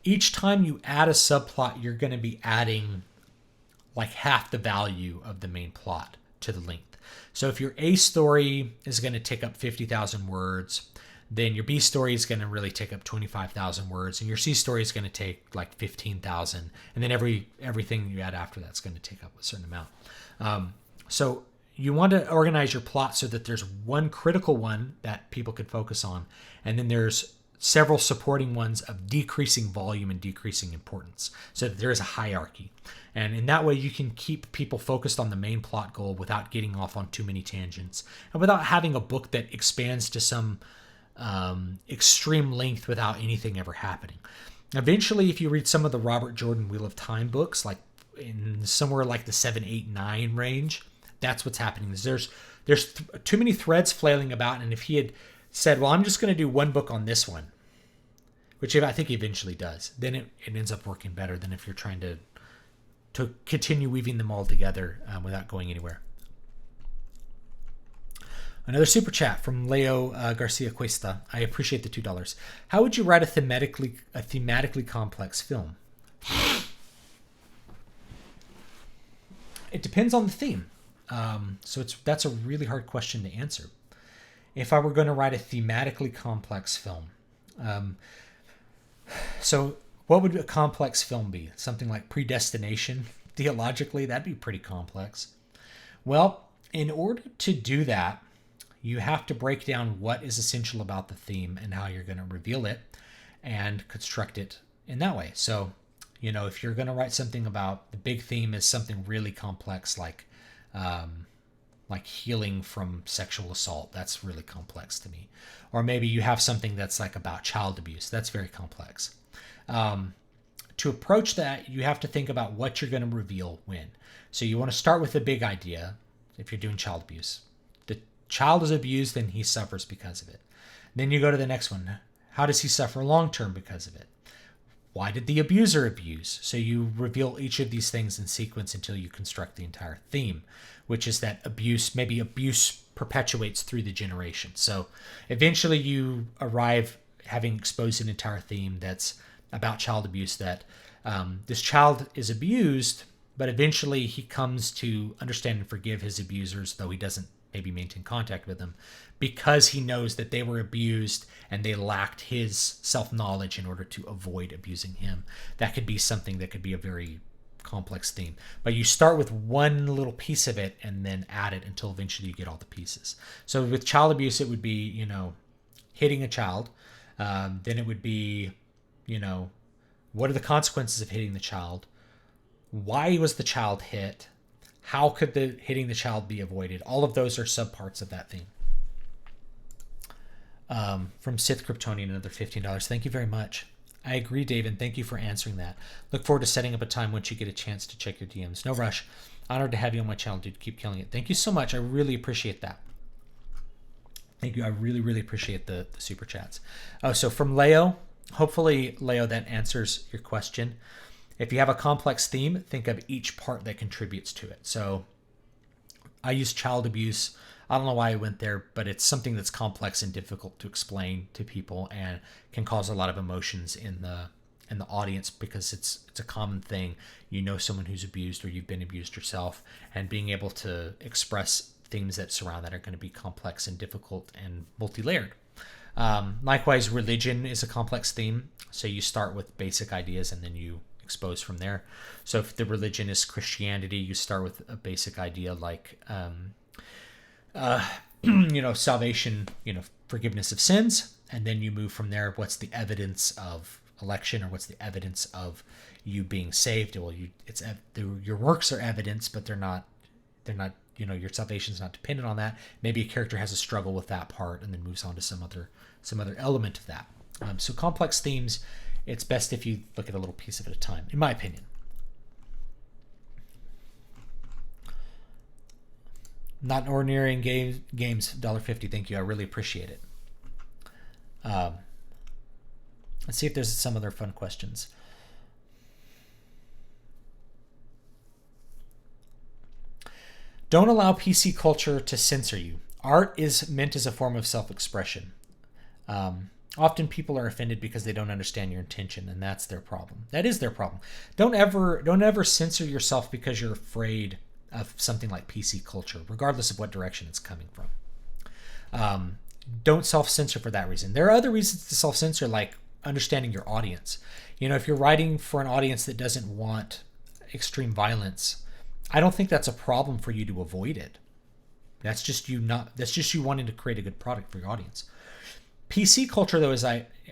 Each time you add a subplot, you're going to be adding like half the value of the main plot to the length. So if your A story is going to take up 50,000 words, then your B story is going to really take up 25,000 words, and your C story is going to take like 15,000, and then everything you add after that's going to take up a certain amount. So you want to organize your plot so that there's one critical one that people can focus on, and then there's several supporting ones of decreasing volume and decreasing importance, so that there is a hierarchy. And in that way, you can keep people focused on the main plot goal without getting off on too many tangents, and without having a book that expands to some extreme length without anything ever happening. Eventually, if you read some of the Robert Jordan Wheel of Time books, like in somewhere like the 7, 8, 9 range, that's what's happening. There's too many threads flailing about, and if he had said, well, I'm just going to do one book on this one, which I think he eventually does, then it ends up working better than if you're trying to continue weaving them all together without going anywhere. Another super chat from Leo Garcia Cuesta. I appreciate the $2. How would you write a thematically complex film? It depends on the theme. So that's a really hard question to answer. If I were going to write a thematically complex film, so what would a complex film be? Something like Predestination? Theologically, that'd be pretty complex. Well, in order to do that, you have to break down what is essential about the theme and how you're going to reveal it and construct it in that way. So, if you're going to write something about the big theme is something really complex, like healing from sexual assault, that's really complex to me. Or maybe you have something that's like about child abuse, that's very complex. To approach that, you have to think about what you're going to reveal when. So you want to start with a big idea. If you're doing child abuse, the child is abused and he suffers because of it. Then you go to the next one. How does he suffer long term because of it? Why did the abuser abuse? So you reveal each of these things in sequence until you construct the entire theme, which is that abuse perpetuates through the generation. So eventually you arrive having exposed an entire theme that's about child abuse, that this child is abused, but eventually he comes to understand and forgive his abusers, though he doesn't maybe maintain contact with them, because he knows that they were abused and they lacked his self-knowledge in order to avoid abusing him. That could be something that could be a very complex theme. But you start with one little piece of it and then add it until eventually you get all the pieces. So with child abuse, it would be, hitting a child. Then it would be, what are the consequences of hitting the child? Why was the child hit? How could the hitting the child be avoided? All of those are subparts of that theme. From Sith Kryptonian, another $15. Thank you very much. I agree, David. Thank you for answering that. Look forward to setting up a time once you get a chance to check your DMs. No rush. Honored to have you on my channel, dude. Keep killing it. Thank you so much. I really appreciate that. Thank you. I really, really appreciate the super chats. Oh, so from Leo, hopefully, Leo, that answers your question. If you have a complex theme, think of each part that contributes to it. So I use child abuse. I don't know why I went there, but it's something that's complex and difficult to explain to people and can cause a lot of emotions in the audience because it's a common thing. Someone who's abused or you've been abused yourself, and being able to express themes that surround that are going to be complex and difficult and multi-layered. Likewise, religion is a complex theme. So you start with basic ideas and then you expose from there. So if the religion is Christianity, you start with a basic idea like, salvation, forgiveness of sins. And then you move from there. What's the evidence of election, or what's the evidence of you being saved? Well, your works are evidence, but they're not, your salvation's not dependent on that. Maybe a character has a struggle with that part and then moves on to some other element of that. So complex themes, it's best if you look at a little piece of it at a time, in my opinion. Not ordinary in games, $1.50. Thank you. I really appreciate it. Let's see if there's some other fun questions. Don't allow PC culture to censor you. Art is meant as a form of self-expression. Often people are offended because they don't understand your intention, and that's their problem. That is their problem. Don't ever censor yourself because you're afraid of something like PC culture, regardless of what direction it's coming from. Don't self-censor for that reason. There are other reasons to self-censor, like understanding your audience. If you're writing for an audience that doesn't want extreme violence, I don't think that's a problem for you to avoid it. That's just you wanting to create a good product for your audience. PC culture though is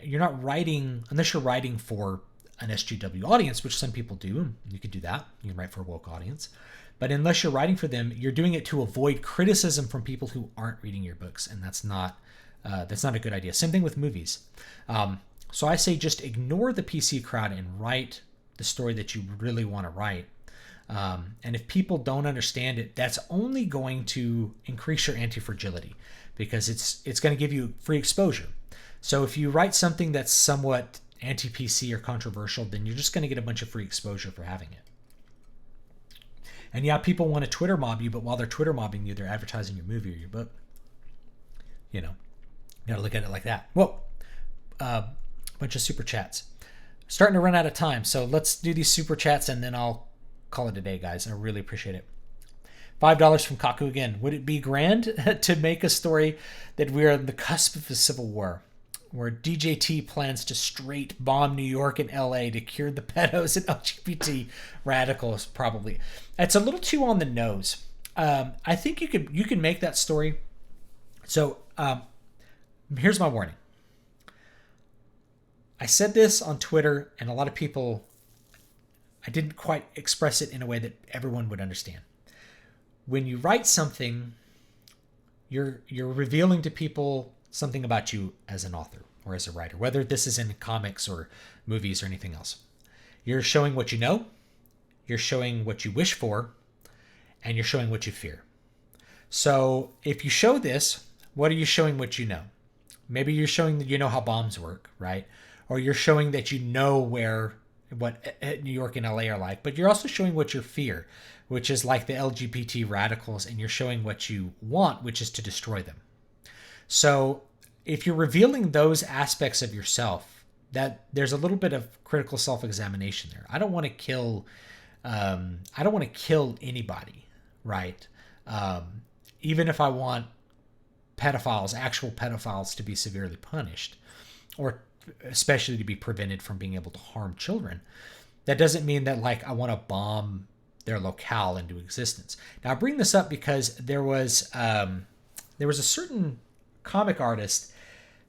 you're not writing unless you're writing for an SJW audience, which some people do. You could do that. You can write for a woke audience. But unless you're writing for them, you're doing it to avoid criticism from people who aren't reading your books, and that's not a good idea. Same thing with movies. So I say just ignore the PC crowd and write the story that you really want to write. And if people don't understand it, that's only going to increase your anti-fragility because it's going to give you free exposure. So if you write something that's somewhat anti-PC or controversial, then you're just going to get a bunch of free exposure for having it. And yeah, people want to Twitter mob you, but while they're Twitter mobbing you, they're advertising your movie or your book. You gotta look at it like that. Whoa, bunch of super chats. Starting to run out of time, so let's do these super chats and then I'll call it a day, guys. I really appreciate it. $5 from Kaku again. Would it be grand to make a story that we're on the cusp of a civil war, where DJT plans to straight bomb New York and LA to cure the pedos and LGBT radicals? Probably. It's a little too on the nose. I think you can make that story. So here's my warning. I said this on Twitter, and a lot of people, I didn't quite express it in a way that everyone would understand. When you write something, you're revealing to people something about you as an author or as a writer, whether this is in comics or movies or anything else. You're showing what you know, you're showing what you wish for, and you're showing what you fear. So if you show this, what are you showing what you know? Maybe you're showing that you know how bombs work, right? Or you're showing that you know what New York and LA are like, but you're also showing what you fear, which is like the LGBT radicals, and you're showing what you want, which is to destroy them. So if you're revealing those aspects of yourself, that there's a little bit of critical self-examination there. I don't want to kill anybody, right? Even if I want actual pedophiles to be severely punished, or especially to be prevented from being able to harm children, that doesn't mean that like I want to bomb their locale into existence. Now I bring this up because there was a certain comic artist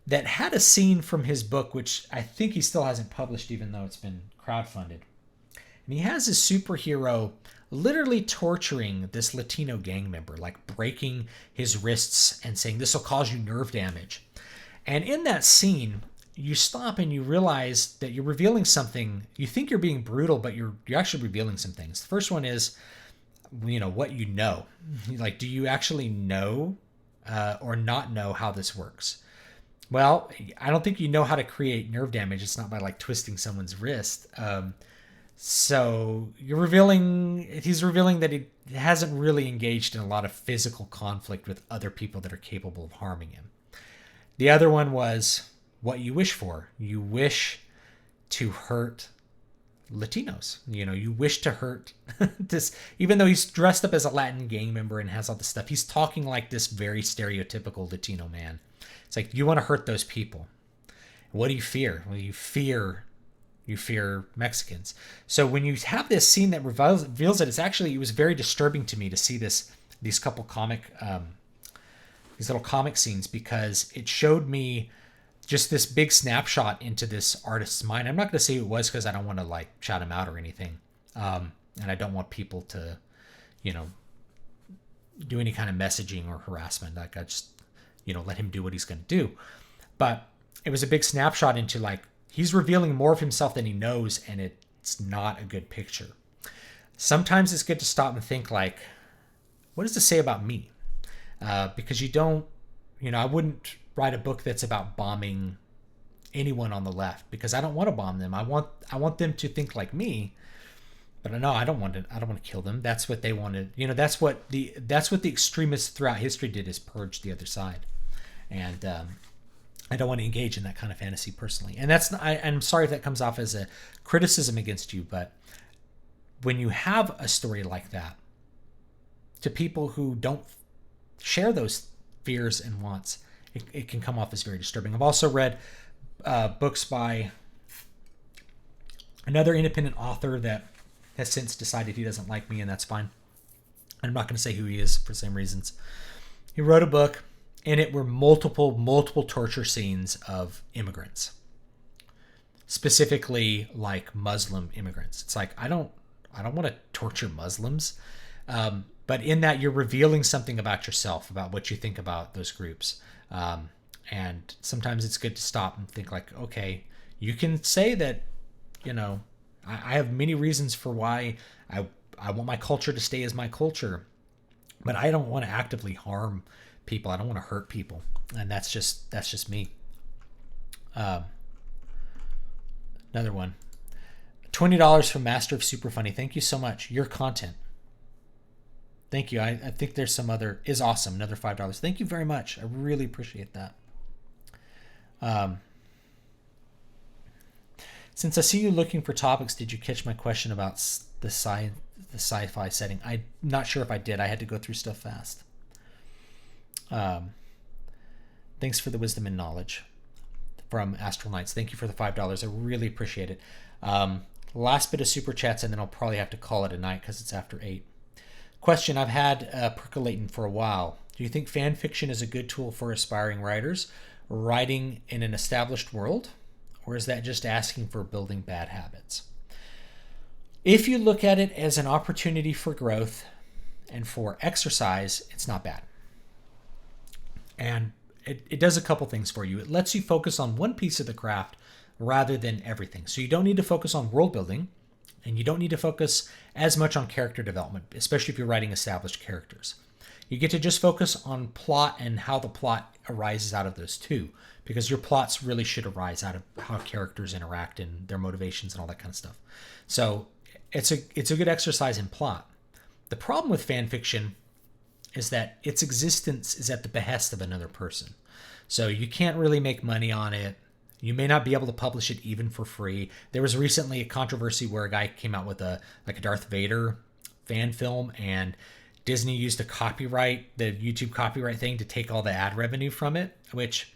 that had a scene from his book, which I think he still hasn't published, even though it's been crowdfunded. And he has a superhero literally torturing this Latino gang member, like breaking his wrists and saying, "This will cause you nerve damage." And in that scene, you stop and you realize that you're revealing something. You think you're being brutal, but you're actually revealing some things. The first one is, what you know. Like, do you actually know or not know how this works? Well, I don't think you know how to create nerve damage. It's not by like twisting someone's wrist. So he's revealing that he hasn't really engaged in a lot of physical conflict with other people that are capable of harming him. The other one was what you wish for. You wish to hurt Latinos. You wish to hurt this, even though he's dressed up as a Latin gang member and has all this stuff, he's talking like this very stereotypical Latino man. It's like, you want to hurt those people. What do you fear? Well, you fear Mexicans. So when you have this scene that reveals it, it was very disturbing to me to see these little comic scenes, because it showed me just this big snapshot into this artist's mind. I'm not going to say who it was because I don't want to like shout him out or anything. And I don't want people to, do any kind of messaging or harassment. Like, I just, let him do what he's going to do. But it was a big snapshot into like, he's revealing more of himself than he knows, and it's not a good picture. Sometimes it's good to stop and think like, what does this say about me? Because you don't, I wouldn't write a book that's about bombing anyone on the left, because I don't want to bomb them. I want them to think like me, but no, I don't want to kill them. That's what they wanted. That's what the extremists throughout history did, is purge the other side. And I don't want to engage in that kind of fantasy personally. And I'm sorry if that comes off as a criticism against you, but when you have a story like that, to people who don't share those fears and wants, it can come off as very disturbing. I've also read books by another independent author that has since decided he doesn't like me, and that's fine. I'm not going to say who he is for the same reasons. He wrote a book, and it were multiple torture scenes of immigrants, specifically like Muslim immigrants. It's like I don't want to torture Muslims, but in that you're revealing something about yourself, about what you think about those groups, and sometimes it's good to stop and think like, okay, you can say that, I have many reasons for why I want my culture to stay as my culture, but I don't want to actively harm people. I don't want to hurt people, and that's just me. Another one. $20 from Master of Super Funny. Thank you so much. Your content. Thank you. I think there's some other is awesome. Another $5. Thank you very much. I really appreciate that. Since I see you looking for topics, did you catch my question about the sci-fi setting? I'm not sure if I did. I had to go through stuff fast. Thanks for the wisdom and knowledge from Astral Knights. Thank you for the $5. I really appreciate it. Last bit of super chats, and then I'll probably have to call it a night because it's after 8. Question I've had percolating for a while. Do you think fan fiction is a good tool for aspiring writers writing in an established world? Or is that just asking for building bad habits? If you look at it as an opportunity for growth and for exercise, it's not bad. And it does a couple things for you. It lets you focus on one piece of the craft rather than everything. So you don't need to focus on world building, and you don't need to focus as much on character development, especially if you're writing established characters. You get to just focus on plot and how the plot arises out of those two, because your plots really should arise out of how characters interact and their motivations and all that kind of stuff. So it's a good exercise in plot. The problem with fan fiction is that its existence is at the behest of another person. So you can't really make money on it. You may not be able to publish it even for free. There was recently a controversy where a guy came out with a Darth Vader fan film, and Disney used the YouTube copyright thing to take all the ad revenue from it, which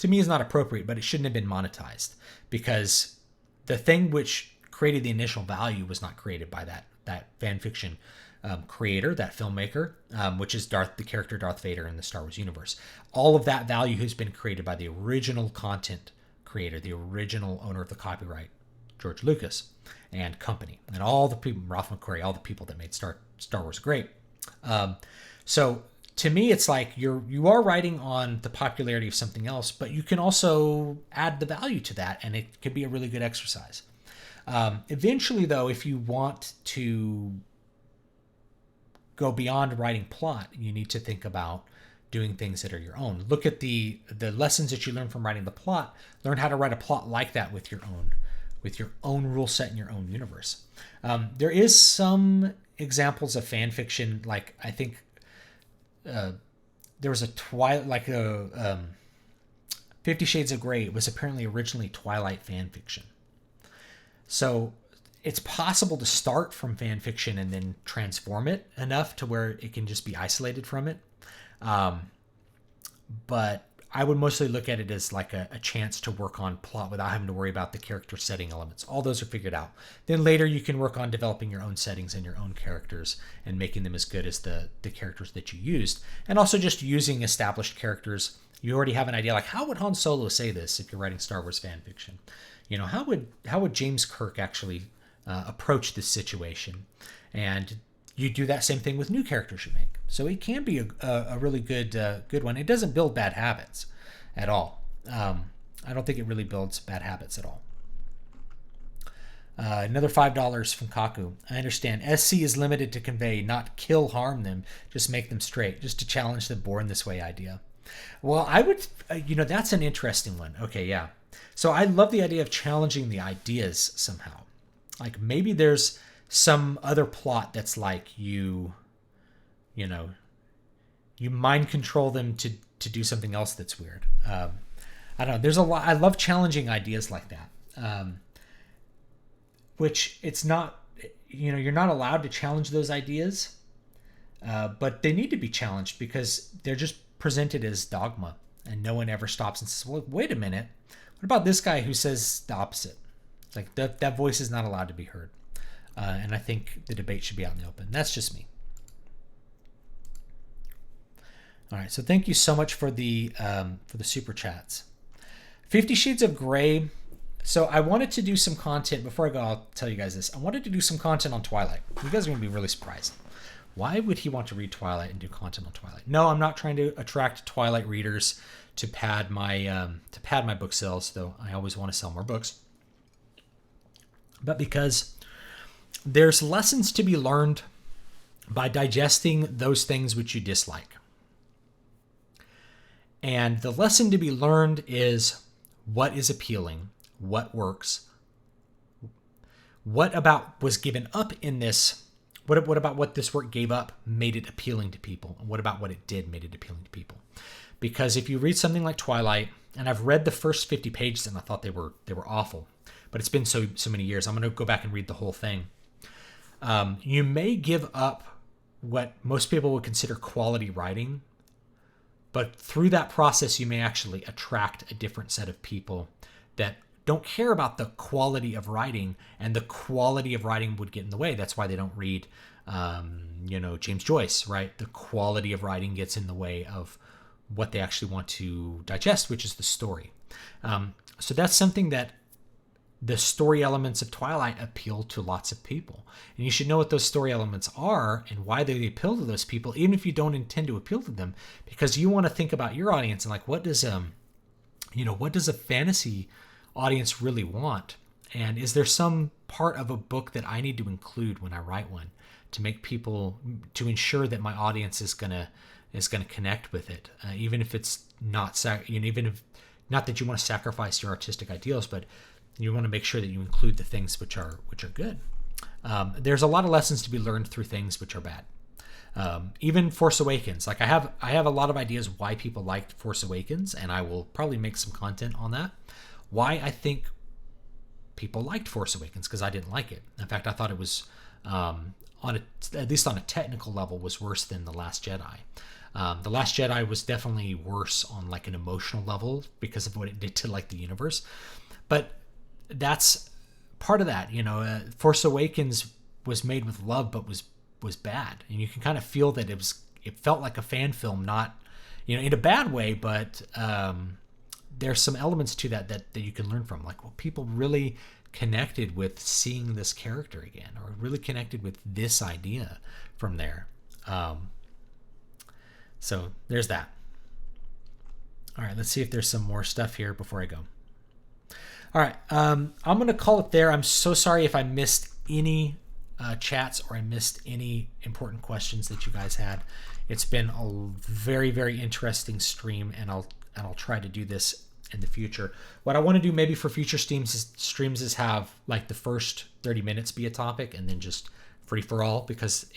to me is not appropriate, but it shouldn't have been monetized because the thing which created the initial value was not created by that fan fiction creator, that filmmaker, which is the character Darth Vader in the Star Wars universe. All of that value has been created by the original content creator, the original owner of the copyright, George Lucas and company, and all the people, Ralph McQuarrie, all the people that made Star Wars great. So to me, it's like you are writing on the popularity of something else, but you can also add the value to that, and it could be a really good exercise. Eventually, though, if you want to go beyond writing plot, you need to think about doing things that are your own. Look at the lessons that you learn from writing the plot. Learn how to write a plot like that with your own rule set in your own universe. There is some examples of fan fiction, like I think there was a 50 Shades of Grey. It was apparently originally Twilight fan fiction. So it's possible to start from fan fiction and then transform it enough to where it can just be isolated from it. But I would mostly look at it as like a chance to work on plot without having to worry about the character setting elements. All those are figured out. Then later you can work on developing your own settings and your own characters and making them as good as the characters that you used. And also just using established characters. You already have an idea, like how would Han Solo say this if you're writing Star Wars fan fiction? How would James Kirk actually approach this situation? And you do that same thing with new characters you make. So it can be a really good one. It doesn't build bad habits at all. I don't think it really builds bad habits at all. Another $5 from Kaku. I understand. SC is limited to convey, not kill, harm them, just make them straight, just to challenge the born this way idea. Well, I would, that's an interesting one. Okay, yeah. So I love the idea of challenging the ideas somehow. Like maybe there's some other plot that's like you mind control them to do something else that's weird. I don't know. There's a lot. I love challenging ideas like that. Which it's not, you're not allowed to challenge those ideas, but they need to be challenged because they're just presented as dogma, and no one ever stops and says, well, wait a minute. What about this guy who says the opposite? It's like that voice is not allowed to be heard. And I think the debate should be out in the open. That's just me. All right, so thank you so much for the super chats. 50 Shades of Grey. So I wanted to do some content. Before I go, I'll tell you guys this. I wanted to do some content on Twilight. You guys are going to be really surprised. Why would he want to read Twilight and do content on Twilight? No, I'm not trying to attract Twilight readers to pad my book sales, though I always want to sell more books. But because there's lessons to be learned by digesting those things which you dislike. And the lesson to be learned is what is appealing, what works, what about was given up in this, what about what this work gave up made it appealing to people, and what about what it did made it appealing to people. Because if you read something like Twilight, and I've read the first 50 pages and I thought they were awful, but it's been so many years, I'm going to go back and read the whole thing. You may give up what most people would consider quality writing, but through that process, you may actually attract a different set of people that don't care about the quality of writing, and the quality of writing would get in the way. That's why they don't read, James Joyce, right? The quality of writing gets in the way of what they actually want to digest, which is the story. So that's something that the story elements of Twilight appeal to lots of people. And you should know what those story elements are and why they appeal to those people, even if you don't intend to appeal to them, because you want to think about your audience and like, what does a fantasy audience really want? And is there some part of a book that I need to include when I write one to make people, to ensure that my audience is gonna connect with it, even if it's not, even if not that you want to sacrifice your artistic ideals, but you want to make sure that you include the things which are good. There's a lot of lessons to be learned through things which are bad. Even Force Awakens, like I have a lot of ideas why people liked Force Awakens, and I will probably make some content on that. Why I think people liked Force Awakens, because I didn't like it. In fact, I thought it was at least on a technical level was worse than The Last Jedi. The Last Jedi was definitely worse on like an emotional level because of what it did to like the universe. But that's part of that, Force Awakens was made with love, but was bad, and you can kind of feel that it felt like a fan film, not in a bad way, but there's some elements to that you can learn from, like, well, people really connected with seeing this character again, or really connected with this idea from there. So there's that. All right, let's see if there's some more stuff here before I go. All right, I'm going to call it there. I'm so sorry if I missed any chats or I missed any important questions that you guys had. It's been a very, very interesting stream, and I'll try to do this in the future. What I want to do maybe for future streams is have like the first 30 minutes be a topic, and then just free for all, because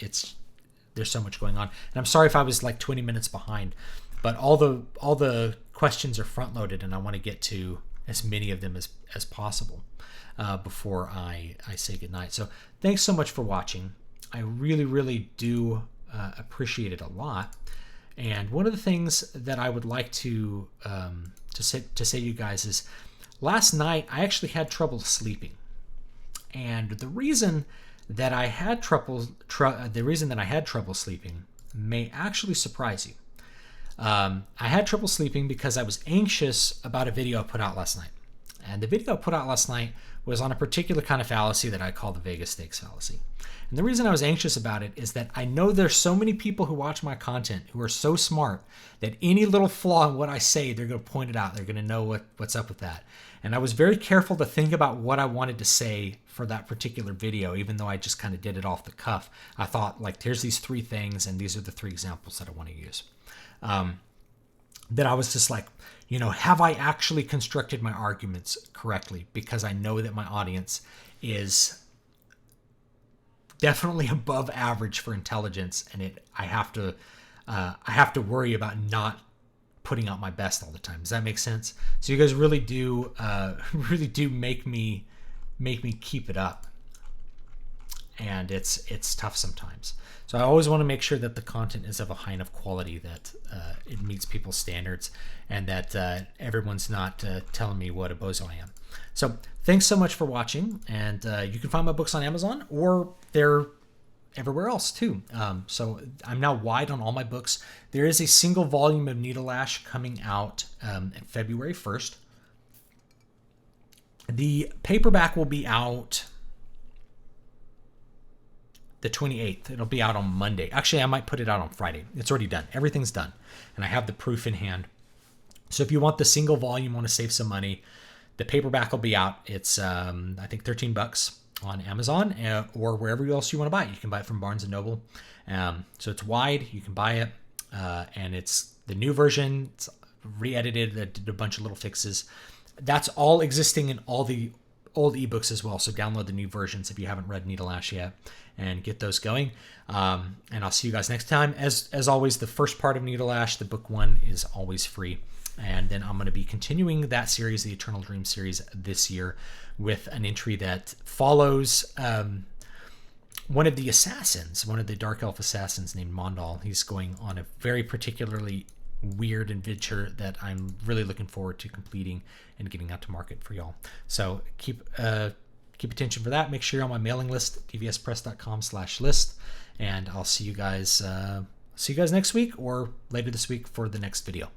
there's so much going on. And I'm sorry if I was like 20 minutes behind, but all the questions are front loaded, and I want to get to as many of them as possible before I say goodnight. So thanks so much for watching. I really, really do appreciate it a lot. And one of the things that I would like to say to you guys is, last night I actually had trouble sleeping, and the reason that I had trouble sleeping may actually surprise you. I had trouble sleeping because I was anxious about a video I put out last night. And the video I put out last night was on a particular kind of fallacy that I call the Vegas stakes fallacy. And the reason I was anxious about it is that I know there's so many people who watch my content who are so smart that any little flaw in what I say, they're going to point it out. They're going to know what's up with that. And I was very careful to think about what I wanted to say for that particular video, even though I just kind of did it off the cuff. I thought, like, here's these 3 things, and these are the 3 examples that I want to use. That I was just like, have I actually constructed my arguments correctly? Because I know that my audience is definitely above average for intelligence, and I have to worry about not putting out my best all the time. Does that make sense? So you guys really do make me keep it up. and it's tough sometimes. So I always want to make sure that the content is of a high enough quality that it meets people's standards, and that everyone's not telling me what a bozo I am. So thanks so much for watching, and you can find my books on Amazon, or they're everywhere else too. So I'm now wide on all my books. There is a single volume of Needle Ash coming out February 1st. The paperback will be out the 28th. It'll be out on Monday. Actually, I might put it out on Friday. It's already done. Everything's done. And I have the proof in hand. So if you want the single volume, want to save some money, the paperback will be out. It's, I think, $13 on Amazon or wherever else you want to buy it. You can buy it from Barnes & Noble. So it's wide. You can buy it. And it's the new version. It's re-edited. It did a bunch of little fixes. That's all existing in all the old ebooks as well. So download the new versions if you haven't read Needle Ash yet, and get those going. And I'll see you guys next time. As always, the first part of Needle Ash, the book 1, is always free. And then I'm going to be continuing that series, the Eternal Dream series, this year with an entry that follows one of the assassins, one of the Dark Elf assassins named Mondal. He's going on a very particularly weird adventure that I'm really looking forward to completing and getting out to market for y'all. So keep attention for that. Make sure you're on my mailing list, dvspress.com/list, and I'll see you guys next week or later this week for the next video.